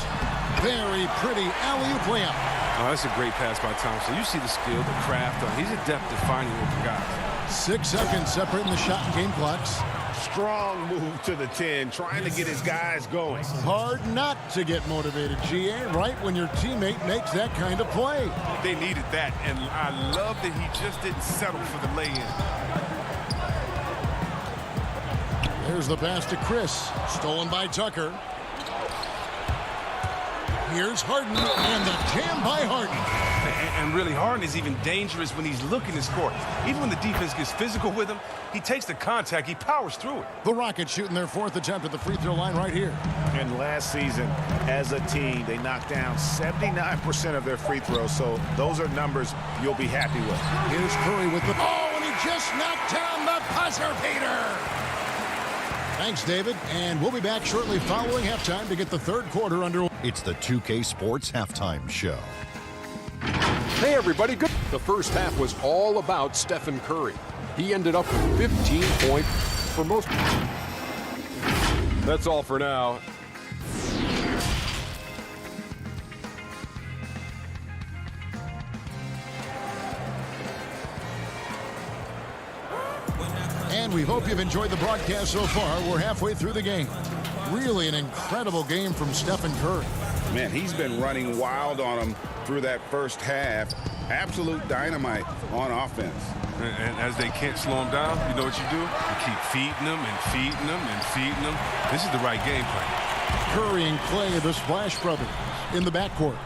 Speaker 3: Very pretty alley-oop layup.
Speaker 15: Oh, that's a great pass by Thompson. You see the skill, the craft. He's adept at finding open guys.
Speaker 3: 6 seconds separating the shot and game clocks.
Speaker 5: Strong move to the 10, trying to get his guys going.
Speaker 3: Hard not to get motivated, GA, right when your teammate makes that kind of play.
Speaker 15: They needed that, and I love that he just didn't settle for the lay-in.
Speaker 3: There's the pass to Chris. Stolen by Tucker. Here's Harden, and the jam by Harden.
Speaker 15: And really, Harden is even dangerous when he's looking to score. Even when the defense gets physical with him, he takes the contact, he powers through it.
Speaker 3: The Rockets shooting their 4th attempt at the free throw line right here.
Speaker 5: And last season, as a team, they knocked down 79% of their free throws, so those are numbers you'll be happy with.
Speaker 3: Here's Curry with the... Oh, and he just knocked down the buzzer beater. Thanks, David. And we'll be back shortly following halftime to get the third quarter underway.
Speaker 7: It's the 2K Sports Halftime Show.
Speaker 8: Hey, everybody. Good. The first half was all about Stephen Curry. He ended up with 15 points for most. That's all for now.
Speaker 3: And we hope you've enjoyed the broadcast so far. We're halfway through the game. Really an incredible game from Stephen Curry.
Speaker 5: Man, he's been running wild on them through that first half. Absolute dynamite on offense.
Speaker 15: And as they can't slow him down, you know what you do? You keep feeding them and feeding them and feeding them. This is the right game plan.
Speaker 3: Curry and Klay, the Splash Brothers, in the backcourt.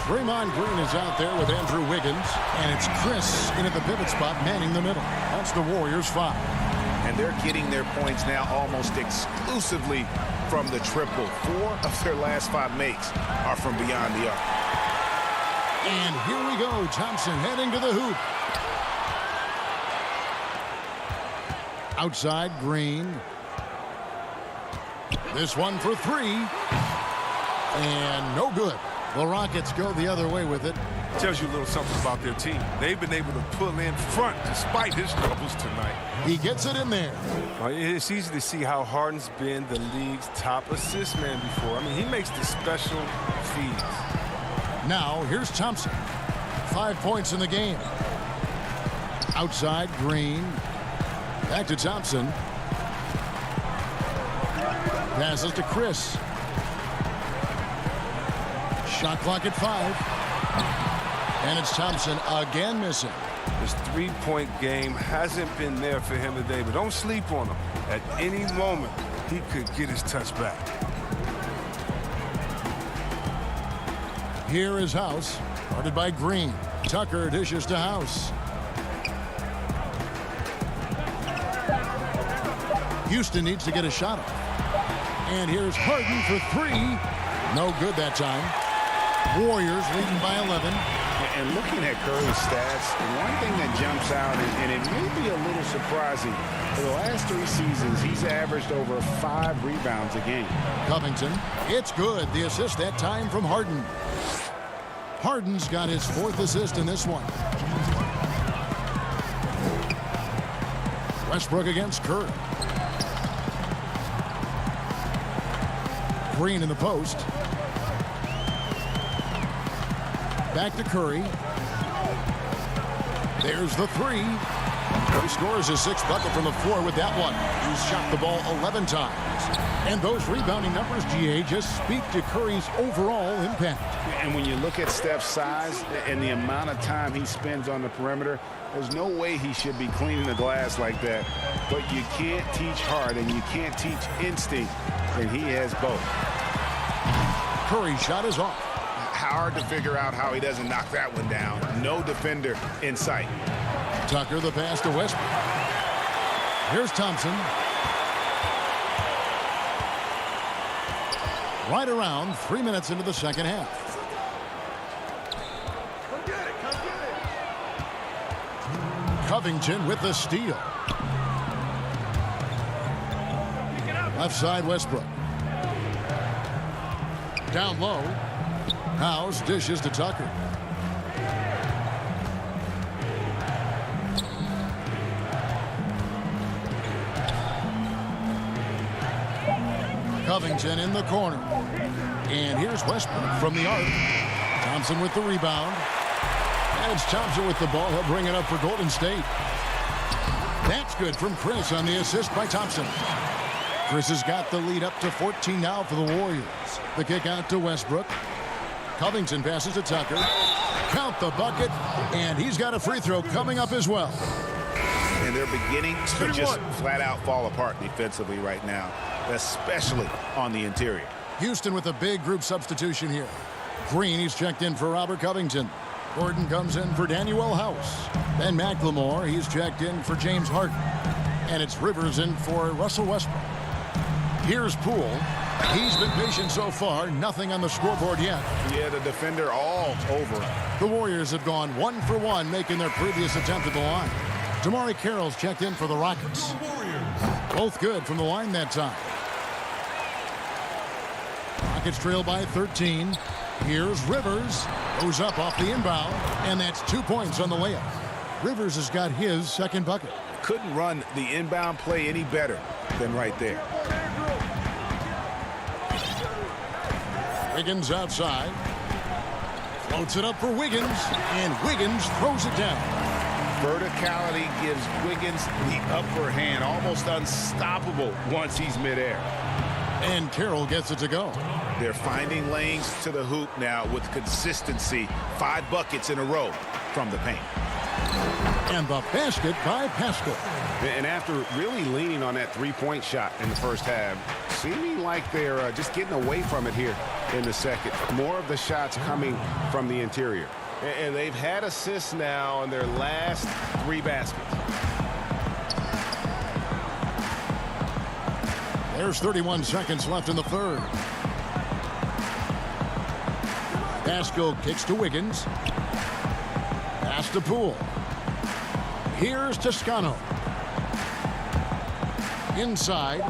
Speaker 3: Draymond Green is out there with Andrew Wiggins, and it's Chris in at the pivot spot manning the middle. That's the Warriors 5.
Speaker 5: And and they're getting their points now almost exclusively from the triple. 4 of their last 5 makes are from beyond the arc.
Speaker 3: And here we go. Thompson heading to the hoop. Outside, Green. This one for 3. And no good. The Rockets go the other way with it.
Speaker 15: Tells you a little something about their team. They've been able to pull in front despite his troubles tonight.
Speaker 3: He gets it in there.
Speaker 15: It's easy to see how Harden's been the league's top assist man before. I mean, he makes the special feeds.
Speaker 3: Now, here's Thompson. 5 points in the game. Outside, Green. Back to Thompson. Passes to Chris. Shot clock at 5. And it's Thompson again missing.
Speaker 15: His three-point game hasn't been there for him today, but don't sleep on him. At any moment, he could get his touch back.
Speaker 3: Here is House, guarded by Green. Tucker dishes to House. Houston needs to get a shot off. And here's Harden for 3. No good that time. Warriors leading by 11.
Speaker 5: And looking at Curry's stats, one thing that jumps out, and it may be a little surprising, for the last 3 seasons, he's averaged over 5 rebounds a game.
Speaker 3: Covington, it's good. The assist that time from Harden. Harden's got his 4th assist in this one. Westbrook against Curry. Green in the post. Back to Curry. There's the 3. He scores his 6th bucket from the floor with that one. He's shot the ball 11 times. And those rebounding numbers, GA, just speak to Curry's overall impact.
Speaker 5: And when you look at Steph's size and the amount of time he spends on the perimeter, there's no way he should be cleaning the glass like that. But you can't teach heart and you can't teach instinct, and he has both.
Speaker 3: Curry's shot is off.
Speaker 5: Hard to figure out how he doesn't knock that one down. No defender in sight.
Speaker 3: Tucker, the pass to Westbrook. Here's Thompson. Right around 3 minutes into the second half. Covington with the steal. Left side, Westbrook. Down low. House dishes to Tucker. Covington in the corner. And here's Westbrook from the arc. Thompson with the rebound. And it's Thompson with the ball. He'll bring it up for Golden State. That's good from Chris on the assist by Thompson. Chris has got the lead up to 14 now for the Warriors. The kick out to Westbrook. Covington passes to Tucker. Count the bucket, and he's got a free throw coming up as well.
Speaker 5: And they're beginning to just flat out fall apart defensively right now, especially on the interior.
Speaker 3: Houston with a big group substitution here. Green, he's checked in for Robert Covington. Gordon comes in for Daniel House. Then McLemore, he's checked in for James Harden. And it's Rivers in for Russell Westbrook. Here's Poole. He's been patient so far. Nothing on the scoreboard yet.
Speaker 5: Yeah, the defender all over.
Speaker 3: The Warriors have gone 1 for 1, making their previous attempt at the line. Damari Carroll's checked in for the Rockets. Both good from the line that time. Rockets trail by 13. Here's Rivers. Goes up off the inbound, and that's 2 points on the layup. Rivers has got his 2nd bucket.
Speaker 5: Couldn't run the inbound play any better than right there.
Speaker 3: Wiggins outside. Floats it up for Wiggins, and Wiggins throws it down.
Speaker 5: Verticality gives Wiggins the upper hand, almost unstoppable once he's midair.
Speaker 3: And Carroll gets it to go.
Speaker 5: They're finding lanes to the hoop now with consistency. 5 buckets in a row from the paint.
Speaker 3: And the basket by Pascal.
Speaker 5: And after really leaning on that 3-point shot in the first half, seeming like they're just getting away from it here in the second. More of the shots coming from the interior. And they've had assists now in their last 3 baskets.
Speaker 3: There's 31 seconds left in the third. Pascal kicks to Wiggins. Pass to Poole. Here's Toscano. Inside.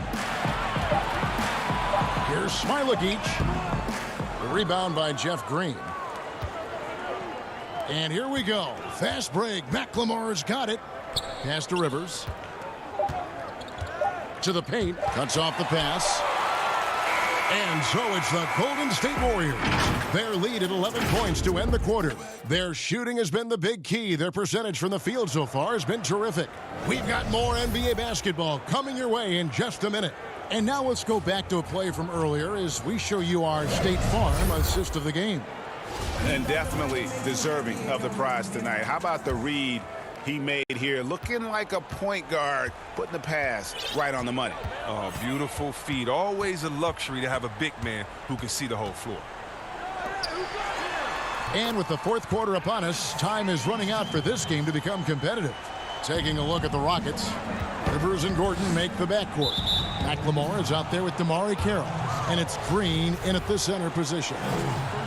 Speaker 3: Here's Smilagic. The rebound by Jeff Green. And here we go. Fast break. McLemore's got it. Pass to Rivers. To the paint. Cuts off the pass. And so it's the Golden State Warriors. Their lead at 11 points to end the quarter. Their shooting has been the big key. Their percentage from the field so far has been terrific. We've got more NBA basketball coming your way in just a minute. And now let's go back to a play from earlier as we show you our State Farm assist of the game.
Speaker 5: And definitely deserving of the prize tonight. How about the read he made here, looking like a point guard, putting the pass right on the money.
Speaker 15: Oh, beautiful feed. Always a luxury to have a big man who can see the whole floor.
Speaker 3: And with the fourth quarter upon us, time is running out for this game to become competitive. Taking a look at the Rockets, Rivers and Gordon make the backcourt. McLemore is out there with DeMarre Carroll, and it's Green in at the center position.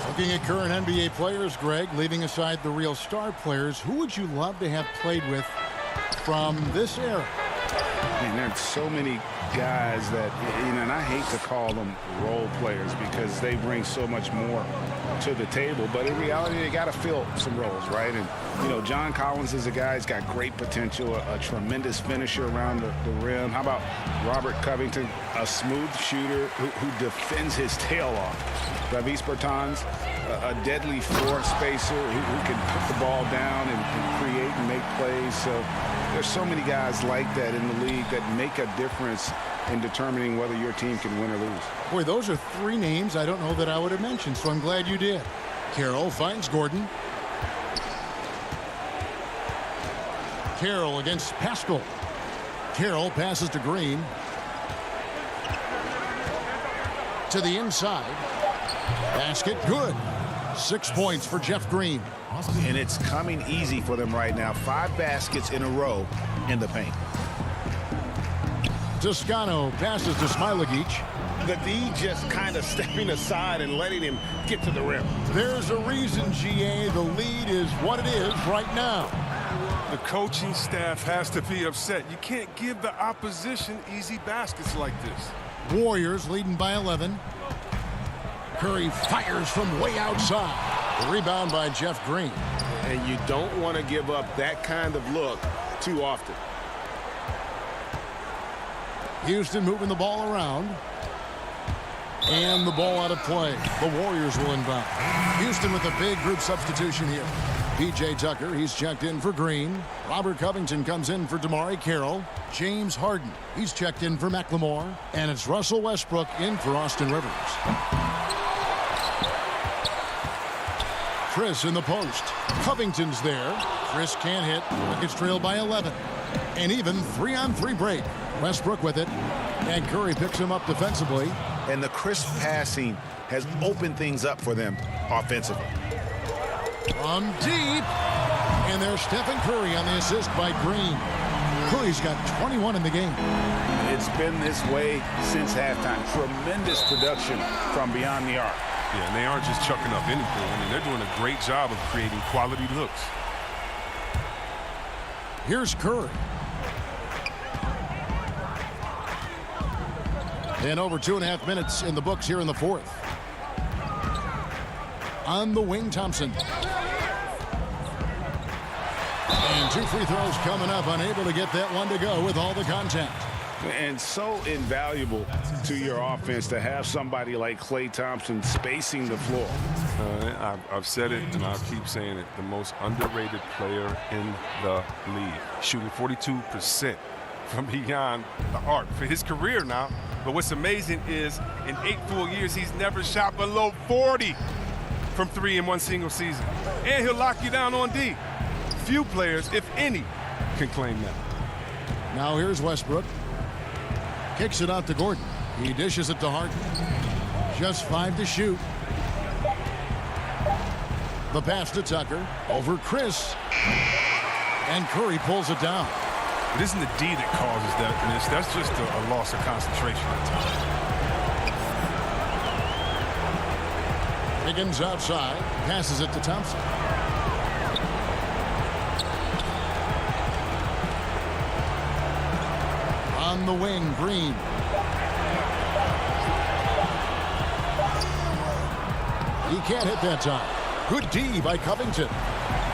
Speaker 3: Looking at current NBA players, Greg, leaving aside the real star players, who would you love to have played with from this era?
Speaker 6: And there's so many guys that, and I hate to call them role players because they bring so much more to the table, but in reality, they got to fill some roles, right? And, John Collins is a guy who's got great potential, a tremendous finisher around the rim. How about Robert Covington, a smooth shooter who defends his tail off? Travis Bertans, a deadly floor spacer who can put the ball down and create and make plays. So there's so many guys like that in the league that make a difference in determining whether your team can win or lose.
Speaker 3: Boy, those are three names I don't know that I would have mentioned, so I'm glad you did. Carroll finds Gordon. Carroll against Pascal. Carroll passes to Green. To the inside. Basket good. 6 points for Jeff Green.
Speaker 5: And it's coming easy for them right now. 5 baskets in a row in the paint.
Speaker 3: Toscano passes to Smilagic.
Speaker 5: The D just kind of stepping aside and letting him get to the rim.
Speaker 3: There's a reason, GA. The lead is what it is right now.
Speaker 15: The coaching staff has to be upset. You can't give the opposition easy baskets like this.
Speaker 3: Warriors leading by 11. Curry fires from way outside. The rebound by Jeff Green.
Speaker 5: And you don't want to give up that kind of look too often.
Speaker 3: Houston moving the ball around. And the ball out of play. The Warriors will inbound. Houston with a big group substitution here. P.J. Tucker, he's checked in for Green. Robert Covington comes in for DeMarre Carroll. James Harden, he's checked in for McLemore. And it's Russell Westbrook in for Austin Rivers. Chris in the post. Covington's there. Chris can't hit. It's trailed by 11. And even 3-on-3 break. Westbrook with it. And Curry picks him up defensively.
Speaker 5: And the crisp passing has opened things up for them offensively.
Speaker 3: From deep. And there's Stephen Curry on the assist by Green. Curry's got 21 in the game.
Speaker 5: It's been this way since halftime. Tremendous production from beyond the arc.
Speaker 15: Yeah, and they aren't just chucking up anything. I mean, they're doing a great job of creating quality looks.
Speaker 3: Here's Curry. And over 2.5 minutes in the books here in the fourth. On the wing, Thompson. And 2 free throws coming up. Unable to get that one to go with all the contact.
Speaker 6: And so invaluable to your offense to have somebody like Klay Thompson spacing the floor.
Speaker 15: I've said it, and I'll keep saying it. The most underrated player in the league. Shooting 42% from beyond the arc for his career now. But what's amazing is in 8 full years, he's never shot below 40 from 3 in one single season. And he'll lock you down on D. Few players, if any, can claim that.
Speaker 3: Now here's Westbrook. Kicks it out to Gordon. He dishes it to Harden. Just 5 to shoot. The pass to Tucker. Over Chris. And Curry pulls it down.
Speaker 15: It isn't the D that causes that miss. That's just a loss of concentration at times.
Speaker 3: Higgins outside, passes it to Thompson. On the wing, Green. He can't hit that time. Good D by Covington.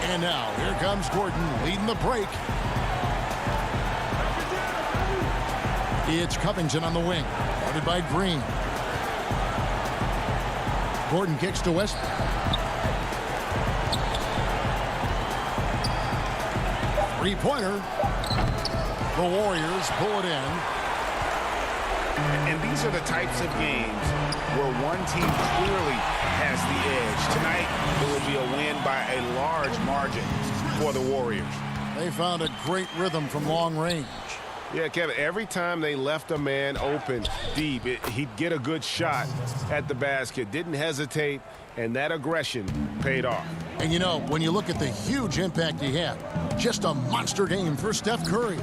Speaker 3: And now here comes Gordon leading the break. It's Covington on the wing, guarded by Green. Gordon kicks to West. Three-pointer. The Warriors pull it in.
Speaker 5: And these are the types of games where one team clearly has the edge. Tonight, it will be a win by a large margin for the Warriors.
Speaker 3: They found a great rhythm from long range.
Speaker 5: Yeah, Kevin, every time they left a man open deep, he'd get a good shot at the basket. Didn't hesitate, and that aggression paid off.
Speaker 3: And you know, when you look at the huge impact he had, just a monster game for Steph Curry.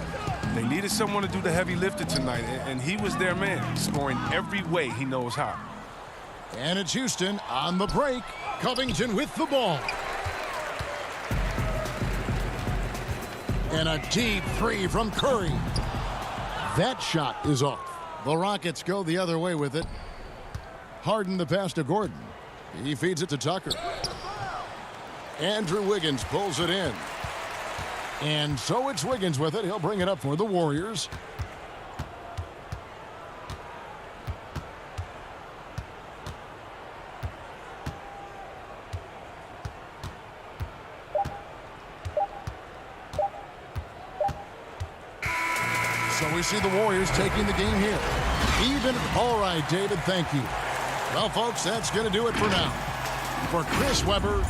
Speaker 15: They needed someone to do the heavy lifting tonight, and he was their man, scoring every way he knows how.
Speaker 3: And it's Houston on the break. Covington with the ball. And a deep three from Curry. That shot is off. The Rockets go the other way with it. Harden the pass to Gordon. He feeds it to Tucker. Andrew Wiggins pulls it in. And so it's Wiggins with it. He'll bring it up for the Warriors. So we see the Warriors taking the game here. Even. All right, David, thank you. Well, folks, that's going to do it for now. For Chris Webber.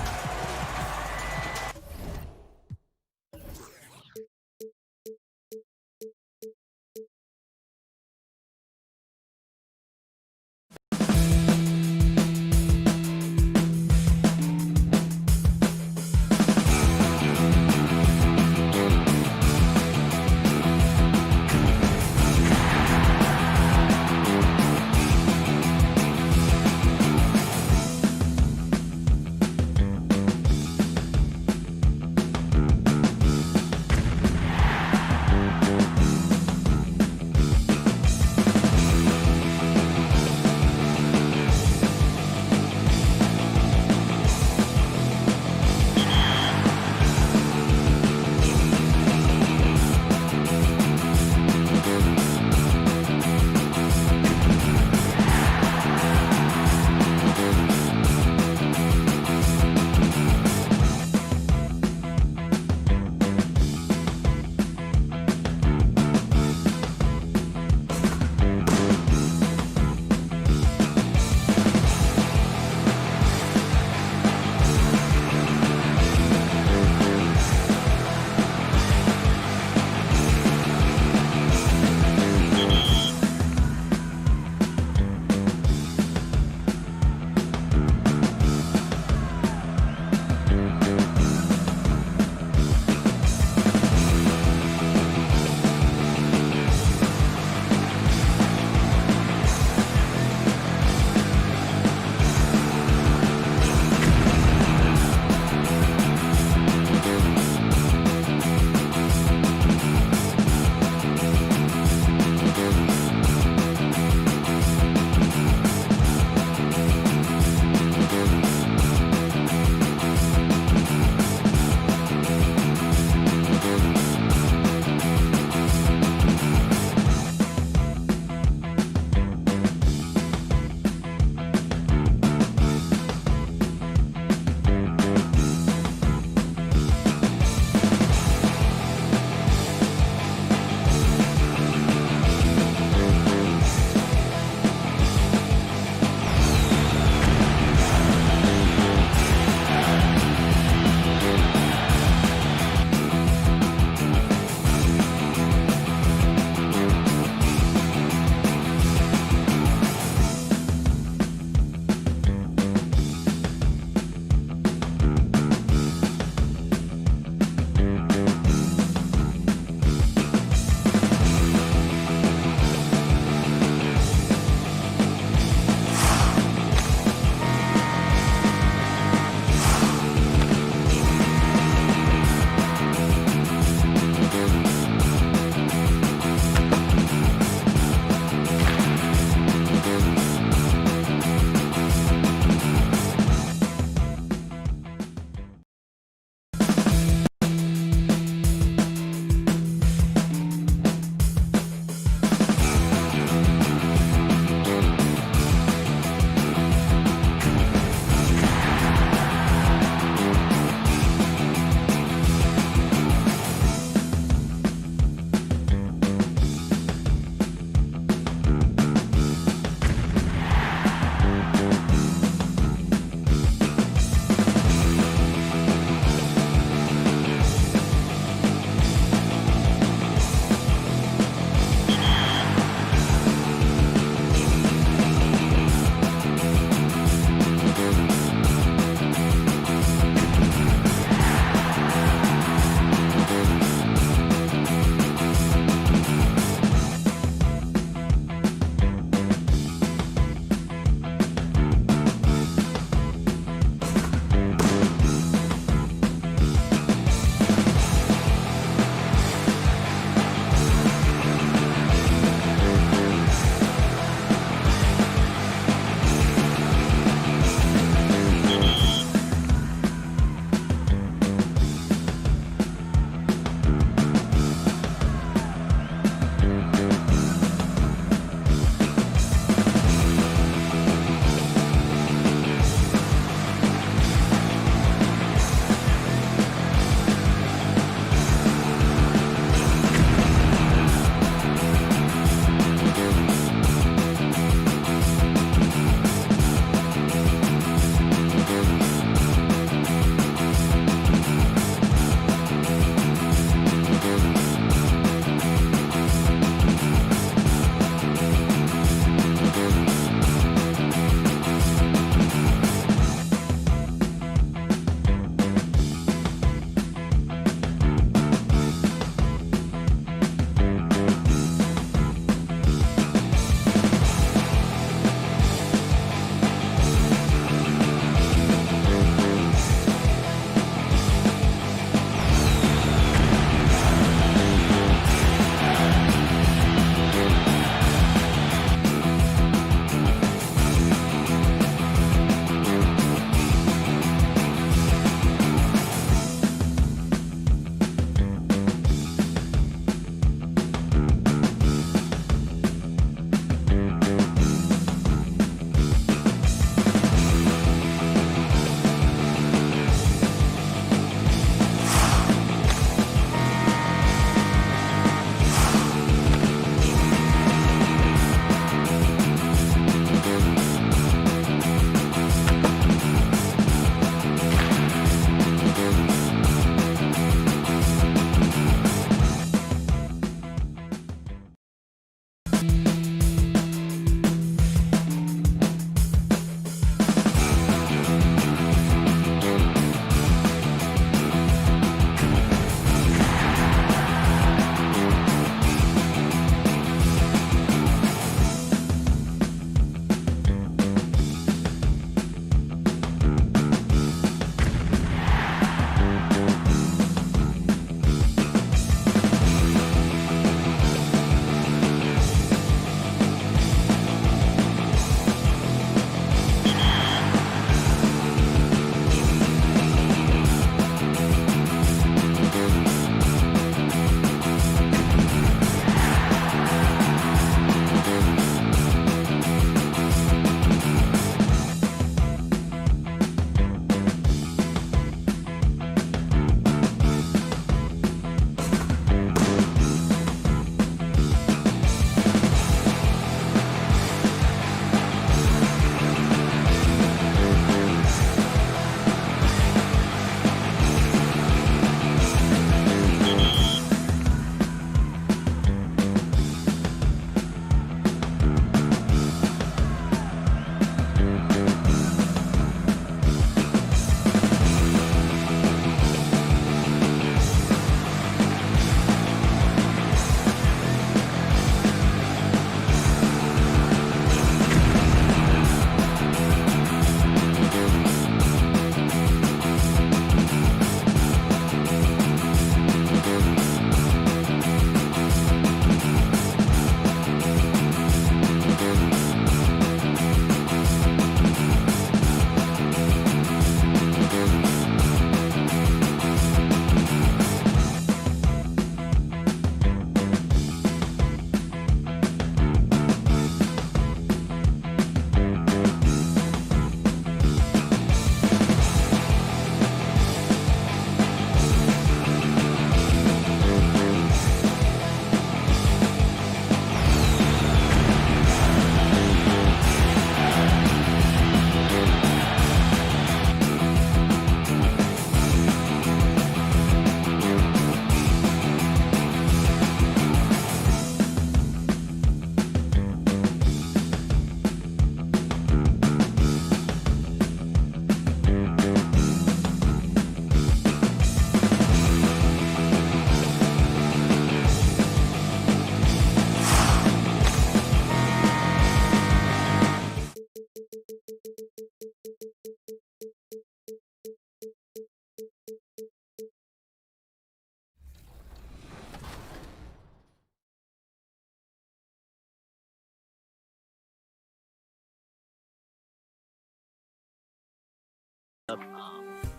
Speaker 10: up.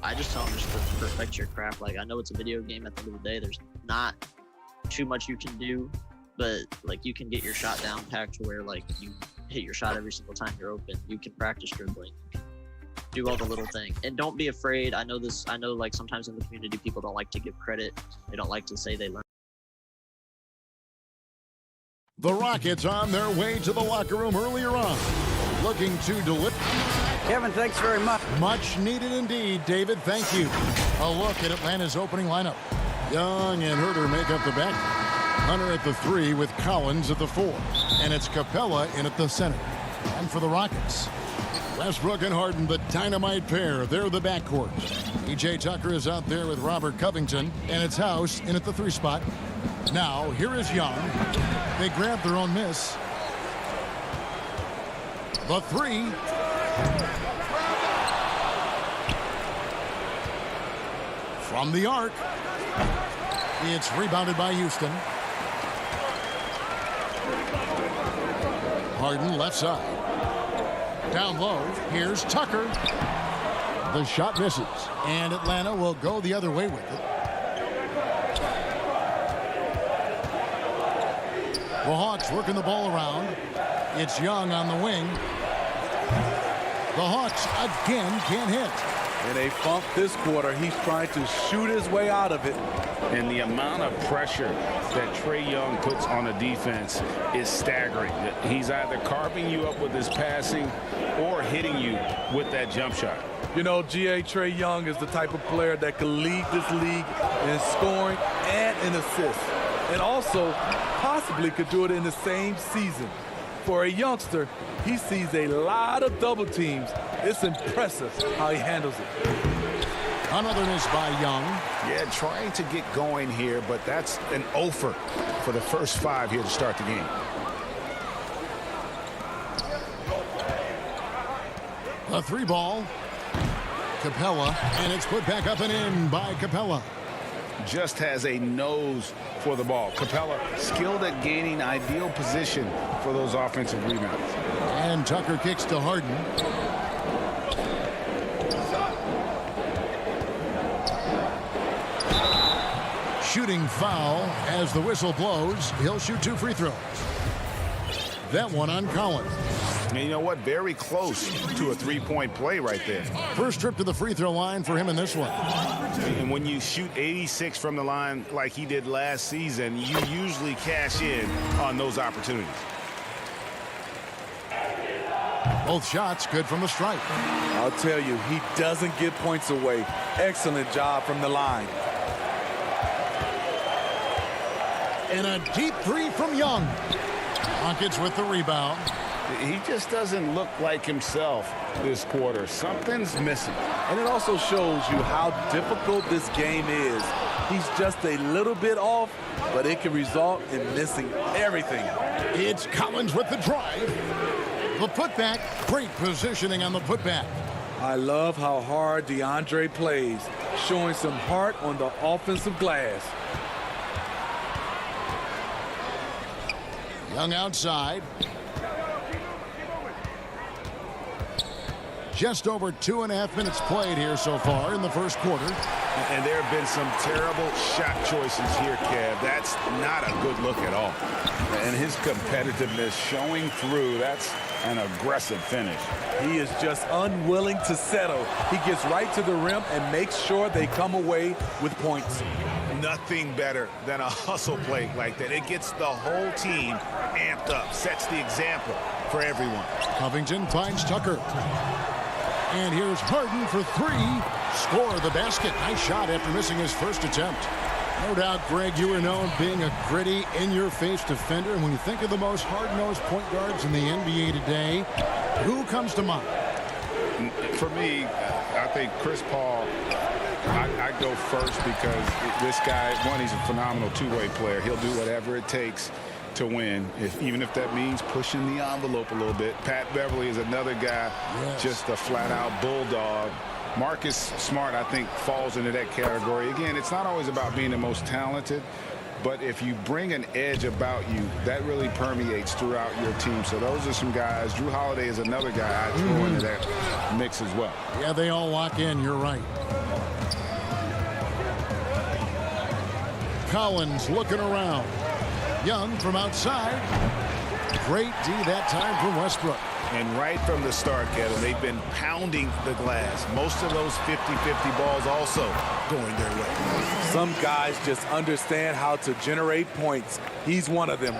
Speaker 10: I just tell them just to perfect your craft. Like, I know it's a video game at the end of the day. There's not too much you can do, but like you can get your shot down packed to where like you hit your shot every single time you're open. You can practice dribbling. You can do all the little things. And don't be afraid. I know like sometimes in the community people don't like to give credit. They don't like to say they learned.
Speaker 3: The Rockets on their way to the locker room earlier on, looking to deliver.
Speaker 11: Kevin, thanks very much.
Speaker 3: Much needed indeed, David. Thank you. A look at Atlanta's opening lineup. Young and Herter make up the back. Hunter at the 3 with Collins at the 4. And it's Capella in at the center. And for the Rockets, Westbrook and Harden, the dynamite pair. They're the backcourt. E.J. Tucker is out there with Robert Covington. And it's House in at the 3 spot. Now, here is Young. They grab their own miss. The 3. From the arc. It's rebounded by Houston. Harden left side. Down low. Here's Tucker. The shot misses. And Atlanta will go the other way with it. The Hawks working the ball around. It's Young on the wing. The Hawks again can't hit.
Speaker 16: In a funk this quarter, he's trying to shoot his way out of it.
Speaker 6: And the amount of pressure that Trae Young puts on a defense is staggering. He's either carving you up with his passing or hitting you with that jump shot.
Speaker 16: You know, Trae Young is the type of player that could lead this league in scoring and in assists. And also possibly could do it in the same season. For a youngster, he sees a lot of double teams. It's impressive how he handles it.
Speaker 3: Another miss by Young.
Speaker 5: Yeah, trying to get going here, but that's an offer for the first 5 here to start the game.
Speaker 3: A 3 ball. Capella, and it's put back up and in by Capella.
Speaker 5: Just has a nose for the ball. Capella skilled at gaining ideal position for those offensive rebounds.
Speaker 3: And Tucker kicks to Harden. Shooting foul as the whistle blows. He'll shoot 2 free throws. That one on Collins.
Speaker 5: And you know what? Very close to a 3-point play right there.
Speaker 3: First trip to the free throw line for him in this one.
Speaker 5: And when you shoot 86 from the line like he did last season, you usually cash in on those opportunities.
Speaker 3: Both shots good from the stripe.
Speaker 16: I'll tell you, he doesn't give points away. Excellent job from the line.
Speaker 3: And a deep 3 from Young. Rockets with the rebound.
Speaker 5: He just doesn't look like himself this quarter. Something's missing.
Speaker 16: And it also shows you how difficult this game is. He's just a little bit off, but it can result in missing everything.
Speaker 3: It's Collins with the drive. The putback. Great positioning on the putback.
Speaker 16: I love how hard DeAndre plays, showing some heart on the offensive glass.
Speaker 3: Young outside. Just over 2.5 minutes played here so far in the first quarter.
Speaker 5: And there have been some terrible shot choices here, Kev. That's not a good look at all.
Speaker 6: And his competitiveness showing through. That's an aggressive finish.
Speaker 16: He is just unwilling to settle. He gets right to the rim and makes sure they come away with points.
Speaker 5: Nothing better than a hustle play like that. It gets the whole team amped up, sets the example for everyone.
Speaker 3: Covington finds Tucker. And here's Harden for 3. Score the basket. Nice shot after missing his first attempt. No doubt, Greg, you are known being a gritty, in-your-face defender. And when you think of the most hard-nosed point guards in the NBA today, who comes to mind?
Speaker 6: For me, I think Chris Paul. I go first because this guy, one, he's a phenomenal two-way player. He'll do whatever it takes to win, even if that means pushing the envelope a little bit. Pat Beverly is another guy, just a flat-out bulldog. Marcus Smart, I think, falls into that category. Again, it's not always about being the most talented, but if you bring an edge about you, that really permeates throughout your team. So those are some guys. Drew Holiday is another guy I throw into that
Speaker 5: mix as well.
Speaker 3: Yeah, they all lock in. You're right. Collins looking around. Young from outside. Great D that time from Westbrook.
Speaker 5: And right from the start, Kevin, they've been pounding the glass. Most of those 50-50 balls also going their way.
Speaker 16: Some guys just understand how to generate points. He's one of them.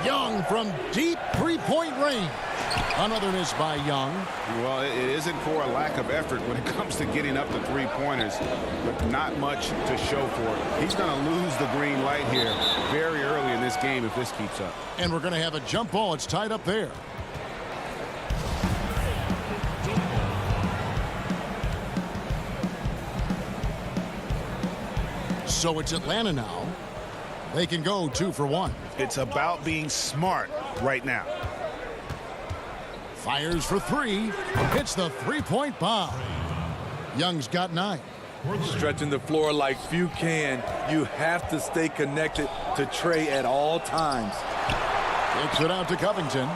Speaker 3: Young from deep three-point range. Another miss by Young.
Speaker 5: Well, it isn't for a lack of effort when it comes to getting up the three-pointers, but not much to show for it. He's going to lose the green light here very early in this game if this keeps up.
Speaker 3: And we're going to have a jump ball. It's tied up there. So it's Atlanta now. They can go 2 for 1.
Speaker 5: It's about being smart right now.
Speaker 3: Fires for 3. Hits the three-point bomb. Young's got 9.
Speaker 16: Stretching the floor like few can. You have to stay connected to Trey at all times.
Speaker 3: Takes it out to Covington.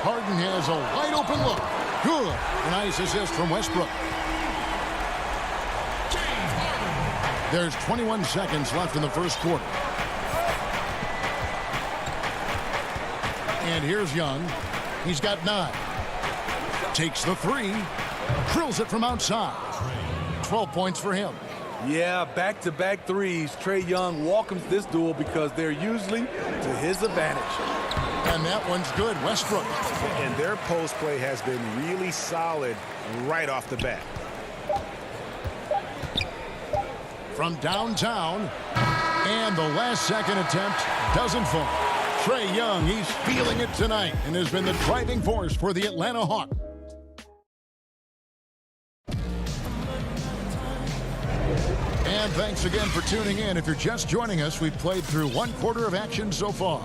Speaker 3: Harden has a wide open look. Good. Nice assist from Westbrook. There's 21 seconds left in the first quarter. And here's Young. He's got 9. Takes the 3. Drills it from outside. 12 points for him.
Speaker 16: Yeah, back-to-back threes. Trey Young welcomes this duel because they're usually to his advantage.
Speaker 3: And that one's good. Westbrook.
Speaker 5: And their post play has been really solid right off the bat.
Speaker 3: From downtown. And the last second attempt doesn't fall. Trey Young, he's feeling it tonight and has been the driving force for the Atlanta Hawks. And thanks again for tuning in. If you're just joining us, we've played through 1 quarter of action so far.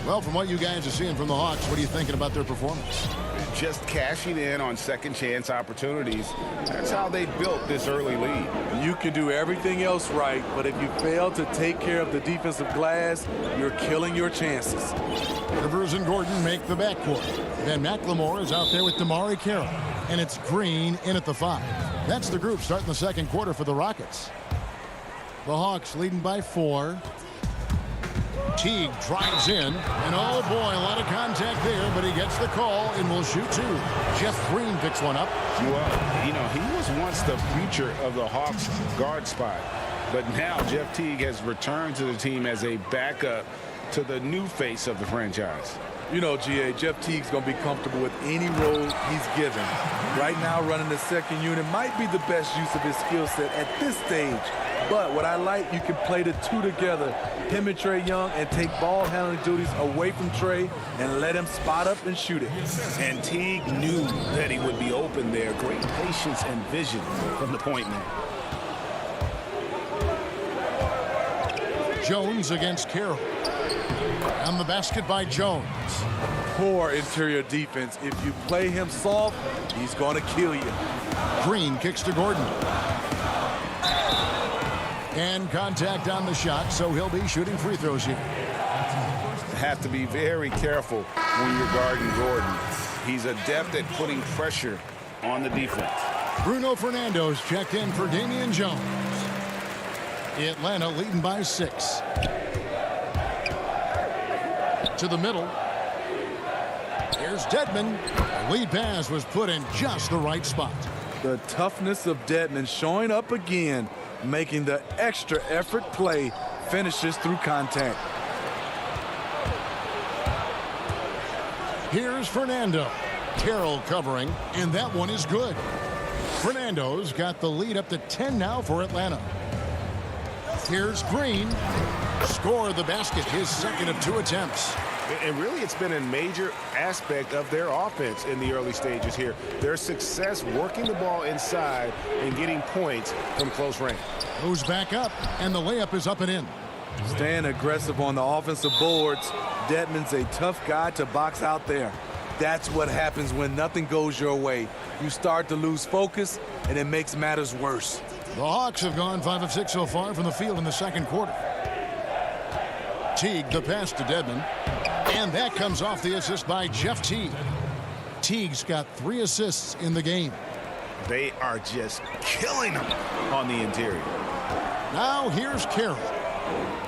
Speaker 3: Well, from what you guys are seeing from the Hawks, what are you thinking about their performance?
Speaker 5: Just cashing in on second chance opportunities. That's how they built this early lead.
Speaker 16: You can do everything else right, but if you fail to take care of the defensive glass, you're killing your chances.
Speaker 3: Rivers and Gordon make the backcourt. Then McLemore is out there with Damari Carroll. And it's Green in at the 5. That's the group starting the second quarter for the Rockets. The Hawks leading by 4. Teague drives in, and oh boy, a lot of contact there, but he gets the call and will shoot 2. Jeff Green picks one up.
Speaker 5: Well, you know, he was once the future of the Hawks guard spot, but now Jeff Teague has returned to the team as a backup to the new face of the franchise.
Speaker 16: You know, GA, Jeff Teague's going to be comfortable with any role he's given. Right now, running the second unit might be the best use of his skill set at this stage. But what I like, you can play the 2 together, him and Trey Young, and take ball handling duties away from Trey and let him spot up and shoot it.
Speaker 5: And Teague knew that he would be open there. Great patience and vision from the point man.
Speaker 3: Jones against Carroll. On the basket by Jones.
Speaker 16: Poor interior defense. If you play him soft, he's going to kill you.
Speaker 3: Green kicks to Gordon. And contact on the shot, so he'll be shooting free throws here.
Speaker 5: Have to be very careful when you're guarding Gordon. He's adept at putting pressure on the defense.
Speaker 3: Bruno Fernando's checked in for Damian Jones. Atlanta leading by 6. To the middle. Here's Dedmon. The lead pass was put in just the right spot.
Speaker 16: The toughness of Dedmon showing up again, making the extra effort play, finishes through contact.
Speaker 3: Here's Fernando. Carroll covering, and that one is good. Fernando's got the lead up to 10 now for Atlanta. Here's Green. Score the basket, his second of 2 attempts.
Speaker 5: And really, it's been a major aspect of their offense in the early stages here. Their success working the ball inside and getting points from close range.
Speaker 3: Moves back up, and the layup is up and in.
Speaker 16: Staying aggressive on the offensive boards. Dedmon's a tough guy to box out there. That's what happens when nothing goes your way. You start to lose focus, and it makes matters worse.
Speaker 3: The Hawks have gone 5 of 6 so far from the field in the second quarter. Teague the pass to Dedmon. And that comes off the assist by Jeff Teague. Teague's got 3 assists in the game.
Speaker 5: They are just killing them on the interior.
Speaker 3: Now here's Carroll.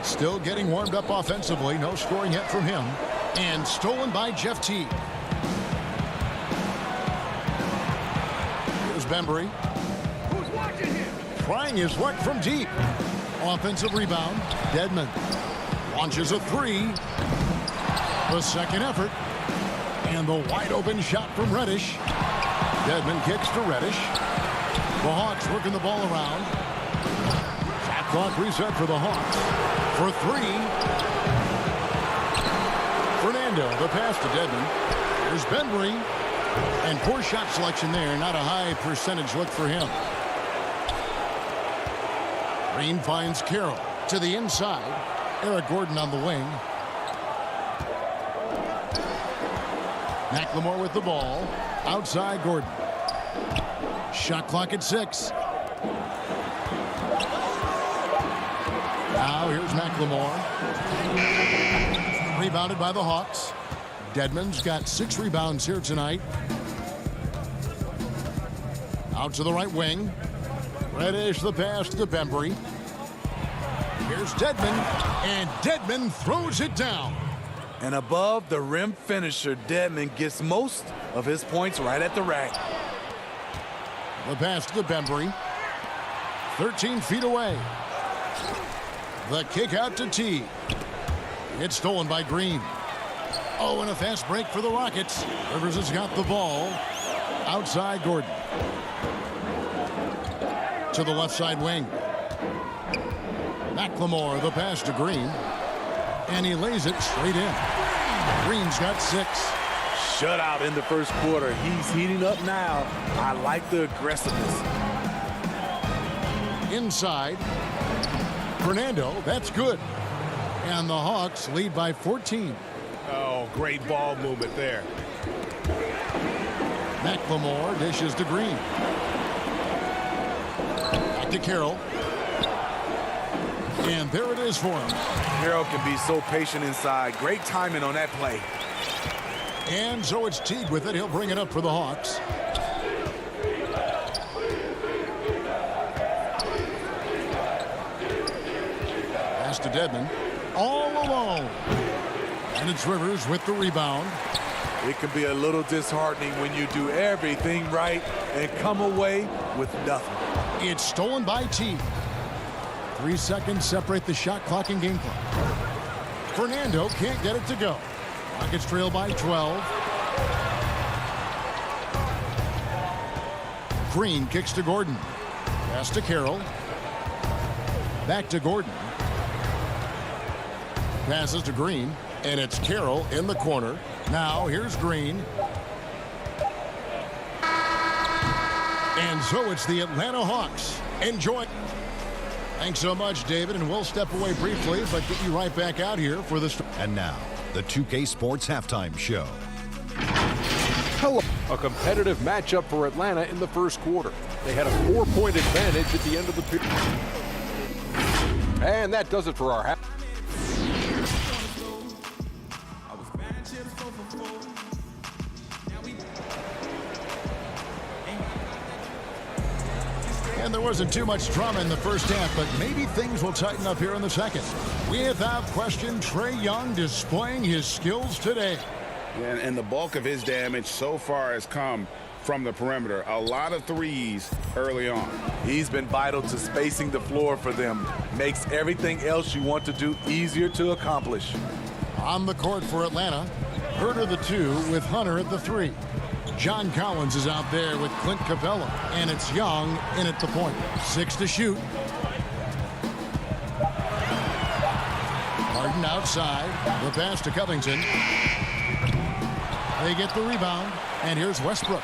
Speaker 3: Still getting warmed up offensively. No scoring yet from him. And stolen by Jeff Teague. Here's Bembry. Trying his luck from deep. Offensive rebound. Dedmon launches a 3. The second effort. And the wide open shot from Reddish. Dedmon kicks to Reddish. The Hawks working the ball around. Shot clock reset for the Hawks. For 3. Fernando, the pass to Dedmon. Here's Bembry. And poor shot selection there. Not a high percentage look for him. Green finds Carroll to the inside. Eric Gordon on the wing. McLemore with the ball. Outside Gordon. Shot clock at 6. Now here's McLemore. Rebounded by the Hawks. Dedmon's got 6 rebounds here tonight. Out to the right wing. Reddish the pass to Bembry. Here's Dedmon. And Dedmon throws it down.
Speaker 16: And above the rim finisher, Dedmon gets most of his points right at the rack.
Speaker 3: The pass to Bembry. 13 feet away. The kick out to T. It's stolen by Green. Oh, and a fast break for the Rockets. Rivers has got the ball. Outside Gordon. To the left side wing. McLemore, the pass to Green. And he lays it straight in. Green's got 6.
Speaker 16: Shutout in the first quarter. He's heating up now. I like the aggressiveness.
Speaker 3: Inside. Fernando, that's good. And the Hawks lead by 14.
Speaker 5: Oh, great ball movement there.
Speaker 3: McLemore dishes to Green. Back to Carroll. And there it is for him.
Speaker 16: Carroll can be so patient inside. Great timing on that play.
Speaker 3: And so it's Teague with it. He'll bring it up for the Hawks. Pass to Dedmon. All alone. And it's Rivers with the rebound.
Speaker 16: It can be a little disheartening when you do everything right and come away with nothing.
Speaker 3: It's stolen by Teague. 3 seconds separate the shot clock and game clock. Fernando can't get it to go. Rockets trail by 12. Green kicks to Gordon. Pass to Carroll. Back to Gordon. Passes to Green. And it's Carroll in the corner. Now here's Green. And so it's the Atlanta Hawks. Enjoy. Thanks so much, David, and we'll step away briefly, but get you right back out here for the...
Speaker 7: And now, the 2K Sports Halftime Show.
Speaker 8: Hello. A competitive matchup for Atlanta in the first quarter. They had a 4-point advantage at the end of the period. And that does it for our half.
Speaker 3: And there wasn't too much drama in the first half, but maybe things will tighten up here in the second. Without question, Trae Young displaying his skills today.
Speaker 5: And the bulk of his damage so far has come from the perimeter. A lot of threes early on.
Speaker 16: He's been vital to spacing the floor for them. Makes everything else you want to do easier to accomplish.
Speaker 3: On the court for Atlanta, Herter the 2 with Hunter at the 3. John Collins is out there with Clint Capella, and it's Young in at the point. 6 to shoot. Harden outside. The pass to Covington. They get the rebound, and here's Westbrook.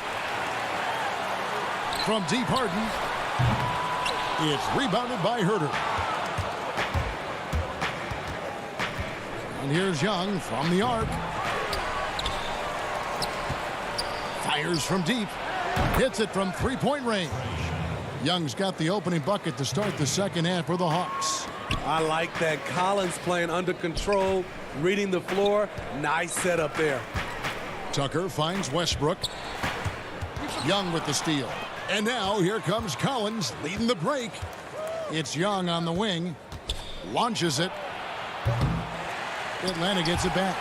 Speaker 3: From deep, Harden. It's rebounded by Herter. And here's Young from the arc. Fires from deep. Hits it from three-point range. Young's got the opening bucket to start the second half for the Hawks.
Speaker 16: I like that. Collins playing under control. reading the floor. Nice setup there.
Speaker 3: Tucker finds Westbrook. Young with the steal. And now here comes Collins leading the break. It's Young on the wing. Launches it. Atlanta gets it back.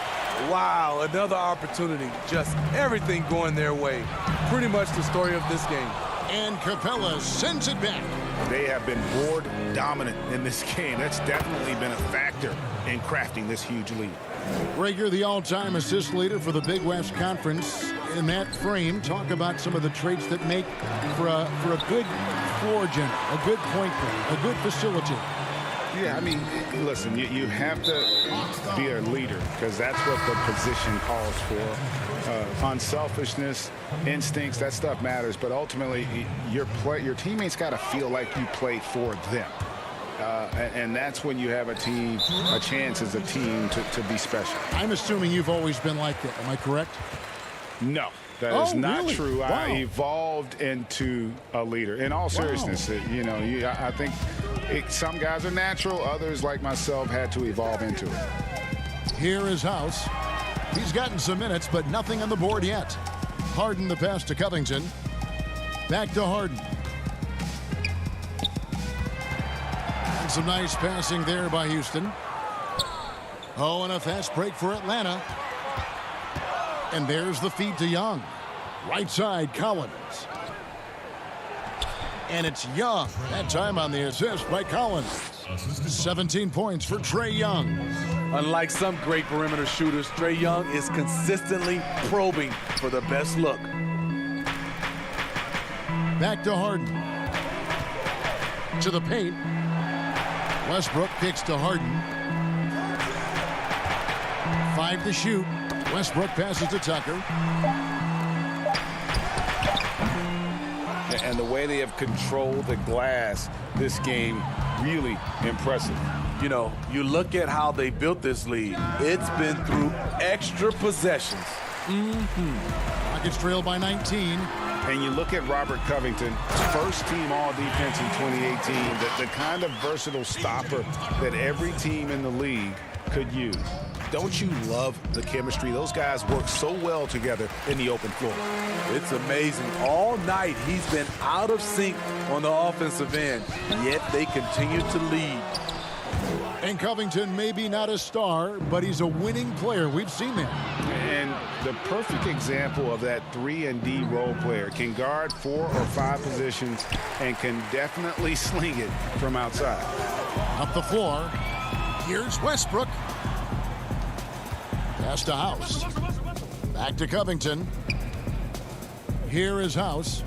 Speaker 16: Wow, another opportunity. Just everything going their way. Pretty much the story of this game.
Speaker 3: And Capella sends it back.
Speaker 5: They have been board dominant in this game. That's definitely been a factor in crafting this huge lead.
Speaker 3: Rager, the all-time assist leader for the Big West Conference. In that frame, talk about some of the traits that make for a good floor general, a good point guard, a good facilitator.
Speaker 5: Yeah, I mean, listen, you have to be a leader because that's what the position calls for. Unselfishness, instincts, that stuff matters. But ultimately, your teammates got to feel like you play for them. And that's when you have a chance as a team to be special.
Speaker 3: I'm assuming you've always been like that. Am I correct?
Speaker 5: No, that is not
Speaker 3: really?
Speaker 5: true.
Speaker 3: Wow.
Speaker 5: I evolved into a leader. In all seriousness, I think some guys are natural. Others, like myself, had to evolve into it.
Speaker 3: Here is House. He's gotten some minutes, but nothing on the board yet. Harden the pass to Covington. Back to Harden. And some nice passing there by Houston. Oh, and a fast break for Atlanta. And there's the feed to Young. Right side, Collins. And it's Young. That time on the assist by Collins. 17 points for Trae Young.
Speaker 16: Unlike some great perimeter shooters, Trae Young is consistently probing for the best look.
Speaker 3: Back to Harden. To the paint. Westbrook kicks to Harden. 5 to shoot. Westbrook passes to Tucker.
Speaker 6: And the way they have controlled the glass this game, really impressive.
Speaker 16: You know, you look at how they built this lead. It's been through extra possessions.
Speaker 3: Rockets trail by 19.
Speaker 5: And you look at Robert Covington, first team all-defense in 2018, the kind of versatile stopper that every team in the league could use. Don't you love the chemistry? Those guys work so well together in the open floor.
Speaker 16: It's amazing. All night he's been out of sync on the offensive end, yet they continue to lead.
Speaker 3: And Covington may be not a star, but he's a winning player. We've seen that.
Speaker 5: And the perfect example of that 3-and-D role player. Can guard 4 or 5 positions and can definitely sling it from outside.
Speaker 3: Up the floor. Here's Westbrook. Pass to House. Back to Covington. Here is House.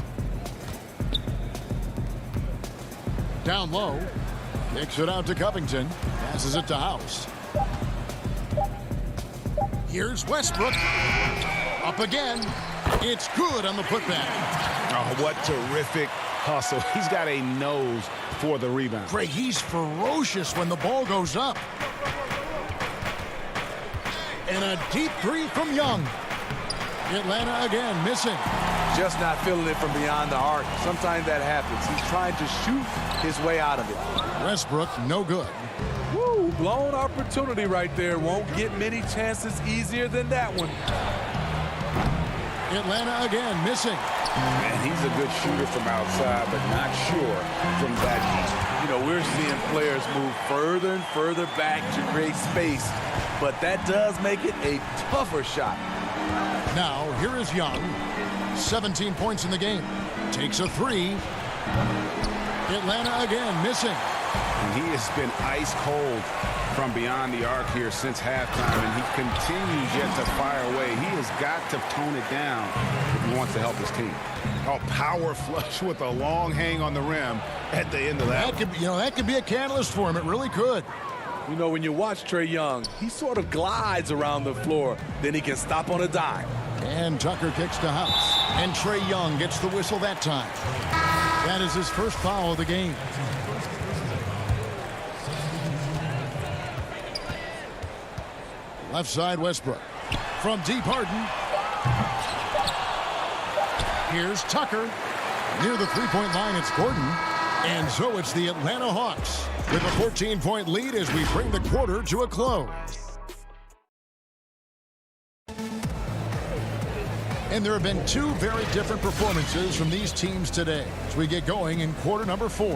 Speaker 3: Down low. Kicks it out to Covington. Passes it to House. Here's Westbrook. Up again. It's good on the putback.
Speaker 5: Oh, what terrific hustle. He's got a nose for the rebound.
Speaker 3: Craig, he's ferocious when the ball goes up. And a deep three from Young. Atlanta again missing.
Speaker 16: Just not feeling it from beyond the arc. Sometimes that happens. He's trying to shoot his way out of it.
Speaker 3: Westbrook, no good.
Speaker 16: Woo, blown opportunity right there. Won't get many chances easier than that one.
Speaker 3: Atlanta again missing.
Speaker 6: Man, he's a good shooter from outside, but not sure from that deep.
Speaker 16: You know, we're seeing players move further and further back to create space, but that does make it a tougher shot.
Speaker 3: Now, here is Young. 17 points in the game. Takes a three. Atlanta again missing.
Speaker 5: And he has been ice cold from beyond the arc here since halftime, and he continues yet to fire away. He has got to tone it down if he wants to help his team. Oh, power flush with a long hang on the rim at the end of that.
Speaker 3: That could be a catalyst for him. It really could.
Speaker 16: You know, when you watch Trae Young, he sort of glides around the floor. Then he can stop on a dime.
Speaker 3: And Tucker kicks to House. And Trae Young gets the whistle that time. That is his first foul of the game. Left side, Westbrook. From deep, Harden. Here's Tucker. Near the three-point line, it's Gordon. And so it's the Atlanta Hawks with a 14-point lead as we bring the quarter to a close. And there have been two very different performances from these teams today as we get going in quarter number 4.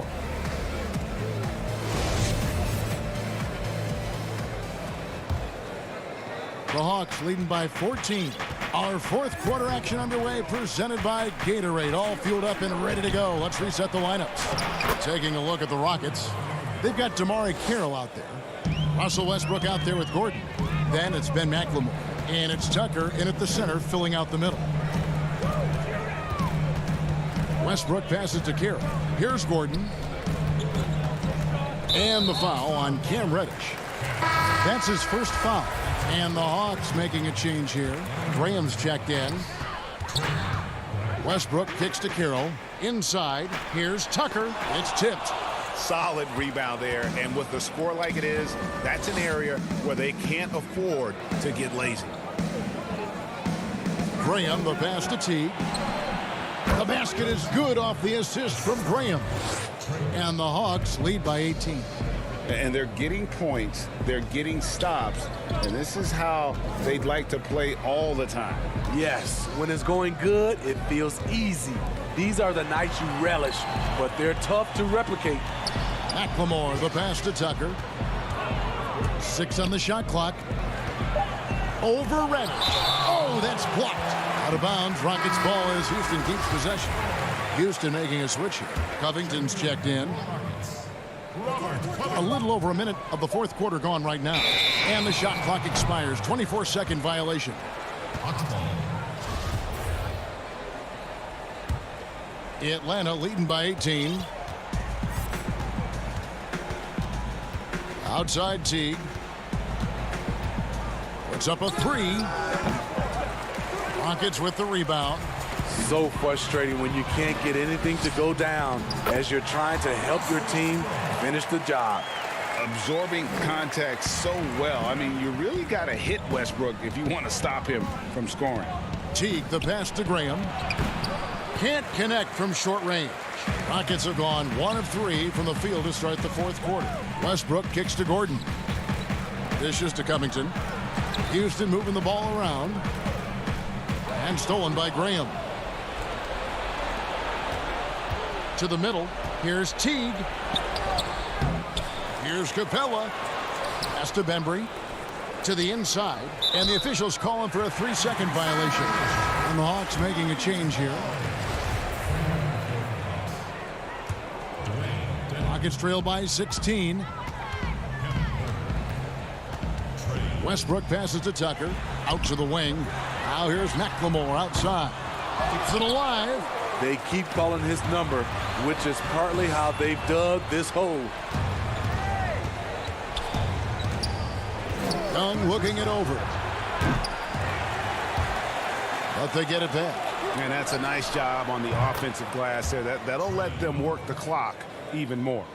Speaker 3: The Hawks leading by 14. Our fourth quarter action underway, presented by Gatorade. All fueled up and ready to go. Let's reset the lineups. Taking a look at the Rockets. They've got Damari Carroll out there. Russell Westbrook out there with Gordon. Then it's Ben McLemore. And it's Tucker in at the center, filling out the middle. Westbrook passes to Carroll. Here's Gordon. And the foul on Cam Reddish. That's his first foul. And the Hawks making a change here. Graham's checked in. Westbrook kicks to Carroll. Inside, here's Tucker. It's tipped.
Speaker 5: Solid rebound there, and with the score like it is, that's an area where they can't afford to get lazy.
Speaker 3: Graham, the pass to Teague. The basket is good off the assist from Graham. And the Hawks lead by 18.
Speaker 6: And they're getting points, they're getting stops, and this is how they'd like to play all the time.
Speaker 16: Yes, when it's going good, it feels easy. These are the nights you relish, but they're tough to replicate.
Speaker 3: McLemore, the pass to Tucker. 6 on the shot clock. Over Reddish. Oh, that's blocked. Out of bounds. Rockets ball as Houston keeps possession. Houston making a switch here. Covington's checked in. A little over a minute of the fourth quarter gone right now. And the shot clock expires. 24-second violation. Atlanta leading by 18. Outside Teague. Puts up a 3. Rockets with the rebound.
Speaker 16: So frustrating when you can't get anything to go down as you're trying to help your team finish the job.
Speaker 6: Absorbing contact so well. I mean, you really got to hit Westbrook if you want to stop him from scoring.
Speaker 3: Teague, the pass to Graham. Can't connect from short range. Rockets have gone 1 of 3 from the field to start the fourth quarter. Westbrook kicks to Gordon. Dishes to Covington. Houston moving the ball around. And stolen by Graham. To the middle. Here's Teague. Here's Capella. Pass to Bembry. To the inside. And the officials calling for a 3-second violation. And the Hawks making a change here. Rockets trail by 16. Westbrook passes to Tucker. Out to the wing. Now here's McLemore outside. Keeps it alive.
Speaker 16: They keep calling his number, which is partly how they've dug this hole.
Speaker 3: Young looking it over. But they get it back.
Speaker 5: And that's a nice job on the offensive glass there. That'll let them work the clock even more.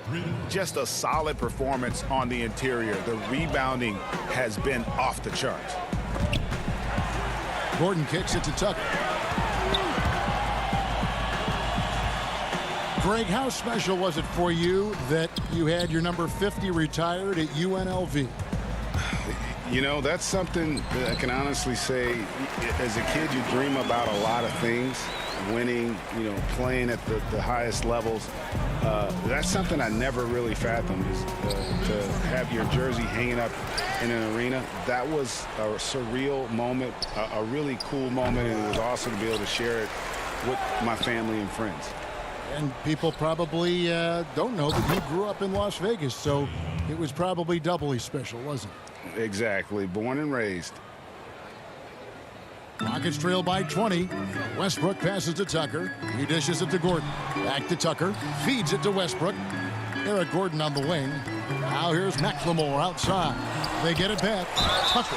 Speaker 5: Just a solid performance on the interior. The rebounding has been off the charts.
Speaker 3: Gordon kicks it to Tucker. Greg, how special was it for you that you had your number 50 retired at UNLV?
Speaker 6: You know, that's something that I can honestly say. As a kid, you dream about a lot of things. Winning, you know, playing at the highest levels. That's something I never really fathomed, is to have your jersey hanging up in an arena. That was a surreal moment, a really cool moment, and it was awesome to be able to share it with my family and friends.
Speaker 3: And people probably don't know that you grew up in Las Vegas, so it was probably doubly special, wasn't it?
Speaker 6: Exactly. Born and raised.
Speaker 3: Rockets trail by 20. Westbrook passes to Tucker. He dishes it to Gordon. Back to Tucker. Feeds it to Westbrook. Eric Gordon on the wing. Now here's McLemore outside. They get it back. Tucker.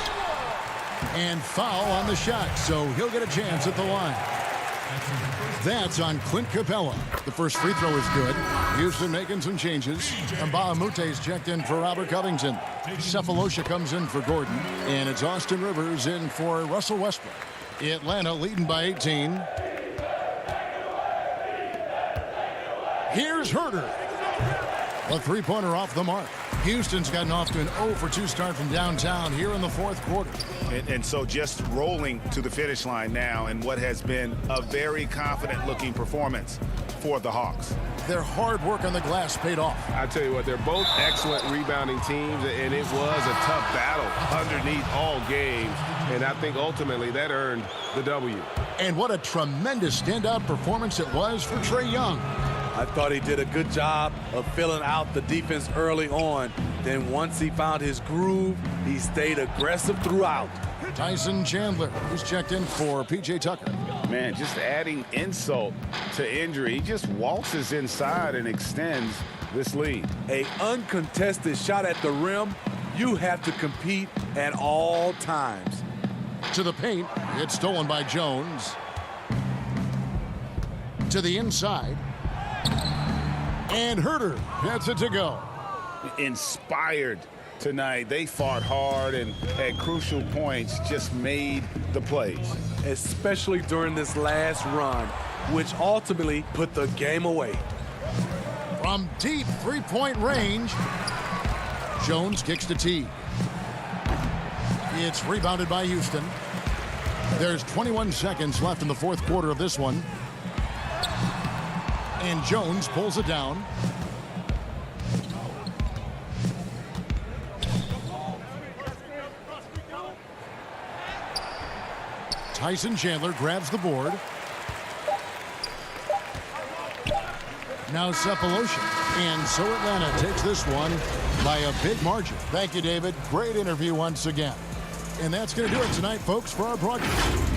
Speaker 3: And foul on the shot, so he'll get a chance at the line. That's on Clint Capella. The first free throw is good. Houston making some changes. And Bahamute's checked in for Robert Covington. Cephalosha comes in for Gordon. And it's Austin Rivers in for Russell Westbrook. Atlanta leading by 18. Here's Herter. A three-pointer off the mark. Houston's gotten off to an 0-for-2 start from downtown here in the fourth quarter.
Speaker 5: And so just rolling to the finish line now in what has been a very confident-looking performance for the Hawks.
Speaker 3: Their hard work on the glass paid off.
Speaker 14: I tell you what, they're both excellent rebounding teams, and it was a tough battle underneath all games. And I think ultimately that earned the W.
Speaker 3: And what a tremendous standout performance it was for Trae Young.
Speaker 16: I thought he did a good job of filling out the defense early on. Then once he found his groove, he stayed aggressive throughout.
Speaker 3: Tyson Chandler, who's checked in for P.J. Tucker.
Speaker 5: Man, just adding insult to injury. He just waltzes inside and extends this lead.
Speaker 16: An uncontested shot at the rim, you have to compete at all times.
Speaker 3: To the paint, it's stolen by Jones. To the inside. And Herter gets it to go.
Speaker 5: Inspired tonight. They fought hard and at crucial points just made the plays.
Speaker 16: Especially during this last run, which ultimately put the game away.
Speaker 3: From deep three-point range, Jones kicks to T. It's rebounded by Houston. There's 21 seconds left in the fourth quarter of this one. And Jones pulls it down. Tyson Chandler grabs the board. Now Cephaloshin. And so Atlanta takes this one by a big margin. Thank you, David. Great interview once again. And that's going to do it tonight, folks, for our broadcast.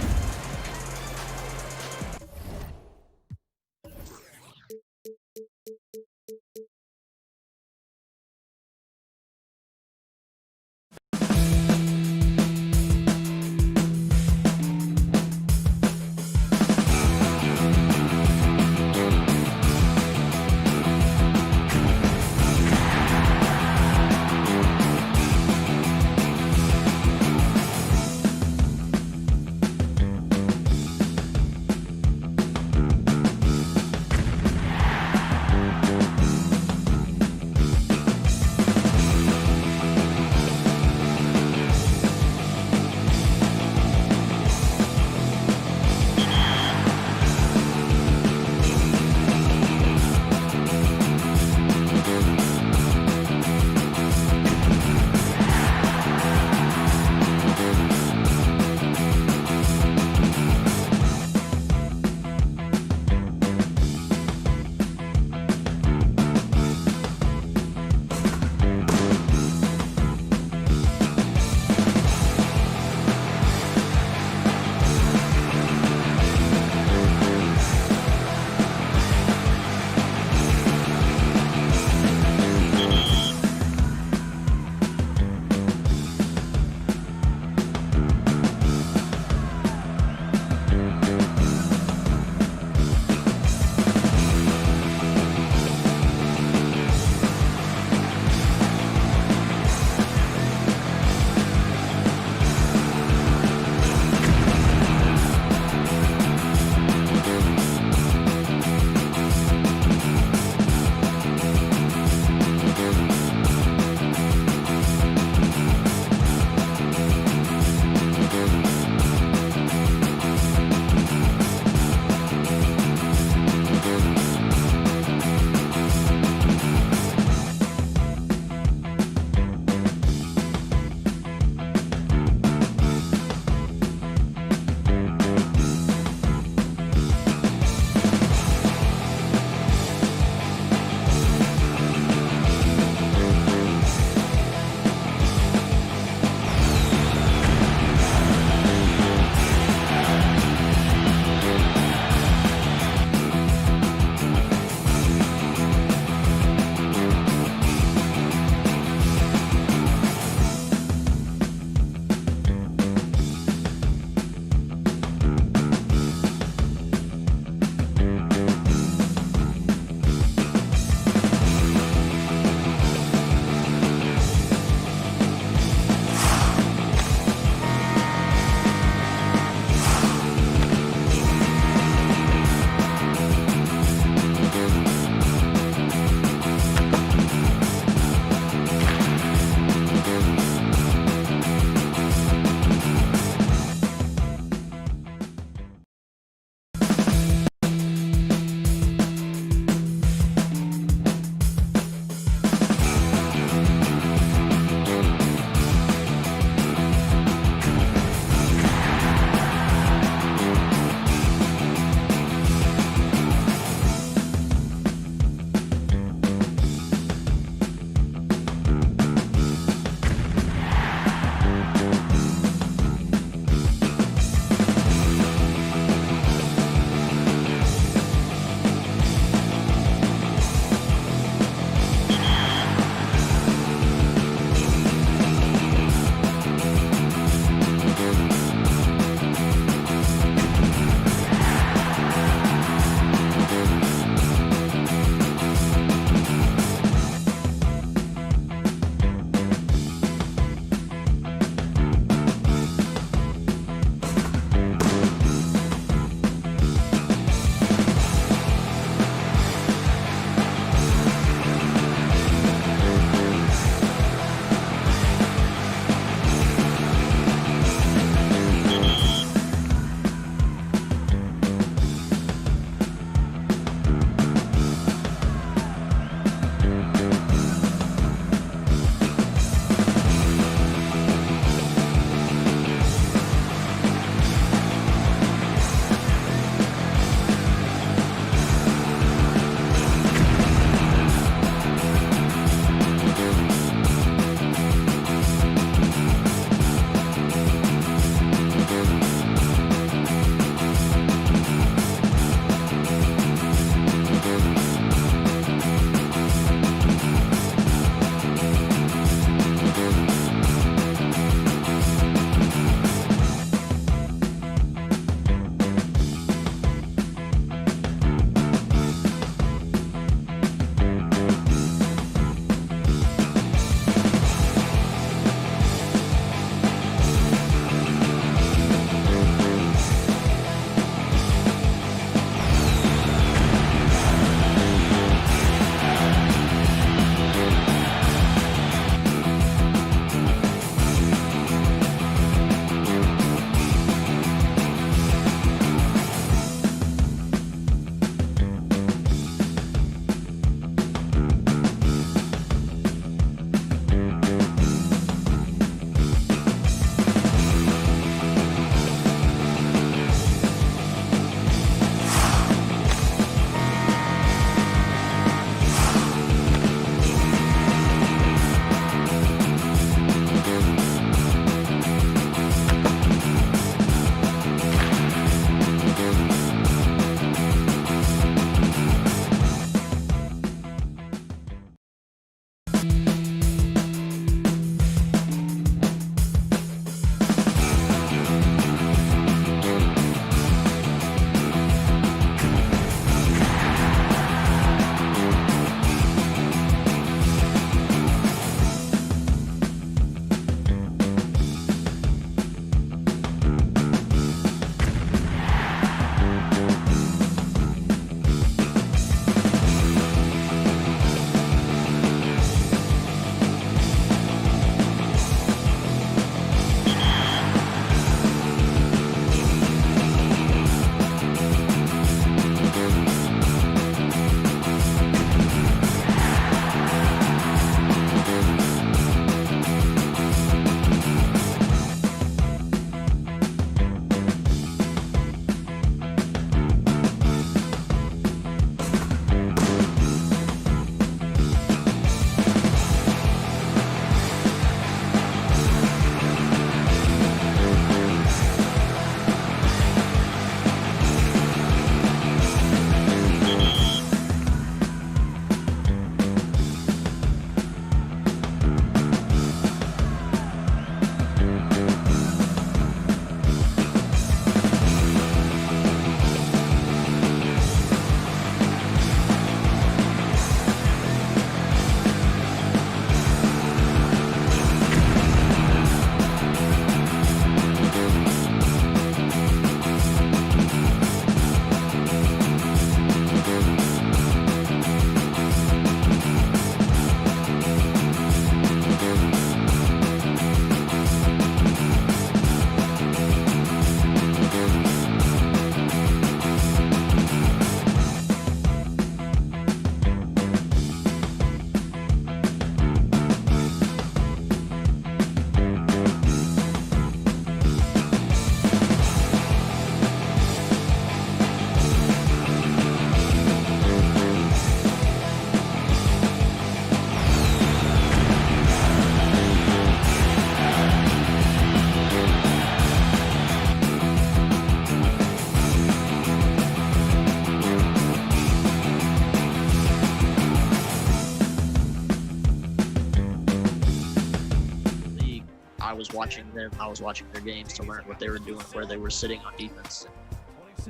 Speaker 10: was watching them. I was watching their games to learn what they were doing, where they were sitting on defense,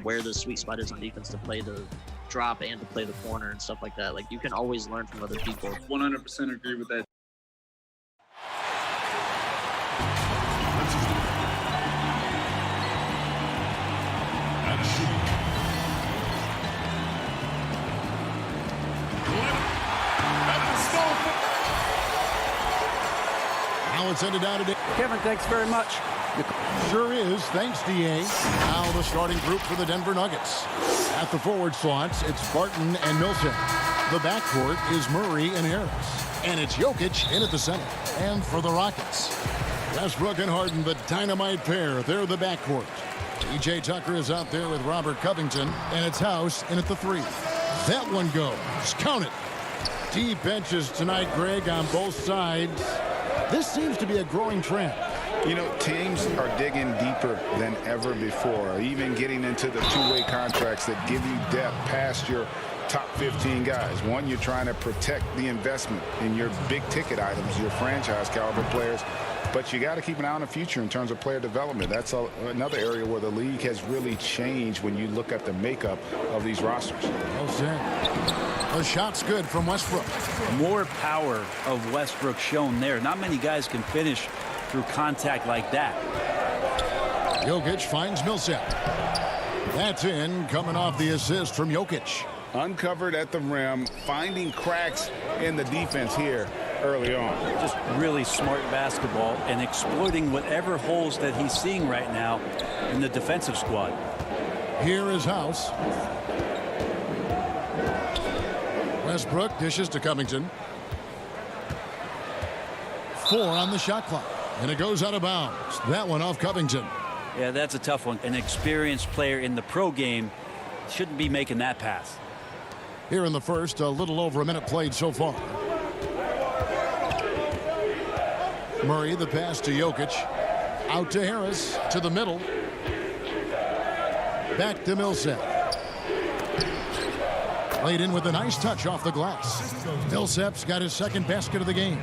Speaker 10: where the sweet spot is on defense to play the drop and to play the corner and stuff like that. Like, you can always learn from other people.
Speaker 2: 100% agree with that.
Speaker 3: Now it's ended down today.
Speaker 11: Kevin, thanks very much.
Speaker 3: Sure is. Thanks, DA. Now the starting group for the Denver Nuggets. At the forward slots, it's Barton and Millsap. The backcourt is Murray and Harris. And it's Jokic in at the center. And for the Rockets, Westbrook and Harden, the dynamite pair. They're the backcourt. PJ Tucker is out there with Robert Covington. And it's House in at the 3. That one goes. Count it. Deep benches tonight, Greg, on both sides. This seems to be a growing trend.
Speaker 6: You know, teams are digging deeper than ever before, even getting into the two-way contracts that give you depth past your top 15 guys. One, you're trying to protect the investment in your big-ticket items, your franchise-caliber players, but you got to keep an eye on the future in terms of player development. That's another area where the league has really changed when you look at the makeup of these rosters.
Speaker 3: Well said. The shot's good from Westbrook.
Speaker 4: More power of Westbrook shown there. Not many guys can finish through contact like that.
Speaker 3: Jokic finds Millsap. That's in, coming off the assist from Jokic.
Speaker 6: Uncovered at the rim, finding cracks in the defense here early on.
Speaker 4: Just really smart basketball and exploiting whatever holes that he's seeing right now in the defensive squad.
Speaker 3: Here is House. Westbrook dishes to Covington. 4 on the shot clock. And it goes out of bounds. That one off Covington.
Speaker 4: Yeah, that's a tough one. An experienced player in the pro game shouldn't be making that pass.
Speaker 3: Here in the first, a little over a minute played so far. Murray, the pass to Jokic. Out to Harris, to the middle. Back to Millsap. Laid in with a nice touch off the glass. Millsap's got his second basket of the game.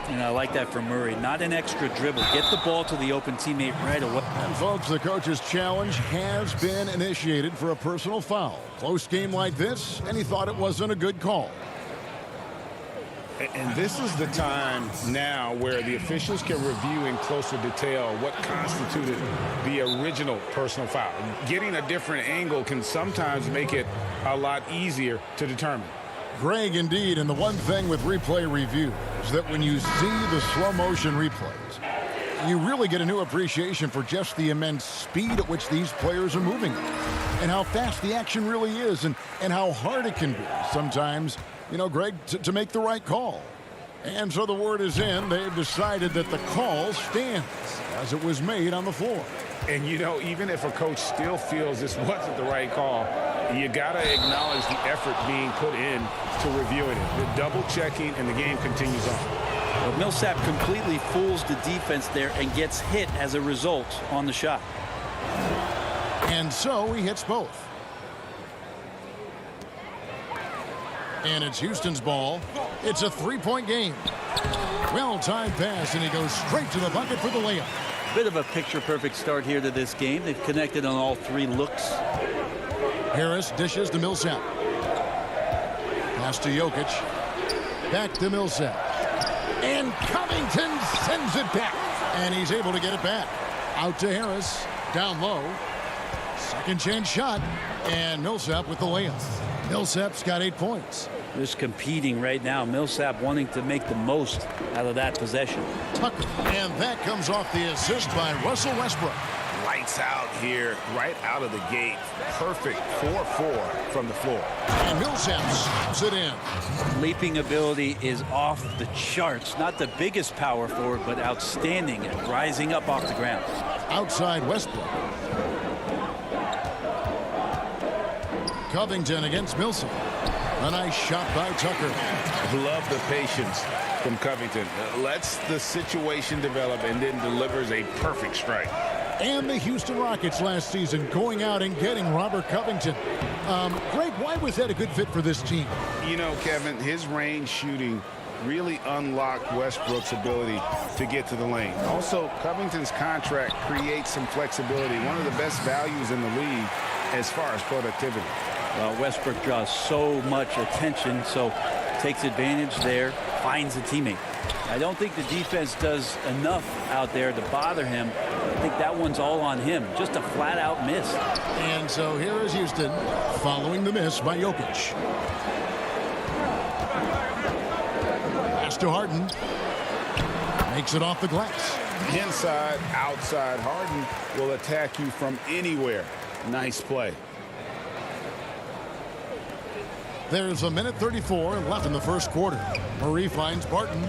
Speaker 4: And I like that from Murray. Not an extra dribble. Get the ball to the open teammate right away.
Speaker 3: And folks, the coach's challenge has been initiated for a personal foul. Close game like this, and he thought it wasn't a good call.
Speaker 6: And this is the time now where the officials can review in closer detail what constituted the original personal foul. Getting a different angle can sometimes make it a lot easier to determine.
Speaker 3: Greg, indeed, and the one thing with replay review is that when you see the slow motion replays, you really get a new appreciation for just the immense speed at which these players are moving and how fast the action really is and how hard it can be sometimes, you know, Greg, to make the right call. And so the word is in. They've decided that the call stands as it was made on the floor.
Speaker 6: And, you know, even if a coach still feels this wasn't the right call, you got to acknowledge the effort being put in to reviewing it. The double checking, and the game continues on.
Speaker 4: But Millsap completely fools the defense there and gets hit as a result on the shot.
Speaker 3: And so he hits both. And it's Houston's ball. It's a three-point game. Well-timed pass, and he goes straight to the bucket for the layup.
Speaker 4: Bit of a picture-perfect start here to this game. They've connected on all 3 looks.
Speaker 3: Harris dishes to Millsap. Pass to Jokic. Back to Millsap. And Covington sends it back. And he's able to get it back. Out to Harris. Down low. Second chance shot. And Millsap with the layup. Millsap's got 8 points.
Speaker 4: Just competing right now. Millsap wanting to make the most out of that possession.
Speaker 3: Tucker. And that comes off the assist by Russell Westbrook.
Speaker 14: Lights out here, right out of the gate. Perfect 4-4 from the floor.
Speaker 3: And Millsap snaps it in.
Speaker 4: Leaping ability is off the charts. Not the biggest power forward, but outstanding at rising up off the ground.
Speaker 3: Outside Westbrook. Covington against Millsap. A nice shot by Tucker.
Speaker 6: Love the patience from Covington. Lets the situation develop and then delivers a perfect strike.
Speaker 3: And the Houston Rockets last season going out and getting Robert Covington. Greg, why was that a good fit for this team?
Speaker 6: You know, Kevin, his range shooting
Speaker 5: really unlocked Westbrook's ability to get to the lane. Also, Covington's contract creates some flexibility, one of the best values in the league as far as productivity.
Speaker 4: Well, Westbrook draws so much attention, so takes advantage there, finds a teammate. I don't think the defense does enough out there to bother him. I think that one's all on him. Just a flat-out miss.
Speaker 3: And so here is Houston following the miss by Jokic. Pass to Harden. Makes it off the glass.
Speaker 5: Inside, outside, Harden will attack you from anywhere. Nice play.
Speaker 3: There's a minute 34 left in the first quarter. Murray finds Barton.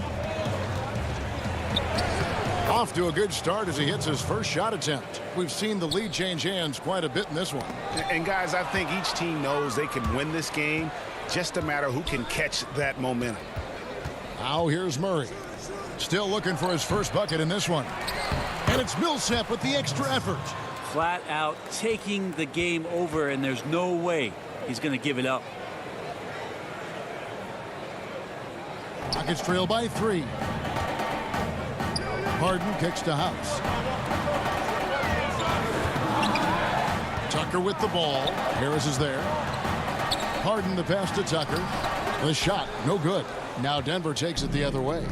Speaker 3: Off to a good start as he hits his first shot attempt. We've seen the lead change hands quite a bit in this one.
Speaker 5: And guys, I think each team knows they can win this game. Just a matter who can catch that momentum.
Speaker 3: Now here's Murray. Still looking for his first bucket in this one. And it's Millsap with the extra effort.
Speaker 4: Flat out taking the game over, and there's no way he's going to give it up.
Speaker 3: Rockets trail by 3. Harden kicks to House. Tucker with the ball. Harris is there. Harden the pass to Tucker. The shot, no good. Now Denver takes it the other way.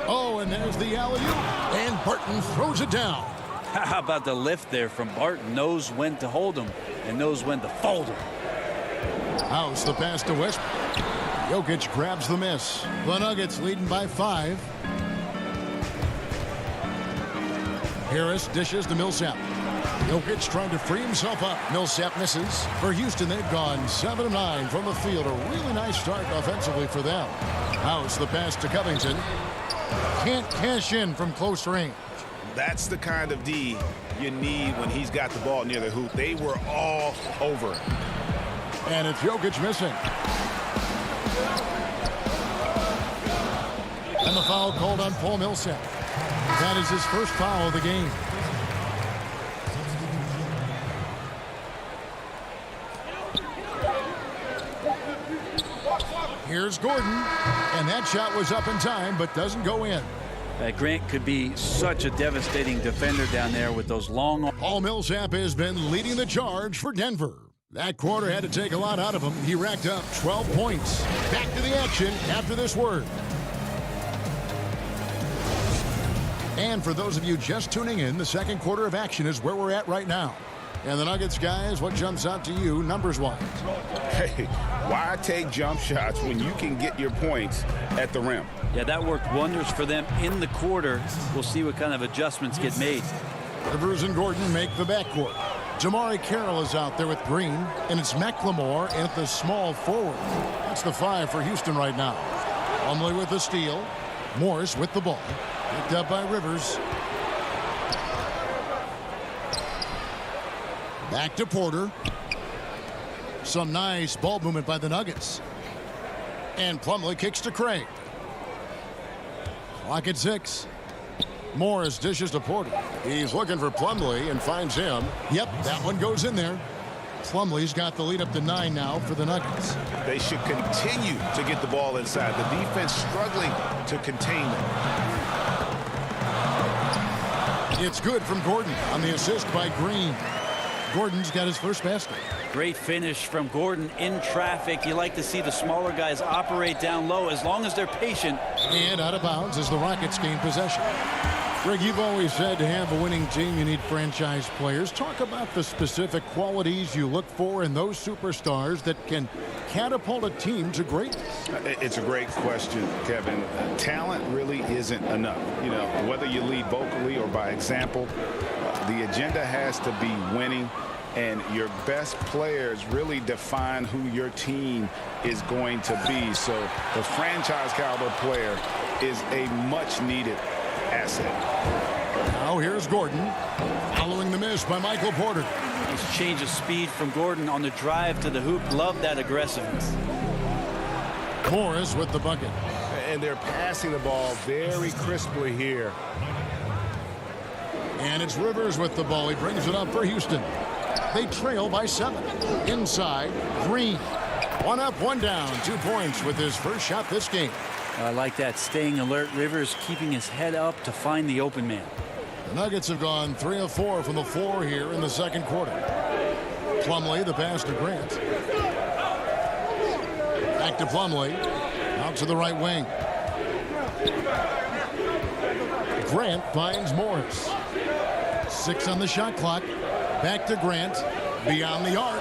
Speaker 3: Oh, and there's the alley-oop. And Barton throws it down.
Speaker 4: How about the lift there from Barton? Knows when to hold him and knows when to fold him.
Speaker 3: House the pass to Westbrook. Jokic grabs the miss. The Nuggets leading by 5. Harris dishes to Millsap. Jokic trying to free himself up. Millsap misses. For Houston, they've gone 7 of 9 from the field. A really nice start offensively for them. House the pass to Covington. Can't cash in from close range.
Speaker 5: That's the kind of D you need when he's got the ball near the hoop. They were all over it.
Speaker 3: And it's Jokic missing. And the foul called on Paul Millsap. That is his first foul of the game. Here's Gordon. And that shot was up in time, but doesn't go in.
Speaker 4: Grant could be such a devastating defender down there with those long...
Speaker 3: Paul Millsap has been leading the charge for Denver. That quarter had to take a lot out of him. He racked up 12 points. Back to the action after this word. And for those of you just tuning in, the second quarter of action is where we're at right now. And the Nuggets, guys, what jumps out to you numbers-wise?
Speaker 5: Hey, why take jump shots when you can get your points at the rim?
Speaker 4: Yeah, that worked wonders for them in the quarter. We'll see what kind of adjustments get made.
Speaker 3: Rivers and Gordon make the backcourt. Jamari Carroll is out there with Green, and it's McLemore at the small forward. That's the 5 for Houston right now. Plumlee with the steal. Morris with the ball. Picked up by Rivers. Back to Porter. Some nice ball movement by the Nuggets. And Plumlee kicks to Craig. Clock at 6. Morris dishes to Porter. He's looking for Plumlee and finds him. Yep, that one goes in there. Plumlee's got the lead up to 9 now for the Nuggets.
Speaker 5: They should continue to get the ball inside. The defense struggling to contain them.
Speaker 3: It's good from Gordon on the assist by Green. Gordon's got his first basket.
Speaker 4: Great finish from Gordon in traffic. You like to see the smaller guys operate down low as long as they're patient.
Speaker 3: And out of bounds as the Rockets gain possession. Greg, you've always said to have a winning team, you need franchise players. Talk about the specific qualities you look for in those superstars that can catapult a team to greatness.
Speaker 5: It's a great question, Kevin. Talent really isn't enough. You know, whether you lead vocally or by example, the agenda has to be winning, and your best players really define who your team is going to be. So the franchise caliber player is a much needed asset.
Speaker 3: Now here's Gordon following the miss by Michael Porter.
Speaker 4: Nice change of speed from Gordon on the drive to the hoop. Love that aggressiveness.
Speaker 3: Morris with the bucket.
Speaker 5: And they're passing the ball very crisply here.
Speaker 3: And it's Rivers with the ball. He brings it up for Houston. They trail by 7. Inside, Green. One up, one down, 2 points with his first shot this game.
Speaker 4: I like that, staying alert. Rivers keeping his head up to find the open man.
Speaker 3: The Nuggets have gone 3 of 4 from the floor here in the second quarter. Plumlee, the pass to Grant. Back to Plumlee. Out to the right wing. Grant finds Morris. 6 on the shot clock. Back to Grant. Beyond the arc.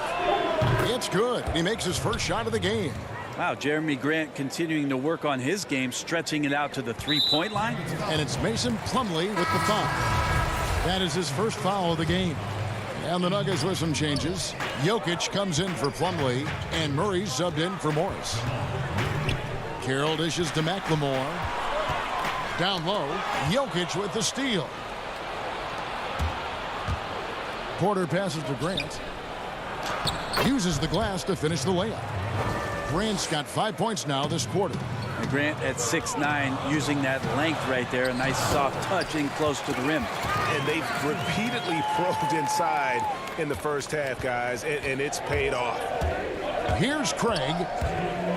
Speaker 3: It's good. He makes his first shot of the game.
Speaker 4: Wow, Jeremy Grant continuing to work on his game, stretching it out to the three-point line.
Speaker 3: And it's Mason Plumlee with the foul. That is his first foul of the game. And the Nuggets with some changes. Jokic comes in for Plumlee, and Murray subbed in for Morris. Carroll dishes to McLemore. Down low, Jokic with the steal. Porter passes to Grant. Uses the glass to finish the layup. Grant's got 5 points now this quarter.
Speaker 4: And Grant at 6'9", using that length right there. A nice soft touch in close to the rim.
Speaker 14: And they've repeatedly probed inside in the first half, guys, and it's paid off.
Speaker 3: Here's Craig.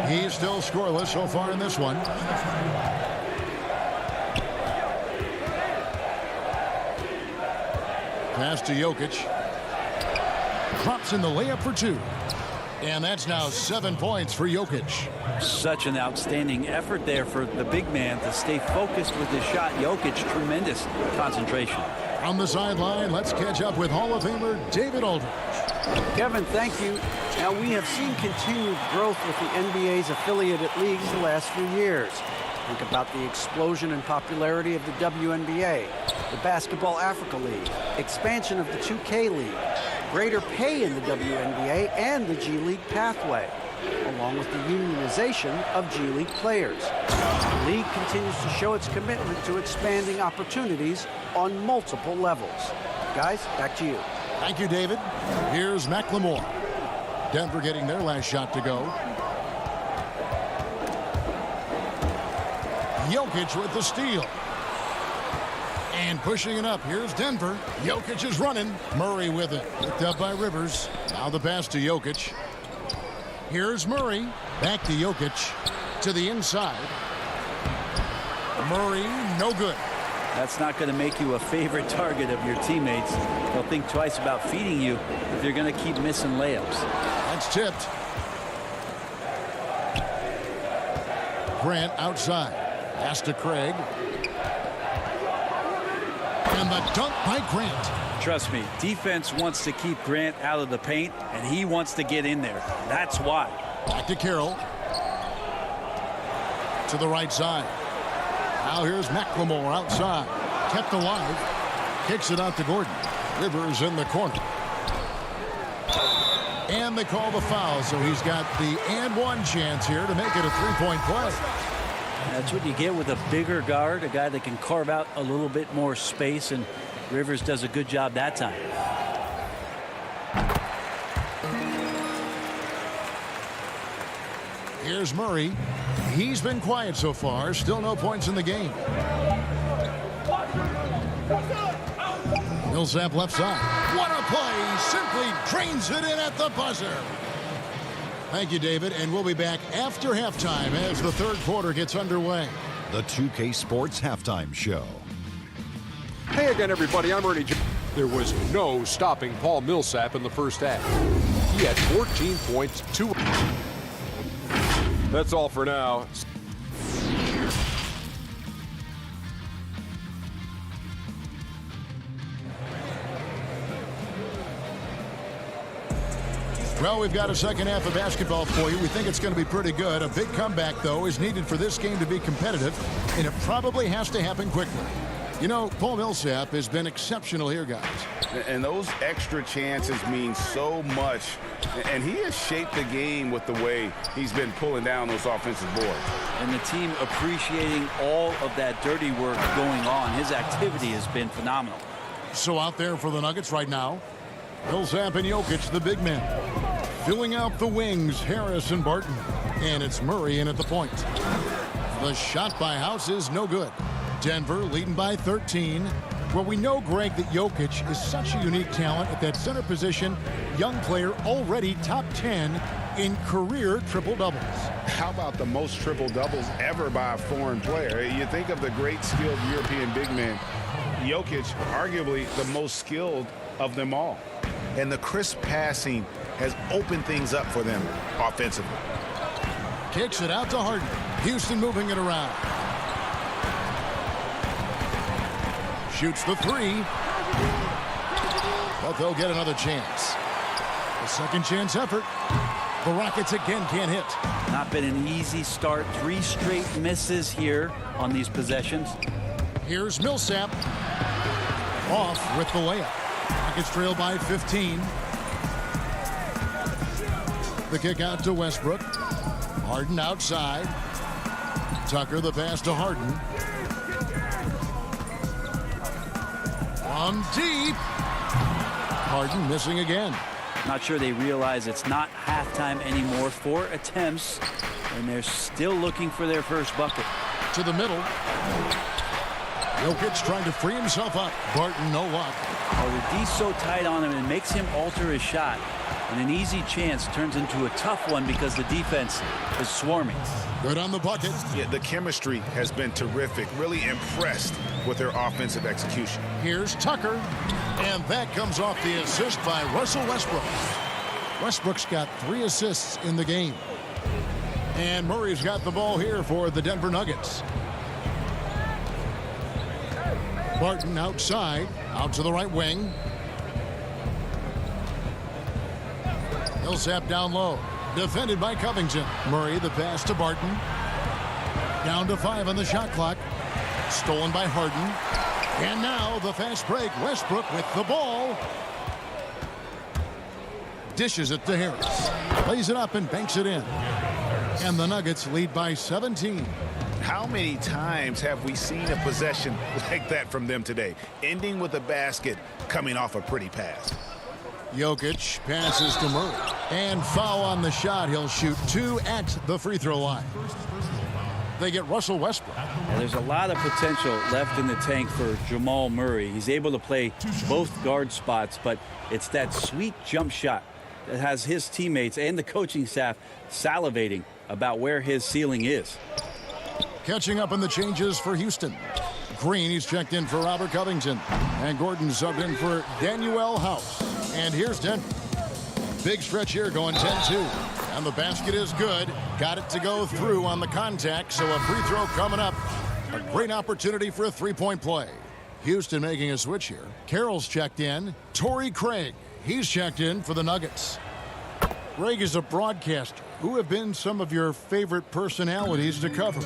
Speaker 3: He's still scoreless so far in this one. Pass to Jokic. Drops in the layup for 2. And that's now 7 points for Jokic.
Speaker 4: Such an outstanding effort there for the big man to stay focused with his shot. Jokic, tremendous concentration.
Speaker 3: On the sideline, let's catch up with Hall of Famer David Aldridge.
Speaker 11: Kevin, thank you. Now, we have seen continued growth with the NBA's affiliated leagues the last few years. Think about the explosion in popularity of the WNBA, the Basketball Africa League, expansion of the 2K League, greater pay in the WNBA and the G League pathway, along with the unionization of G League players. The league continues to show its commitment to expanding opportunities on multiple levels. Guys, back to you.
Speaker 3: Thank you, David. Here's McLemore. Denver getting their last shot to go. Jokic with the steal. And pushing it up. Here's Denver. Jokic is running. Murray with it. Picked up by Rivers. Now the pass to Jokic. Here's Murray. Back to Jokic. To the inside. Murray, no good.
Speaker 4: That's not going to make you a favorite target of your teammates. They'll think twice about feeding you if you're going to keep missing layups.
Speaker 3: That's tipped. Grant outside. Pass to Craig. And the dunk by Grant.
Speaker 4: Trust me, defense wants to keep Grant out of the paint, and he wants to get in there. That's why.
Speaker 3: Back to Carroll. To the right side. Now here's McLemore outside. Kept alive. Kicks it out to Gordon. Rivers in the corner. And they call the foul, so he's got the and one chance here to make it a three-point play.
Speaker 4: That's what you get with a bigger guard, a guy that can carve out a little bit more space, and Rivers does a good job that time.
Speaker 3: Here's Murray. He's been quiet so far. Still no points in the game. Millsap left side. What a play! Simply drains it in at the buzzer. Thank you, David, and we'll be back after halftime as the third quarter gets underway.
Speaker 7: The 2K Sports Halftime Show.
Speaker 8: Hey again, everybody. I'm Ernie. There was no stopping Paul Millsap in the first half. He had 14 points, 2. That's all for now.
Speaker 3: Well, we've got a second half of basketball for you. We think it's going to be pretty good. A big comeback, though, is needed for this game to be competitive, and it probably has to happen quickly. You know, Paul Millsap has been exceptional here, guys.
Speaker 14: And those extra chances mean so much. And he has shaped the game with the way he's been pulling down those offensive boards.
Speaker 4: And the team appreciating all of that dirty work going on. His activity has been phenomenal.
Speaker 3: So out there for the Nuggets right now, Millsap and Jokic, the big men. Filling out the wings, Harris and Barton. And it's Murray in at the point. The shot by House is no good. Denver leading by 13. Well, we know, Greg, that Jokic is such a unique talent at that center position. Young player, already top 10 in career triple-doubles.
Speaker 5: How about the most triple-doubles ever by a foreign player? You think of the great skilled European big men. Jokic, arguably the most skilled of them all. And the crisp passing has opened things up for them offensively.
Speaker 3: Kicks it out to Harden. Houston moving it around. Shoots the three. But they'll get another chance. A second chance effort. The Rockets again can't hit.
Speaker 4: Not been an easy start. 3 straight misses here on these possessions.
Speaker 3: Here's Millsap. Off with the layup. Rockets trail by 15. The kick out to Westbrook. Harden outside. Tucker the pass to Harden. From deep. Harden missing again.
Speaker 4: Not sure they realize it's not halftime anymore. 4 attempts, and they're still looking for their first bucket.
Speaker 3: To the middle. Jokic trying to free himself up. Barton, no luck.
Speaker 4: Oh, the D's so tight on him, and it makes him alter his shot. And an easy chance turns into a tough one because the defense is swarming.
Speaker 3: Good on the bucket.
Speaker 5: Yeah, the chemistry has been terrific. Really impressed with their offensive execution.
Speaker 3: Here's Tucker. And that comes off the assist by Russell Westbrook. Westbrook's got 3 assists in the game. And Murray's got the ball here for the Denver Nuggets. Barton outside, out to the right wing. Millsap down low, defended by Covington. Murray the pass to Barton. Down to 5 on the shot clock. Stolen by Harden. And now the fast break. Westbrook with the ball. Dishes it to Harris. Plays it up and banks it in. And the Nuggets lead by 17.
Speaker 5: How many times have we seen a possession like that from them today? Ending with a basket, coming off a pretty pass.
Speaker 3: Jokic passes to Murray. And foul on the shot. He'll shoot 2 at the free throw line. They get Russell Westbrook.
Speaker 4: There's a lot of potential left in the tank for Jamal Murray. He's able to play both guard spots, but it's that sweet jump shot that has his teammates and the coaching staff salivating about where his ceiling is.
Speaker 3: Catching up on the changes for Houston. Green, he's checked in for Robert Covington. And Gordon subbed in for Danuel House. And here's Denver. Big stretch here going 10-2. And the basket is good. Got it to go through on the contact, so a free throw coming up. A great opportunity for a three-point play. Houston making a switch here. Carroll's checked in. Torrey Craig, he's checked in for the Nuggets. Craig is a broadcaster. Who have been some of your favorite personalities to cover?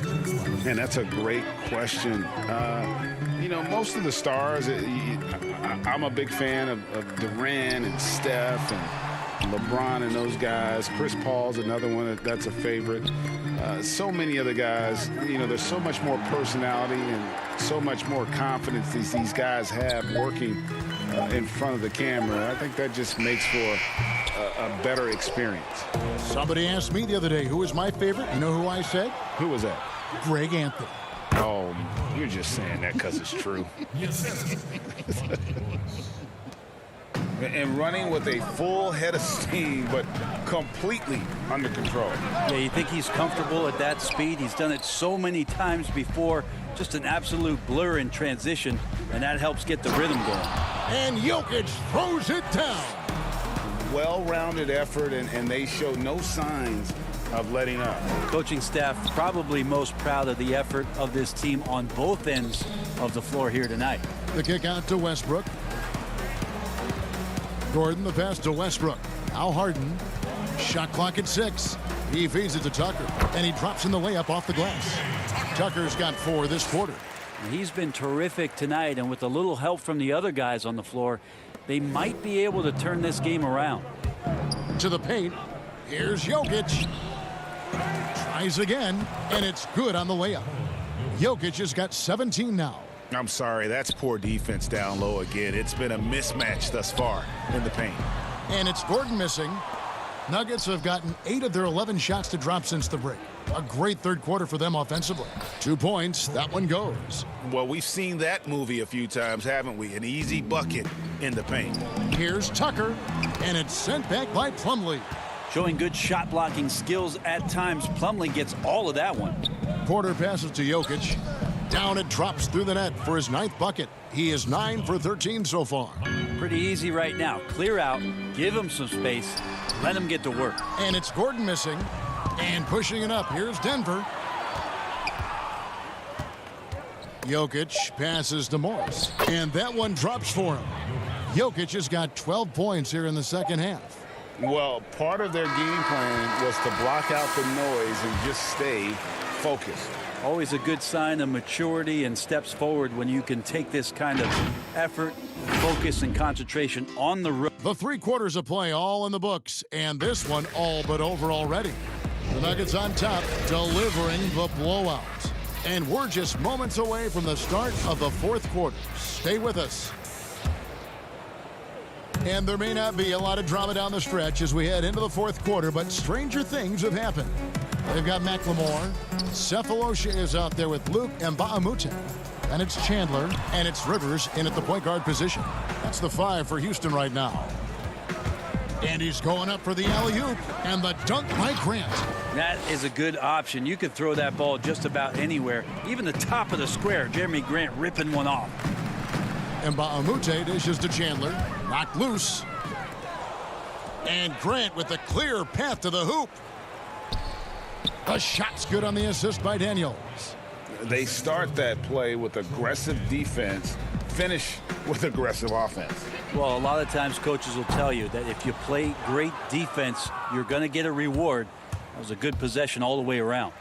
Speaker 5: Man, that's a great question. You know, most of the stars, I'm a big fan of Durant and Steph and LeBron and those guys. Chris Paul's another one that's a favorite. So many other guys, you know, there's so much more personality and so much more confidence these guys have working in front of the camera. I think that just makes for a better experience.
Speaker 3: Somebody asked me the other day, who was my favorite? You know who I said?
Speaker 5: Who was that?
Speaker 3: Greg Anthony.
Speaker 5: Oh, you're just saying that because it's true. And running with a full head of steam, but completely under control.
Speaker 4: Yeah, you think he's comfortable at that speed? He's done it so many times before. Just an absolute blur in transition, and that helps get the rhythm going.
Speaker 3: And Jokic throws it down.
Speaker 5: Well-rounded effort, and they show no signs of letting up.
Speaker 4: Coaching staff probably most proud of the effort of this team on both ends of the floor here tonight.
Speaker 3: The kick out to Westbrook. Gordon the pass to Westbrook. Now Harden. Shot clock at 6. He feeds it to Tucker, and he drops in the layup off the glass. Tucker's got 4 this quarter.
Speaker 4: He's been terrific tonight, and with a little help from the other guys on the floor, they might be able to turn this game around.
Speaker 3: To the paint. Here's Jokic. Tries again, and it's good on the layup. Jokic has got 17 now.
Speaker 5: I'm sorry, that's poor defense down low again. It's been a mismatch thus far in the paint.
Speaker 3: And it's Gordon missing. Nuggets have gotten 8 of their 11 shots to drop since the break. A great third quarter for them offensively. 2 points. That one goes.
Speaker 5: Well, we've seen that movie a few times, haven't we? An easy bucket in the paint.
Speaker 3: Here's Tucker, and it's sent back by Plumlee.
Speaker 4: Showing good shot blocking skills at times. Plumlee gets all of that one.
Speaker 3: Porter passes to Jokic. Down it drops through the net for his 9th bucket. He is 9 for 13 so far.
Speaker 4: Pretty easy right now. Clear out, give him some space, let him get to work.
Speaker 3: And it's Gordon missing. And pushing it up, here's Denver. Jokic passes to Morris. And that one drops for him. Jokic has got 12 points here in the second half.
Speaker 6: Well, part of their game plan was to block out the noise and just stay focused.
Speaker 4: Always a good sign of maturity and steps forward when you can take this kind of effort, focus, and concentration on the road.
Speaker 3: The 3 quarters of play all in the books, and this one all but over already. The Nuggets on top, delivering the blowout. And we're just moments away from the start of the 4th quarter. Stay with us. And there may not be a lot of drama down the stretch as we head into the 4th quarter, but stranger things have happened. They've got McLemore. Cephalosha is out there with Luke Mbamute. And it's Chandler, and it's Rivers in at the point guard position. That's the 5 for Houston right now. And he's going up for the alley-oop, and the dunk by Grant.
Speaker 4: That is a good option. You could throw that ball just about anywhere, even the top of the square. Jeremy Grant ripping one off.
Speaker 3: Mbamute dishes to Chandler, knocked loose. And Grant with a clear path to the hoop. The shot's good on the assist by Daniels.
Speaker 6: They start that play with aggressive defense, finish with aggressive offense.
Speaker 4: Well, a lot of times coaches will tell you that if you play great defense, you're going to get a reward. That was a good possession all the way around.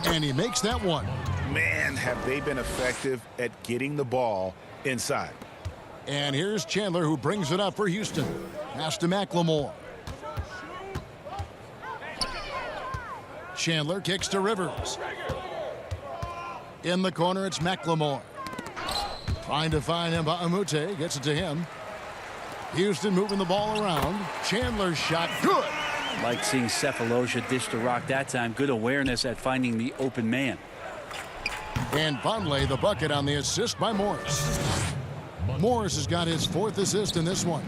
Speaker 3: And he makes that one.
Speaker 5: Man, have they been effective at getting the ball inside.
Speaker 3: And here's Chandler, who brings it up for Houston. Pass to McLemore. Chandler kicks to Rivers. In the corner, it's McLemore. Trying to find Mbamute. Gets it to him. Houston moving the ball around. Chandler's shot, good.
Speaker 4: Like seeing Cephalosha dish the rock that time. Good awareness at finding the open man.
Speaker 3: And Vonleh the bucket on the assist by Morris. Morris has got his 4th assist in this one.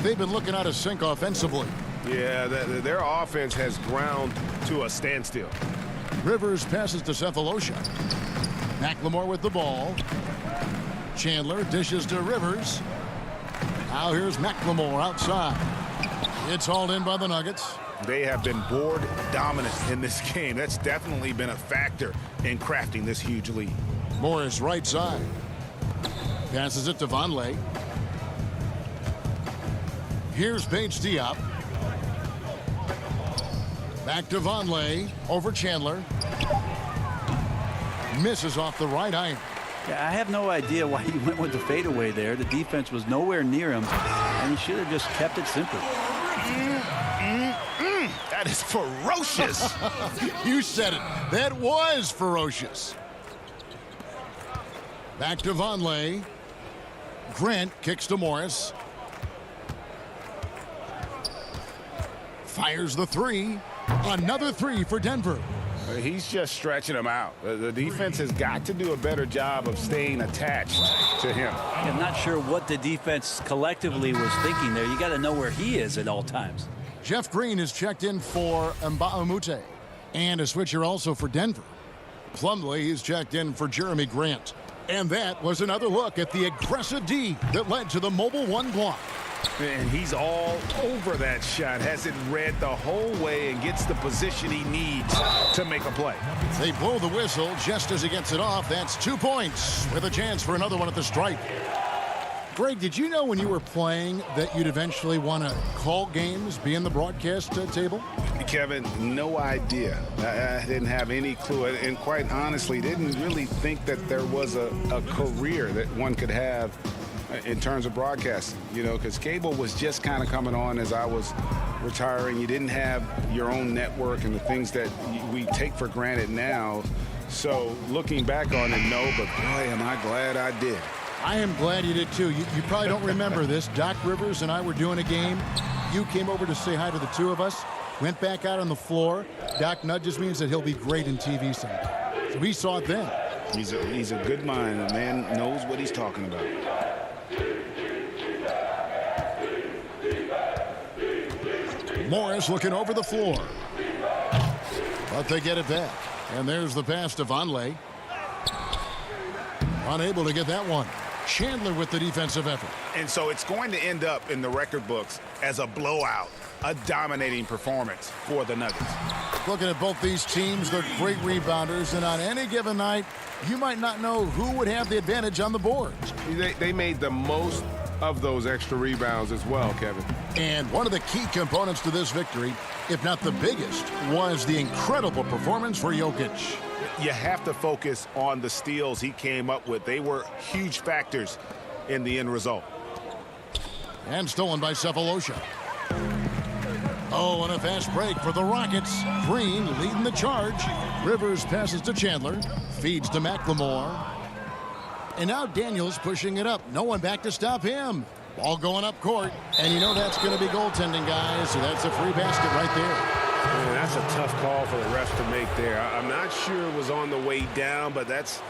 Speaker 3: They've been looking out of sync offensively.
Speaker 14: Yeah, their offense has ground to a standstill.
Speaker 3: Rivers passes to Cephalosha. McLemore with the ball. Chandler dishes to Rivers. Now here's McLemore outside. It's hauled in by the Nuggets.
Speaker 5: They have been board dominant in this game. That's definitely been a factor in crafting this huge lead.
Speaker 3: Morris right side. Passes it to Vonleh. Here's Paige Diop. Back to Vonleh. Over Chandler. Misses off the right iron.
Speaker 4: Yeah, I have no idea why he went with the fadeaway there. The defense was nowhere near him, and he should have just kept it simple.
Speaker 5: That is ferocious.
Speaker 3: You said it. That was ferocious. Back to Vonleh. Grant kicks to Morris. Fires the 3. Another 3 for Denver.
Speaker 6: He's just stretching them out. The defense has got to do a better job of staying attached to him.
Speaker 4: I'm not sure what the defense collectively was thinking there. You got to know where he is at all times.
Speaker 3: Jeff Green is checked in for Mbamute. And a switcher also for Denver. Plumlee is checked in for Jeremy Grant. And that was another look at the aggressive D that led to the mobile 1 block.
Speaker 5: And he's all over that shot. Has it read the whole way and gets the position he needs to make a play.
Speaker 3: They blow the whistle just as he gets it off. That's 2 points with a chance for another one at the stripe. Greg, did you know when you were playing that you'd eventually want to call games, be in the broadcast table?
Speaker 6: Kevin, no idea. I didn't have any clue. And quite honestly, didn't really think that there was a career that one could have in terms of broadcasting, you know, because cable was just kind of coming on as I was retiring. You didn't have your own network and the things that we take for granted now. So looking back on it, no, but boy, am I glad I did.
Speaker 3: I am glad you did too. You probably don't remember this. Doc Rivers and I were doing a game. You came over to say hi to the two of us. went back out on the floor. Doc nudges means that he'll be great in TV someday. So we saw it then.
Speaker 6: He's a good mind. The man knows what he's talking about.
Speaker 3: Morris looking over the floor. But they get it back. And there's the pass to Vonleh. Unable to get that one. Chandler with the defensive effort.
Speaker 5: And so it's going to end up in the record books as a blowout, a dominating performance for the Nuggets.
Speaker 3: Looking at both these teams, they're great rebounders, and on any given night, you might not know who would have the advantage on the boards.
Speaker 14: They made the most of those extra rebounds as well, Kevin.
Speaker 3: And one of the key components to this victory, if not the biggest, was the incredible performance for Jokic.
Speaker 5: You have to focus on the steals he came up with. They were huge factors in the end result.
Speaker 3: And stolen by Cephalosha. Oh, and a fast break for the Rockets. Green leading the charge. Rivers passes to Chandler. Feeds to McLemore. And now Daniels pushing it up. No one back to stop him. Ball going up court. And you know that's going to be goaltending, guys. So that's a free basket right there.
Speaker 14: Man, that's a tough call for the refs to make there. I'm not sure it was on the way down, but that's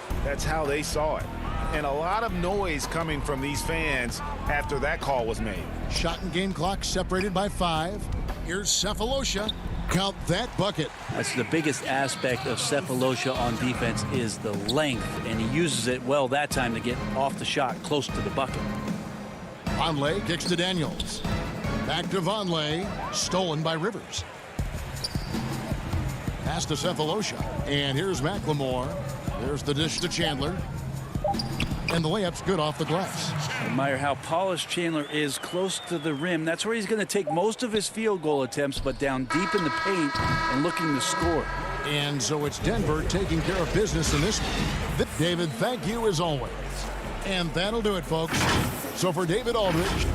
Speaker 14: how they saw it.
Speaker 5: And a lot of noise coming from these fans after that call was made.
Speaker 3: Shot and game clock separated by 5. Here's Cephalosha. Count that bucket.
Speaker 4: That's the biggest aspect of Cephalosha on defense is the length, and he uses it well that time to get off the shot close to the bucket.
Speaker 3: Vonleh kicks to Daniels. Back to Vonleh. Stolen by Rivers. Pass to Cephalosha. And here's McLemore. There's the dish to Chandler. And the layup's good off the glass.
Speaker 4: Admire how polished Chandler is close to the rim. That's where he's going to take most of his field goal attempts, but down deep in the paint and looking to score.
Speaker 3: And so it's Denver taking care of business in this one. David, thank you as always. And that'll do it, folks. So for David Aldridge,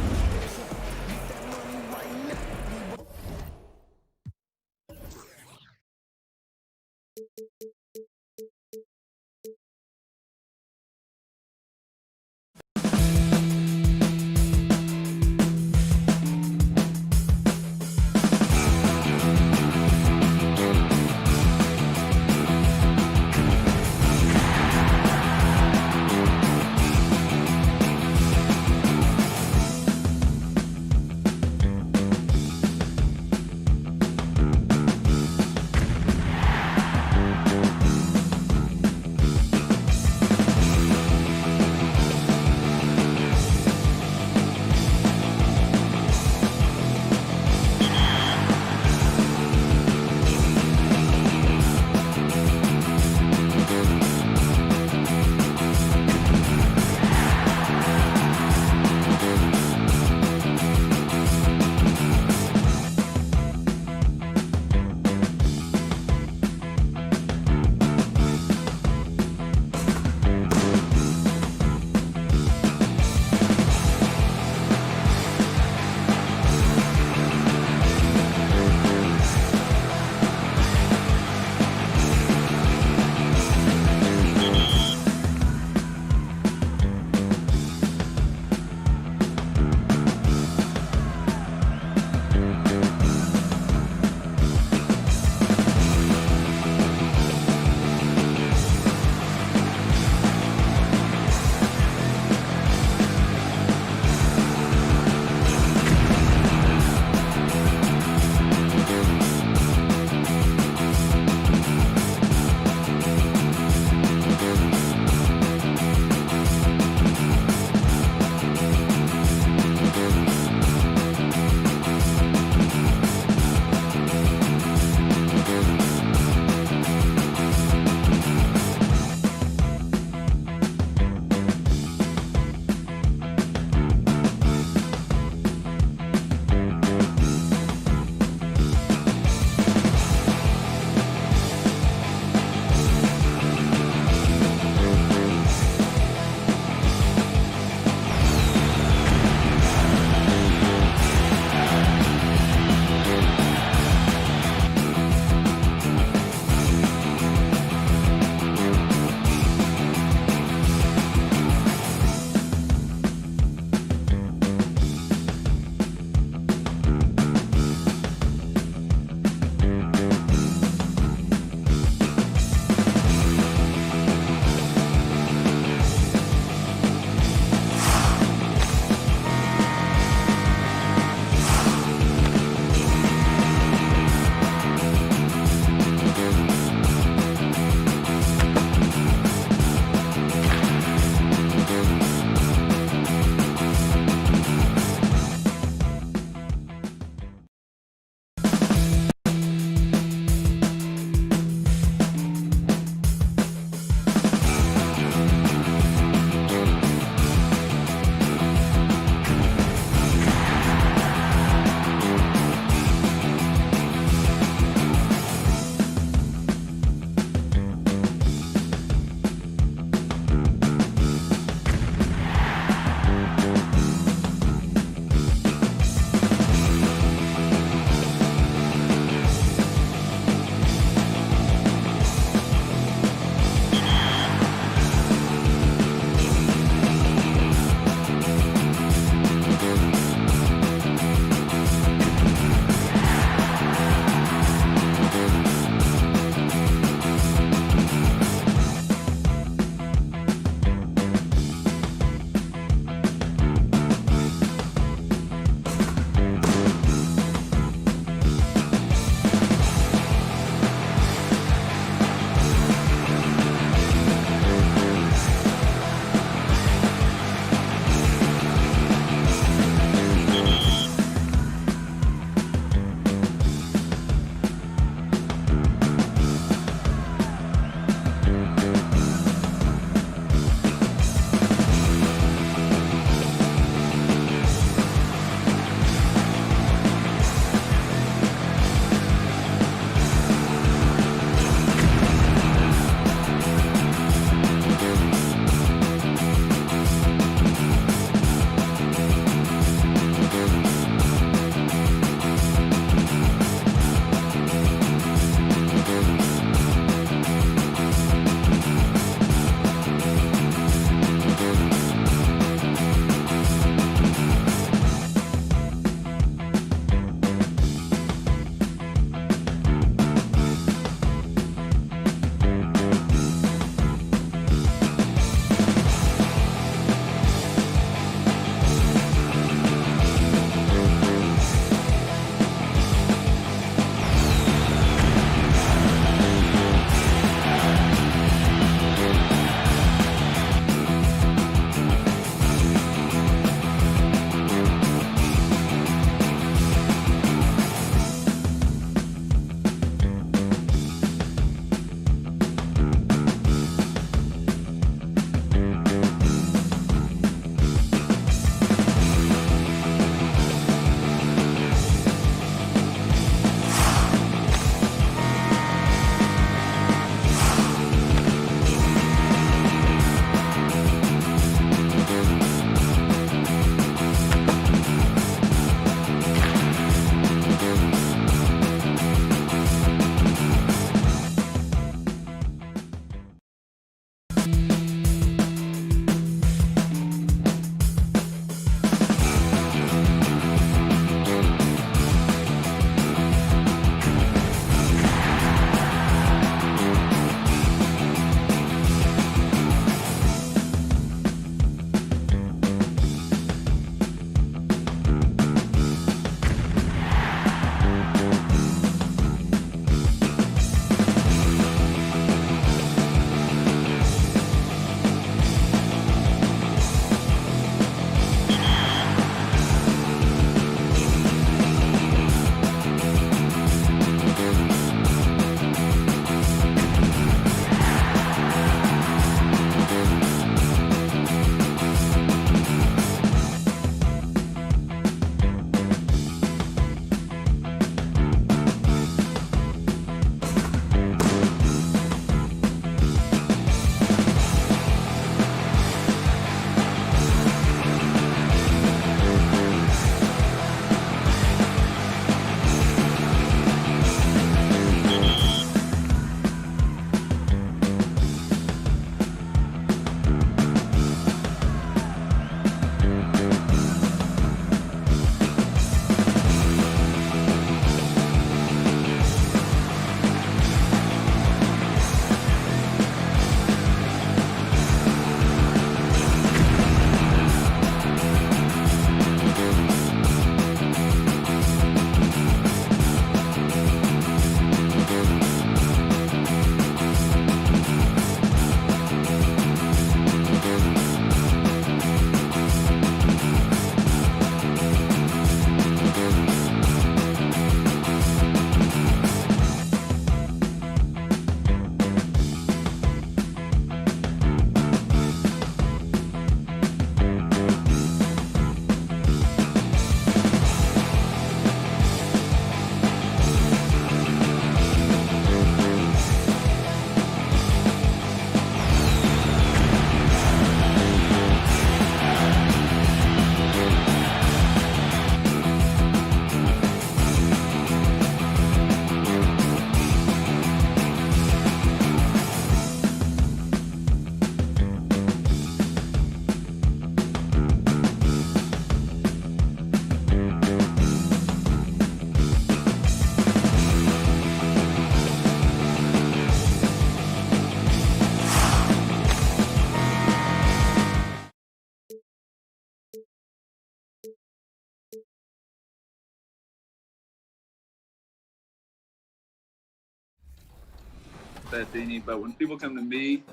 Speaker 2: that, Deanie, but when people come to me,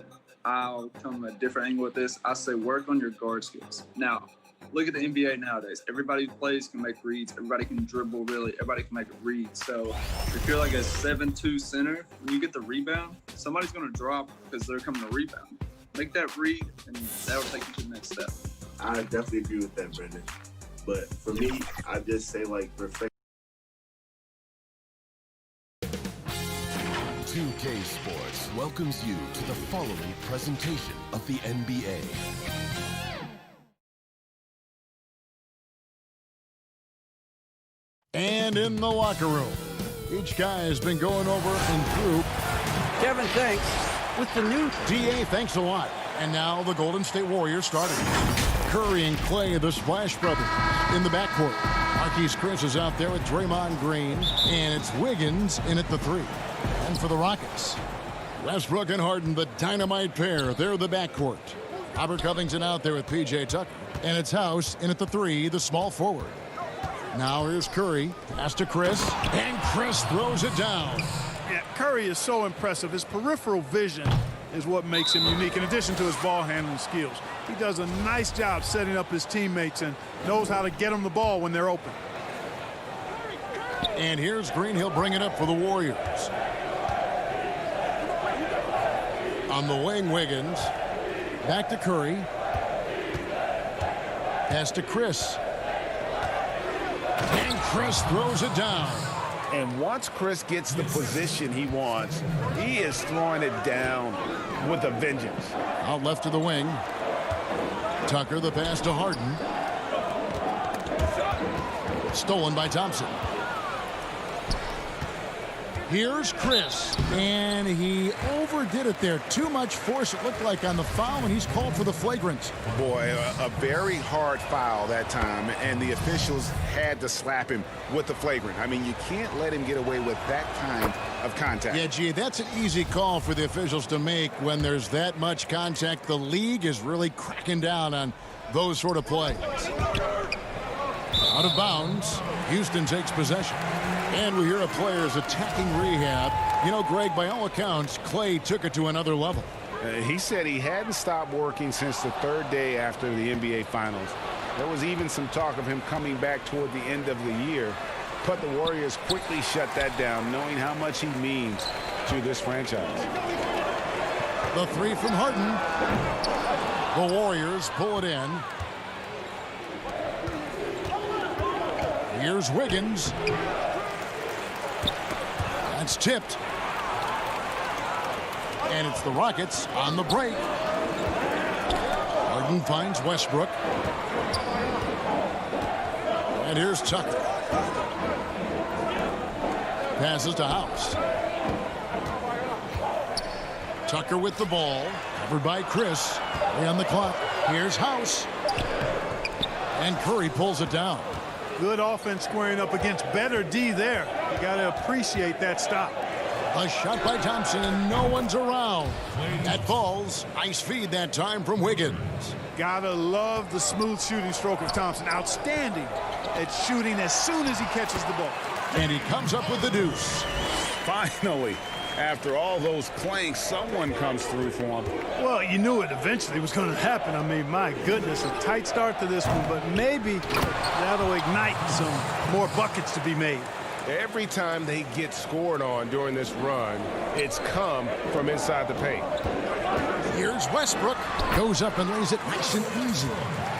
Speaker 2: I'll come a different angle with this. I say work on your guard skills. Now, look at the NBA nowadays. Everybody who plays can make reads. Everybody can dribble, really. Everybody can make a read. So if you're like a 7'2" center, when you get the rebound, somebody's going to drop because they're coming to rebound. Make that read, and that will take you to the next step.
Speaker 1: I definitely agree with that, Brendan. But for me, I just say, like, perfect.
Speaker 17: 2K Sports welcomes you to the following presentation of the NBA.
Speaker 3: And in the locker room, each guy has been going over and through.
Speaker 11: Kevin, thanks. With the new
Speaker 3: DA, thanks a lot. And now the Golden State Warriors starters. Curry and Clay, the Splash Brothers, in the backcourt. Marquise Chris is out there with Draymond Green, and it's Wiggins in at the 3. And for the Rockets, Westbrook and Harden, the dynamite pair. They're the backcourt. Robert Covington out there with P.J. Tucker, and it's House in at the 3, the small forward. Now here's Curry, pass to Chris, and Chris throws it down.
Speaker 12: Yeah, Curry is so impressive. His peripheral vision is what makes him unique, in addition to his ball handling skills. He does a nice job setting up his teammates and knows how to get them the ball when they're open.
Speaker 3: And here's Green. He'll bring it up for the Warriors. On the wing, Wiggins. Back to Curry. Pass to Chris. And Chris throws it down.
Speaker 5: And once Chris gets the position he wants, he is throwing it down with a vengeance.
Speaker 3: Out left to the wing. Tucker, the pass to Harden. Stolen by Thompson. Here's Chris, and he overdid it there. Too much force, it looked like, on the foul, and he's called for the flagrant.
Speaker 5: Boy, a very hard foul that time, and the officials had to slap him with the flagrant. I mean, you can't let him get away with that kind of contact.
Speaker 3: Yeah, gee, that's an easy call for the officials to make when there's that much contact. The league is really cracking down on those sort of plays. Out of bounds, Houston takes possession. And we hear of players attacking rehab. You know, Greg, by all accounts, Clay took it to another level.
Speaker 5: He said he hadn't stopped working since the 3rd day after the NBA Finals. There was even some talk of him coming back toward the end of the year. But the Warriors quickly shut that down, knowing how much he means to this franchise.
Speaker 3: The 3 from Harden. The Warriors pull it in. Here's Wiggins. That's tipped. And it's the Rockets on the break. Harden finds Westbrook. And here's Tucker. Passes to House. Tucker with the ball. Covered by Chris. 3 on the clock. Here's House. And Curry pulls it down.
Speaker 12: Good offense squaring up against better D there. You got to appreciate that stop.
Speaker 3: A shot by Thompson, and no one's around. That falls. Nice feed that time from Wiggins.
Speaker 12: Gotta love the smooth shooting stroke of Thompson. Outstanding at shooting as soon as he catches the ball.
Speaker 3: And he comes up with the deuce.
Speaker 5: Finally, after all those clanks, someone comes through for him.
Speaker 12: Well, you knew it eventually was going to happen. I mean, my goodness, a tight start to this one, but maybe that'll ignite some more buckets to be made.
Speaker 14: Every time they get scored on during this run, it's come from inside the paint.
Speaker 3: Here's Westbrook. Goes up and lays it nice and easy.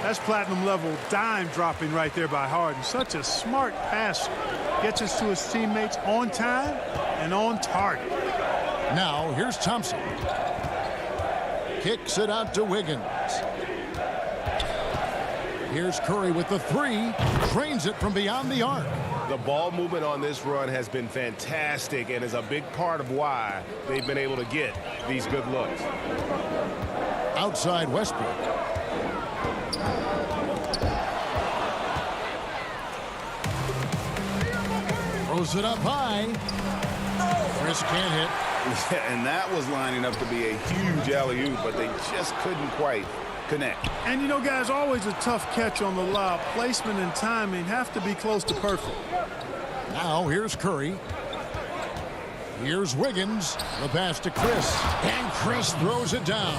Speaker 12: That's platinum level dime dropping right there by Harden. Such a smart pass. Gets us to his teammates on time and on target.
Speaker 3: Now here's Thompson. Kicks it out to Wiggins. Here's Curry with the 3. Trains it from beyond the arc.
Speaker 14: The ball movement on this run has been fantastic and is a big part of why they've been able to get these good looks.
Speaker 3: Outside Westbrook. Throws it up high. Chris can't hit.
Speaker 5: And that was lining up to be a huge alley-oop, but they just couldn't quite connect.
Speaker 12: And you know, guys, always a tough catch on the lob. Placement and timing have to be close to perfect.
Speaker 3: Now here's Curry. Here's Wiggins. The pass to Chris. And Chris throws it down.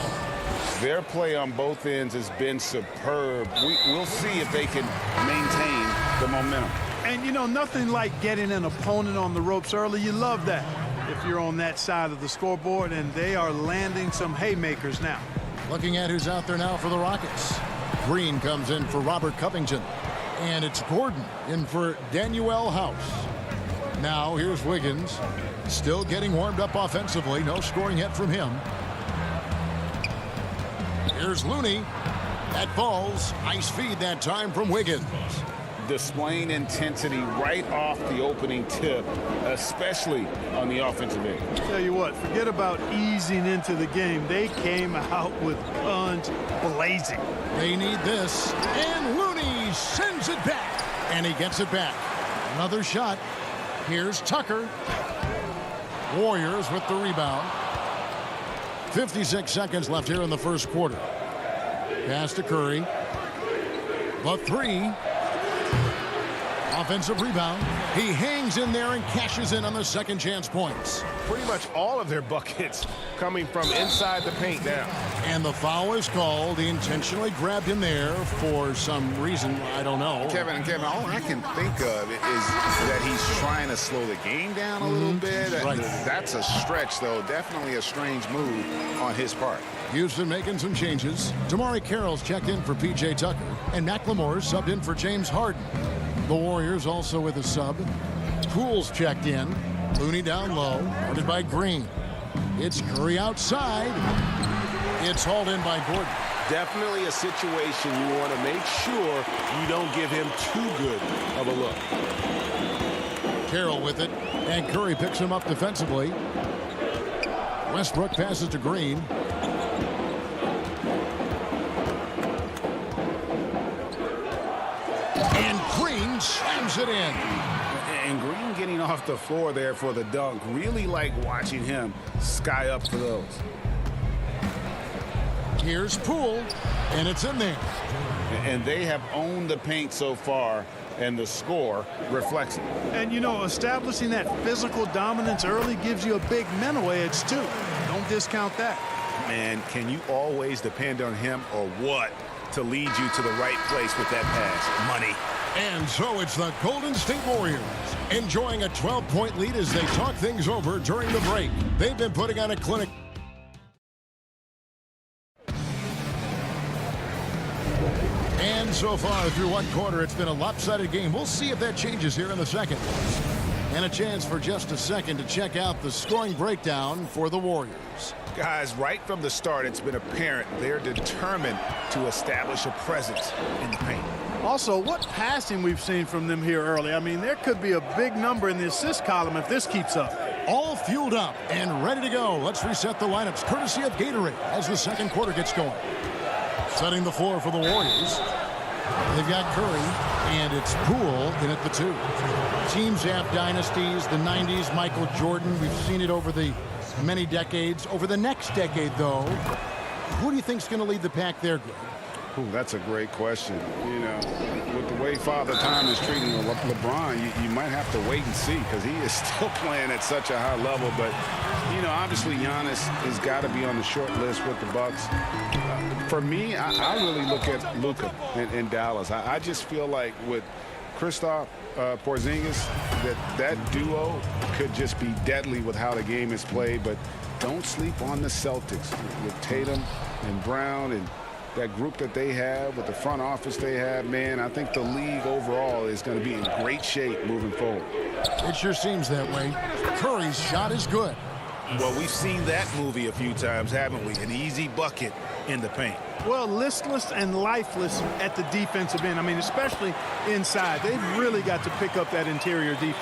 Speaker 5: Their play on both ends has been superb. We'll see if they can maintain the momentum.
Speaker 12: And, you know, nothing like getting an opponent on the ropes early. You love that if you're on that side of the scoreboard, and they are landing some haymakers now.
Speaker 3: Looking at who's out there now for the Rockets. Green comes in for Robert Covington. And it's Gordon in for Danuel House. Now here's Wiggins. Still getting warmed up offensively. No scoring yet from him. Here's Looney. That falls. Nice feed that time from Wiggins.
Speaker 5: Displaying intensity right off the opening tip, especially on the offensive end.
Speaker 12: Tell you what, forget about easing into the game. They came out with guns blazing.
Speaker 3: They need this. And Looney sends it back. And he gets it back. Another shot. Here's Tucker. Warriors with the rebound. 56 seconds left here in the first quarter. Pass to Curry. The three. Offensive rebound. He hangs in there and cashes in on the second chance points.
Speaker 14: Pretty much all of their buckets coming from inside the paint now.
Speaker 3: And the foul is called. He intentionally grabbed him there for some reason. I don't know.
Speaker 5: Kevin, all I can think of is that he's trying to slow the game down a little bit.
Speaker 3: Right.
Speaker 5: That's a stretch, though. Definitely a strange move on his part.
Speaker 3: Houston making some changes. Damari Carroll's checked in for P.J. Tucker. And McLemore's subbed in for James Harden. The Warriors also with a sub. Poole's checked in. Looney down low. Guarded by Green. It's Curry outside. It's hauled in by Gordon.
Speaker 14: Definitely a situation you want to make sure you don't give him too good of a look.
Speaker 3: Carroll with it. And Curry picks him up defensively. Westbrook passes to Green. Slams it in.
Speaker 5: And Green getting off the floor there for the dunk. Really like watching him sky up for those.
Speaker 3: Here's Poole, and it's in there.
Speaker 5: And they have owned the paint so far, and the score reflects it.
Speaker 12: And, you know, establishing that physical dominance early gives you a big mental edge, too. Don't discount that.
Speaker 5: Man, can you always depend on him or what to lead you to the right place with that pass? Money.
Speaker 3: And so it's the Golden State Warriors enjoying a 12-point lead as they talk things over during the break. They've been putting on a clinic. And so far through one quarter, it's been a lopsided game. We'll see if that changes here in the second. And a chance for just a second to check out the scoring breakdown for the Warriors.
Speaker 5: Guys, right from the start, it's been apparent they're determined to establish a presence in the paint.
Speaker 12: Also, what passing we've seen from them here early. I mean, there could be a big number in the assist column if this keeps up.
Speaker 3: All fueled up and ready to go. Let's reset the lineups courtesy of Gatorade as the second quarter gets going. Setting the floor for the Warriors. They've got Curry, and it's Poole in at the two. Teams have dynasties, the 90s, Michael Jordan. We've seen it over the many decades. Over the next decade, though, who do you think is going to lead the pack there, Greg?
Speaker 5: Ooh, that's a great question. You know, with the way Father Time is treating LeBron, you might have to wait and see because he is still playing at such a high level. But, you know, obviously Giannis has got to be on the short list with the Bucks. For me, I really look at Luka in Dallas. I just feel like with Kristaps Porzingis, that duo could just be deadly with how the game is played. But don't sleep on the Celtics with Tatum and Brown and that group that they have with the front office they have. Man, I think the league overall is going to be in great shape moving forward.
Speaker 3: It sure seems that way. Curry's shot is good.
Speaker 14: Well, we've seen that movie a few times, haven't we? An easy bucket in the paint.
Speaker 12: Well, listless and lifeless at the defensive end. I mean, especially inside. They've really got to pick up that interior defense.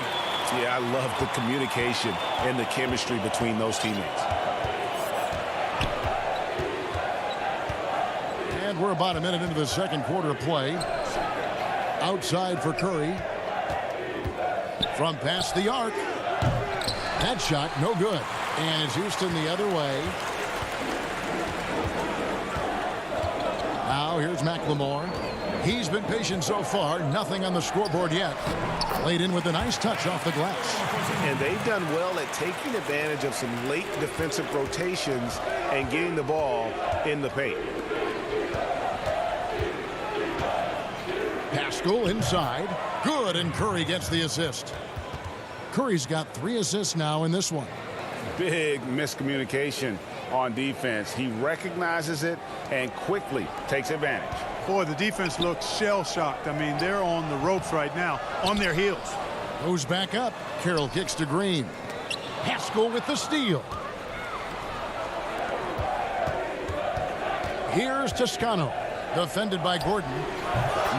Speaker 14: Yeah, I love the communication and the chemistry between those teammates.
Speaker 3: And we're about a minute into the second quarter of play. Outside for Curry. From past the arc. That shot, no good. And it's Houston the other way. Now here's McLemore. He's been patient so far. Nothing on the scoreboard yet. Laid in with a nice touch off the glass.
Speaker 5: And they've done well at taking advantage of some late defensive rotations and getting the ball in the paint.
Speaker 3: Pascal inside. Good, and Curry gets the assist. Curry's got 3 assists now in this one.
Speaker 5: Big miscommunication on defense. He recognizes it and quickly takes advantage.
Speaker 12: Boy, the defense looks shell-shocked. I mean, they're on the ropes right now, on their heels.
Speaker 3: Goes back up. Carroll kicks to Green. Pascal with the steal. Here's Toscano. Defended by Gordon.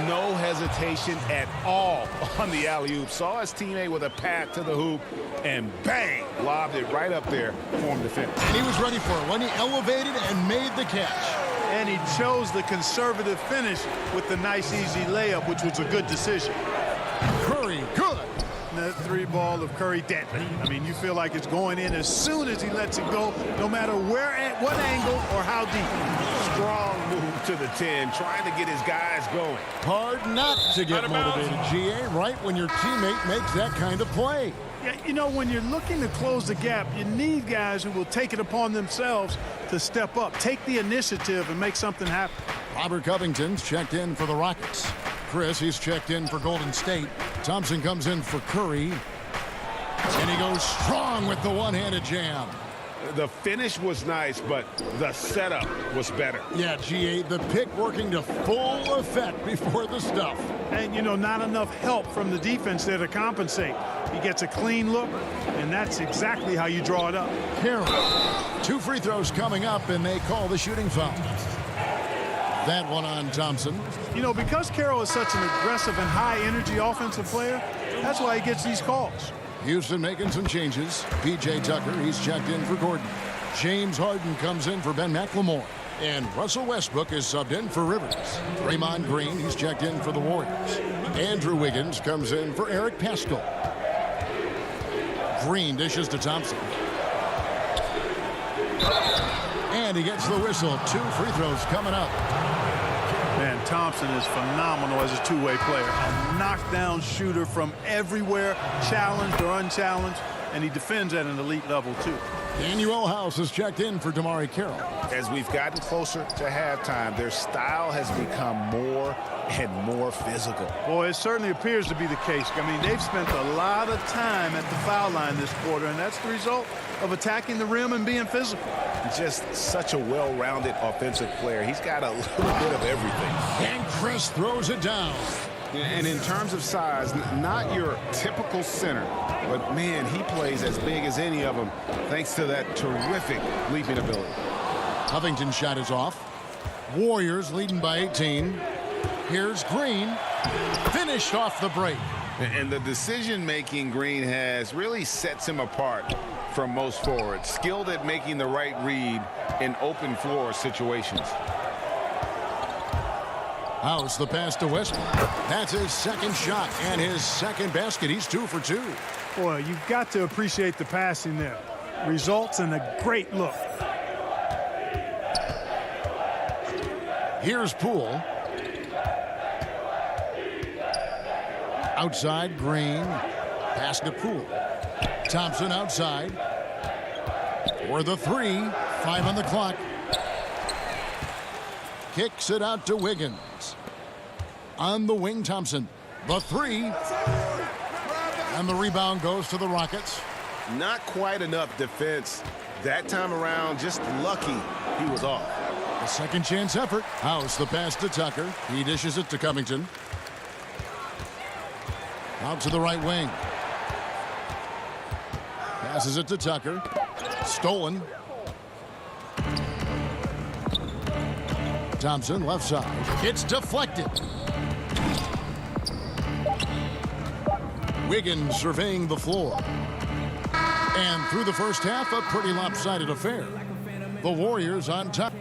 Speaker 5: No hesitation at all on the alley-oop. Saw his teammate with a path to the hoop, and bang, lobbed it right up there for him to finish.
Speaker 3: And he was ready for it when he elevated and made the catch.
Speaker 12: And he chose the conservative finish with the nice, easy layup, which was a good decision.
Speaker 3: Curry, good.
Speaker 12: The 3-ball of Curry deadly. I mean, you feel like it's going in as soon as he lets it go, no matter where, at what angle, or how deep.
Speaker 5: Strong move to the 10, trying to get his guys going.
Speaker 3: Hard not to get motivated, GA, right when your teammate makes that kind of play.
Speaker 12: Yeah, you know, when you're looking to close the gap, you need guys who will take it upon themselves to step up, take the initiative, and make something happen.
Speaker 3: Robert Covington's checked in for the Rockets. Chris, he's checked in for Golden State. Thompson comes in for Curry. And he goes strong with the one-handed jam.
Speaker 5: The finish was nice, but the setup was better.
Speaker 3: Yeah, GA, the pick working to full effect before the stuff.
Speaker 12: And, you know, not enough help from the defense there to compensate. He gets a clean look, and that's exactly how you draw it up.
Speaker 3: Carroll. 2 free throws coming up, and they call the shooting foul. That one on Thompson.
Speaker 12: You know, because Carroll is such an aggressive and high-energy offensive player, that's why he gets these calls.
Speaker 3: Houston making some changes. P.J. Tucker, he's checked in for Gordon. James Harden comes in for Ben McLemore. And Russell Westbrook is subbed in for Rivers. Draymond Green, he's checked in for the Warriors. Andrew Wiggins comes in for Eric Pascal. Green dishes to Thompson. And he gets the whistle. 2 free throws coming up.
Speaker 12: Man, Thompson is phenomenal as a two-way player. A knockdown shooter from everywhere, challenged or unchallenged, and he defends at an elite level, too.
Speaker 3: Daniel House is checked in for DeMarre Carroll.
Speaker 5: As we've gotten closer to halftime, their style has become more and more physical.
Speaker 12: Boy, it certainly appears to be the case. I mean, they've spent a lot of time at the foul line this quarter, and that's the result of attacking the rim and being physical.
Speaker 5: Just such a well-rounded offensive player. He's got a little bit of everything.
Speaker 3: And Chris throws it down.
Speaker 5: And in terms of size, not your typical center, but man, he plays as big as any of them thanks to that terrific leaping ability.
Speaker 3: Covington's shot is off. Warriors leading by 18. Here's Green. Finished off the break.
Speaker 5: And the decision-making Green has really sets him apart from most forwards. Skilled at making the right read in open floor situations.
Speaker 3: House the pass to Westbrook. That's his second shot and his second basket. He's 2 for 2.
Speaker 12: Boy, you've got to appreciate the passing there. Results in a great look.
Speaker 3: Here's Poole. Outside, Green. Pass to Poole. Thompson outside. For the 3. 5 on the clock. Kicks it out to Wiggins. On the wing, Thompson. The 3. And the rebound goes to the Rockets.
Speaker 5: Not quite enough defense that time around. Just lucky he was off.
Speaker 3: A second chance effort. House the pass to Tucker. He dishes it to Covington. Out to the right wing. Passes it to Tucker. Stolen. Thompson left side. It's deflected. Wiggins surveying the floor. And through the first half, a pretty lopsided affair. The Warriors on top.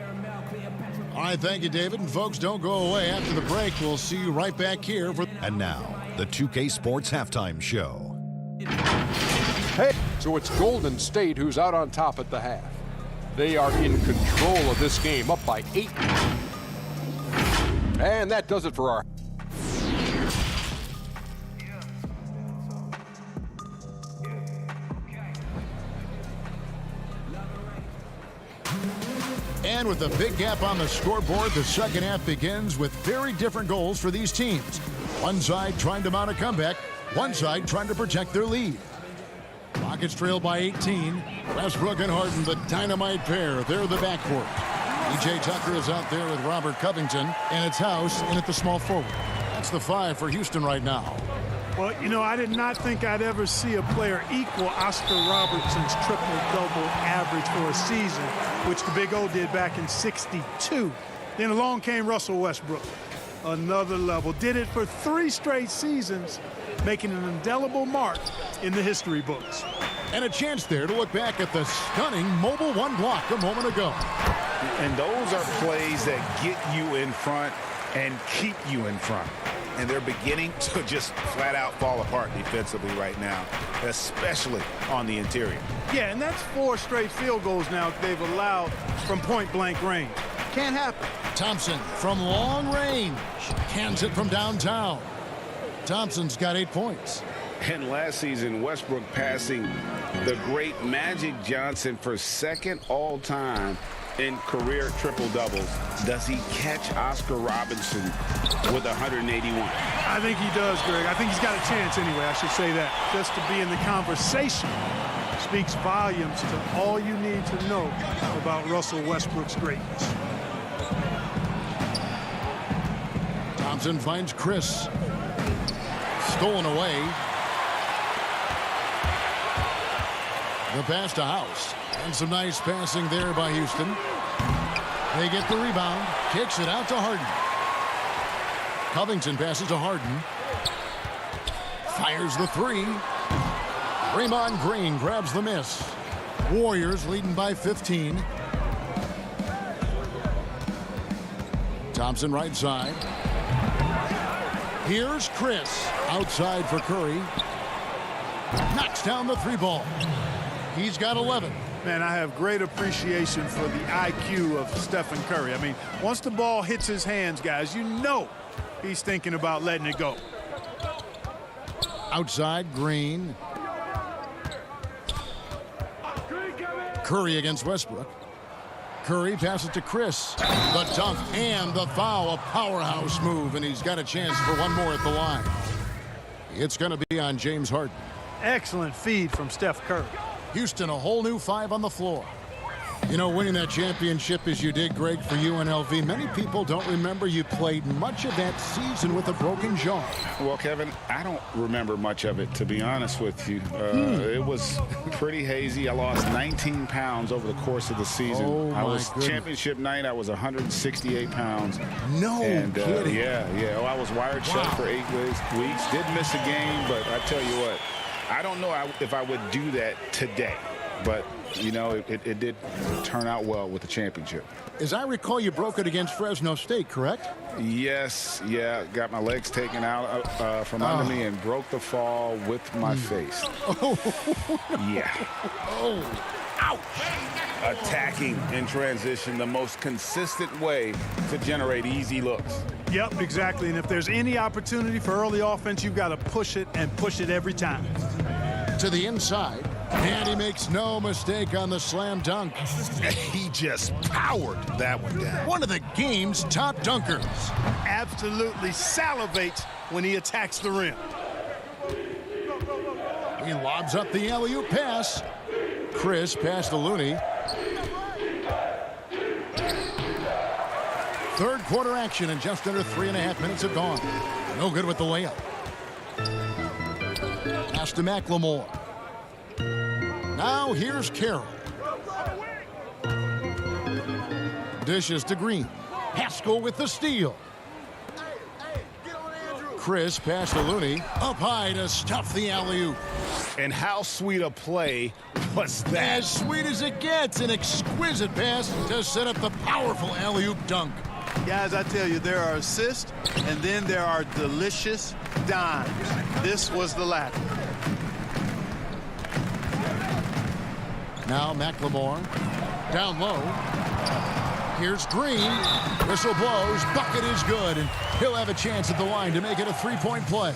Speaker 3: All right, thank you, David. And folks, don't go away. After the break, we'll see you right back here.
Speaker 7: And now, the 2K Sports Halftime Show.
Speaker 8: Hey, so it's Golden State who's out on top at the half. They are in control of this game, up by 8. And that does it for our
Speaker 3: And with a big gap on the scoreboard, the second half begins with very different goals for these teams. One side trying to mount a comeback, one side trying to protect their lead. Rockets trail by 18. Westbrook and Harden, the dynamite pair. They're the backcourt. E.J. Tucker is out there with Robert Covington, and it's House in at the small forward. That's the 5 for Houston right now.
Speaker 12: Well, you know, I did not think I'd ever see a player equal Oscar Robertson's triple-double average for a season, which the Big O did back in '62. Then along came Russell Westbrook. Another level. Did it for 3 straight seasons, making an indelible mark in the history books.
Speaker 3: And a chance there to look back at the stunning mobile 1 block a moment ago.
Speaker 5: And those are plays that get you in front and keep you in front. And they're beginning to just flat out fall apart defensively right now, especially on the interior.
Speaker 12: Yeah, and that's 4 straight field goals now they've allowed from point-blank range. Can't happen.
Speaker 3: Thompson from long range. Cans it from downtown. Thompson's got 8 points.
Speaker 5: And last season, Westbrook passing the great Magic Johnson for second all-time in career triple-doubles. Does he catch Oscar Robertson with 181?
Speaker 12: I think he does, Greg. I think he's got a chance anyway, I should say that. Just to be in the conversation speaks volumes to all you need to know about Russell Westbrook's greatness.
Speaker 3: Thompson finds Chris. Stolen away. The pass to House. And some nice passing there by Houston. They get the rebound. Kicks it out to Harden. Covington passes to Harden. Fires the 3. Draymond Green grabs the miss. Warriors leading by 15. Thompson right side. Here's Chris. Outside for Curry. Knocks down the 3 ball. He's got 11.
Speaker 12: Man, I have great appreciation for the IQ of Stephen Curry. I mean, once the ball hits his hands, guys, you know he's thinking about letting it go.
Speaker 3: Outside, Green. Curry against Westbrook. Curry passes to Chris. The dunk and the foul, a powerhouse move, and he's got a chance for one more at the line. It's going to be on James Harden.
Speaker 12: Excellent feed from Steph Curry.
Speaker 3: Houston, a whole new 5 on the floor. You know, winning that championship as you did, Greg, for UNLV, many people don't remember you played much of that season with a broken jaw.
Speaker 6: Well, Kevin, I don't remember much of it, to be honest with you. It was pretty hazy. I lost 19 pounds over the course of the season.
Speaker 3: Oh,
Speaker 6: I was
Speaker 3: goodness.
Speaker 6: Championship night, I was 168 pounds.
Speaker 3: No kidding.
Speaker 6: Yeah. Oh, I was wired shut for 8 weeks. Did miss a game, but I tell you what, I don't know if I would do that today. But, you know, it did turn out well with the championship.
Speaker 3: As I recall, you broke it against Fresno State, correct?
Speaker 6: Yes, yeah. Got my legs taken out from under me and broke the fall with my face.
Speaker 3: Oh.
Speaker 6: Yeah.
Speaker 3: Oh. Ouch.
Speaker 5: Attacking in transition, the most consistent way to generate easy looks.
Speaker 12: Yep, exactly. And if there's any opportunity for early offense, you've got to push it and push it every time.
Speaker 3: To the inside. And he makes no mistake on the slam dunk.
Speaker 5: He just powered that one down.
Speaker 3: One of the game's top dunkers.
Speaker 12: Absolutely salivates when he attacks the rim.
Speaker 3: He lobs up the alley-oop pass. Chris passed to Looney. Third quarter action and just under 3.5 minutes have gone. No good with the layup. Pass to McLemore. Now here's Carroll. Dishes to Green. Haskell with the steal. Chris passed to Looney. Up high to stuff the alley-oop.
Speaker 5: And how sweet a play was that?
Speaker 3: As sweet as it gets. An exquisite pass to set up the powerful alley-oop dunk.
Speaker 12: Guys, I tell you, there are assists, and then there are delicious dimes. This was the latter.
Speaker 3: Now McLemore down low. Here's Green. Whistle blows. Bucket is good, and he'll have a chance at the line to make it a 3-point play.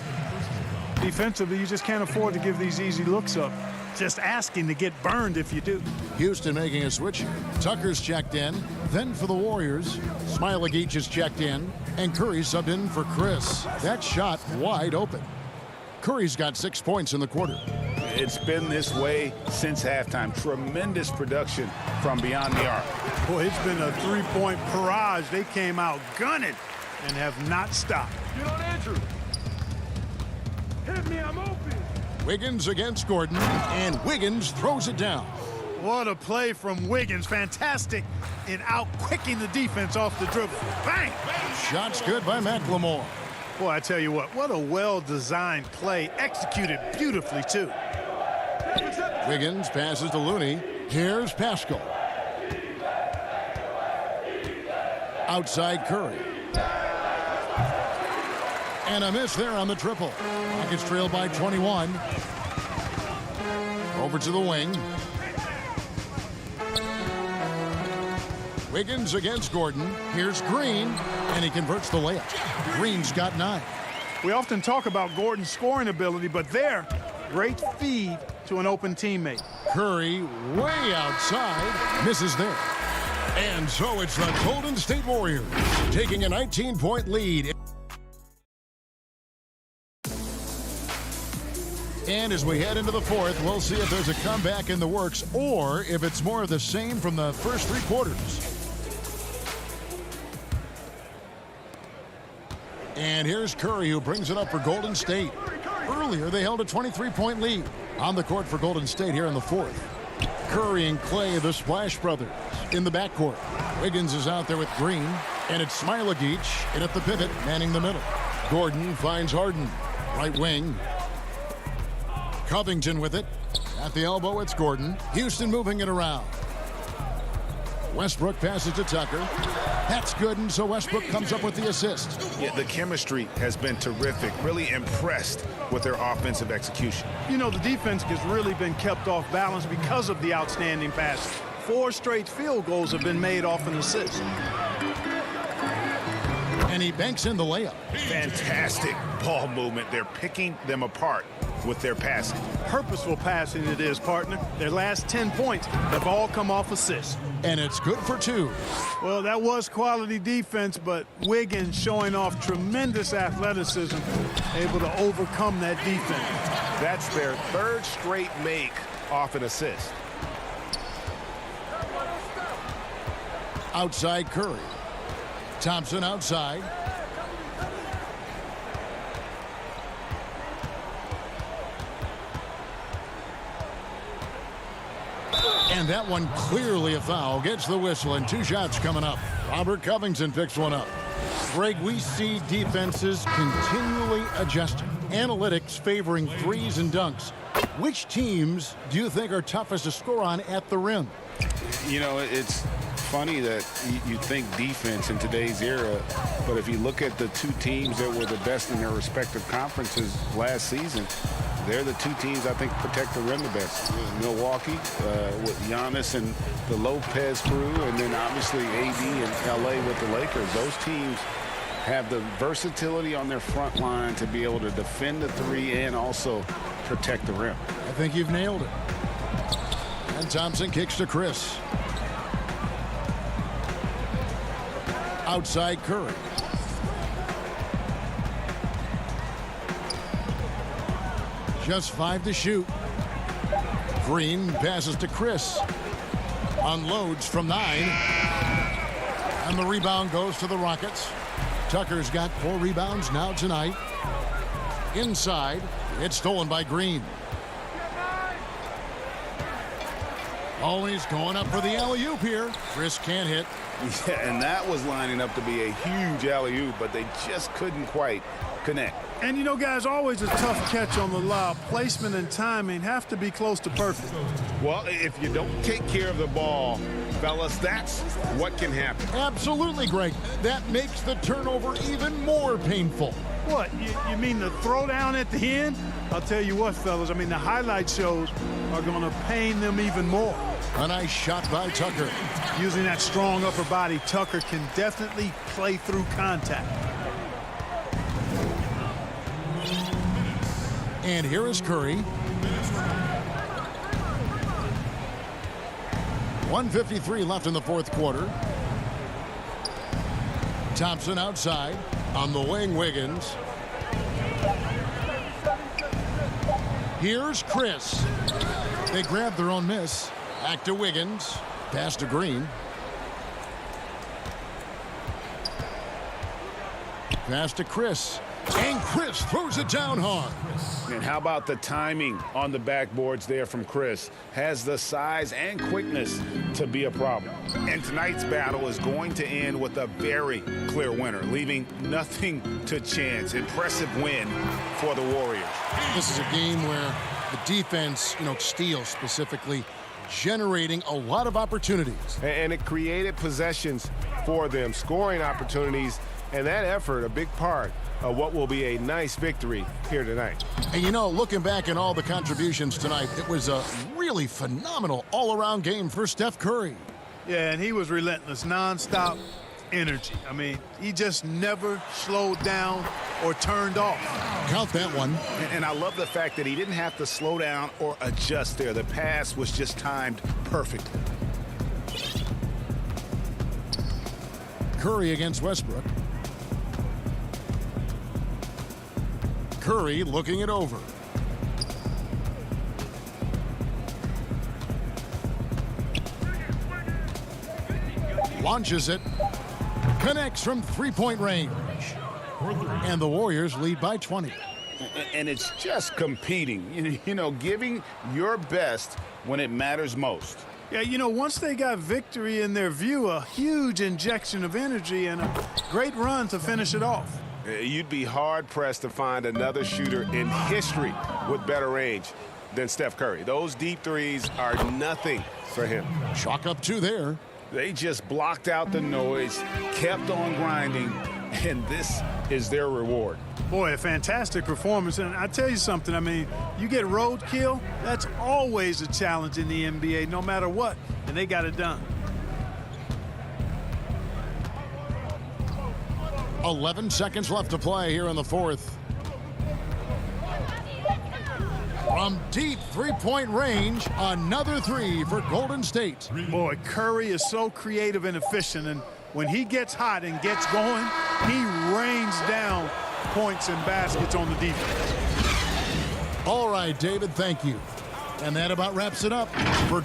Speaker 12: Defensively, you just can't afford to give these easy looks up. just asking to get burned if you do.
Speaker 3: Houston making a switch. Tucker's checked in. Then for the Warriors, Smailagic is checked in. And Curry subbed in for Chris. That shot wide open. Curry's got 6 points in the quarter.
Speaker 5: It's been this way since halftime. Tremendous production from beyond the arc.
Speaker 12: Boy, it's been a three-point barrage. They came out gunning and have not stopped.
Speaker 15: Get on Andrew. Hit me, I'm open.
Speaker 3: Wiggins against Gordon, and Wiggins throws it down.
Speaker 12: What a play from Wiggins. Fantastic in out-quicking the defense off the dribble. Bang!
Speaker 3: Shots good by McLemore.
Speaker 12: Boy, I tell you what a well-designed play. Executed beautifully, too.
Speaker 3: Wiggins passes to Looney. Here's Pascal. Outside Curry. And a miss there on the triple. Rockets trail by 21. Over to the wing. Wiggins against Gordon. Here's Green, and he converts the layup. Green's got 9.
Speaker 12: We often talk about Gordon's scoring ability, but there, great feed to an open teammate.
Speaker 3: Curry way outside, misses there. And so it's the Golden State Warriors taking a 19-point lead. And as we head into the fourth, we'll see if there's a comeback in the works or if it's more of the same from the first 3 quarters. And here's Curry, who brings it up for Golden State. Earlier, they held a 23-point lead on the court for Golden State here in the fourth. Curry and Clay, the Splash Brothers, in the backcourt. Wiggins is out there with Green, and it's Smailagic in at the pivot, manning the middle. Gordon finds Harden, right wing. Covington with it. At the elbow, it's Gordon. Houston moving it around. Westbrook passes to Tucker. That's good, and so Westbrook comes up with the assist.
Speaker 5: Yeah, the chemistry has been terrific. Really impressed with their offensive execution.
Speaker 12: You know, the defense has really been kept off balance because of the outstanding passes. 4 straight field goals have been made off an assist.
Speaker 3: And he banks in the layup.
Speaker 5: Fantastic ball movement. They're picking them apart with their passing.
Speaker 12: Purposeful passing it is, partner. Their last 10 points have all come off assists.
Speaker 3: And it's good for 2.
Speaker 12: Well, that was quality defense, but Wiggins showing off tremendous athleticism, able to overcome that defense.
Speaker 5: That's their 3rd straight make off an assist.
Speaker 3: Outside Curry. Thompson outside. And that one clearly a foul. Gets the whistle, and 2 shots coming up. Robert Covington picks one up. Greg, we see defenses continually adjusting. Analytics favoring threes and dunks. Which teams do you think are toughest to score on at the rim?
Speaker 6: You know, it's funny that you think defense in today's era, but if you look at the 2 teams that were the best in their respective conferences last season, they're the 2 teams I think protect the rim the best. Milwaukee with Giannis and the Lopez crew, and then obviously AD and LA with the Lakers. Those teams have the versatility on their front line to be able to defend the 3 and also protect the rim.
Speaker 3: I think you've nailed it. And Thompson kicks to Chris. Outside Curry. Just 5 to shoot. Green passes to Chris. Unloads from 9. And the rebound goes to the Rockets. Tucker's got 4 rebounds now tonight. Inside, it's stolen by Green. Always going up for the alley-oop here. Chris can't hit.
Speaker 5: Yeah, and that was lining up to be a huge alley-oop, but they just couldn't quite connect.
Speaker 12: And you know, guys, always a tough catch on the lob. Placement and timing have to be close to perfect.
Speaker 5: Well, if you don't take care of the ball, fellas, that's what can happen.
Speaker 3: Absolutely, Greg. That makes the turnover even more painful.
Speaker 12: What, you mean the throwdown at the end? I'll tell you what, fellas, I mean, the highlight shows are going to pain them even more.
Speaker 3: A nice shot by Tucker.
Speaker 12: Using that strong upper body, Tucker can definitely play through contact.
Speaker 3: And here is Curry. 1:53 left in the fourth quarter. Thompson outside. On the wing, Wiggins. Here's Chris. They grab their own miss. Back to Wiggins. Pass to Green. Pass to Chris. And Chris throws it down hard.
Speaker 5: And how about the timing on the backboards there from Chris? Has the size and quickness to be a problem. And tonight's battle is going to end with a very clear winner, leaving nothing to chance. Impressive win for the Warriors.
Speaker 3: This is a game where the defense, steals specifically, generating a lot of opportunities.
Speaker 14: And it created possessions for them, scoring opportunities, and that effort, a big part of what will be a nice victory here tonight.
Speaker 3: And looking back at all the contributions tonight, it was a really phenomenal all-around game for Steph Curry.
Speaker 12: Yeah, and he was relentless, nonstop energy. I mean, he just never slowed down or turned off.
Speaker 3: Count that one.
Speaker 5: And I love the fact that he didn't have to slow down or adjust there. The pass was just timed perfectly.
Speaker 3: Curry against Westbrook. Curry looking it over. Launches it. Connects from three-point range. And the Warriors lead by 20.
Speaker 5: And it's just competing, giving your best when it matters most.
Speaker 12: Yeah, once they got victory in their view, a huge injection of energy and a great run to finish it off.
Speaker 14: You'd be hard-pressed to find another shooter in history with better range than Steph Curry. Those deep threes are nothing for him.
Speaker 3: Chalk up 2 there.
Speaker 5: They just blocked out the noise, kept on grinding, and this is their reward.
Speaker 12: Boy, a fantastic performance. And I tell you something, I mean, you get roadkill, that's always a challenge in the NBA, no matter what, and they got it done.
Speaker 3: 11 seconds left to play here in the fourth. From deep three-point range, another 3 for Golden State.
Speaker 12: Boy, Curry is so creative and efficient, and when he gets hot and gets going, he rains down points and baskets on the defense.
Speaker 3: All right, David, thank you. And that about wraps it up for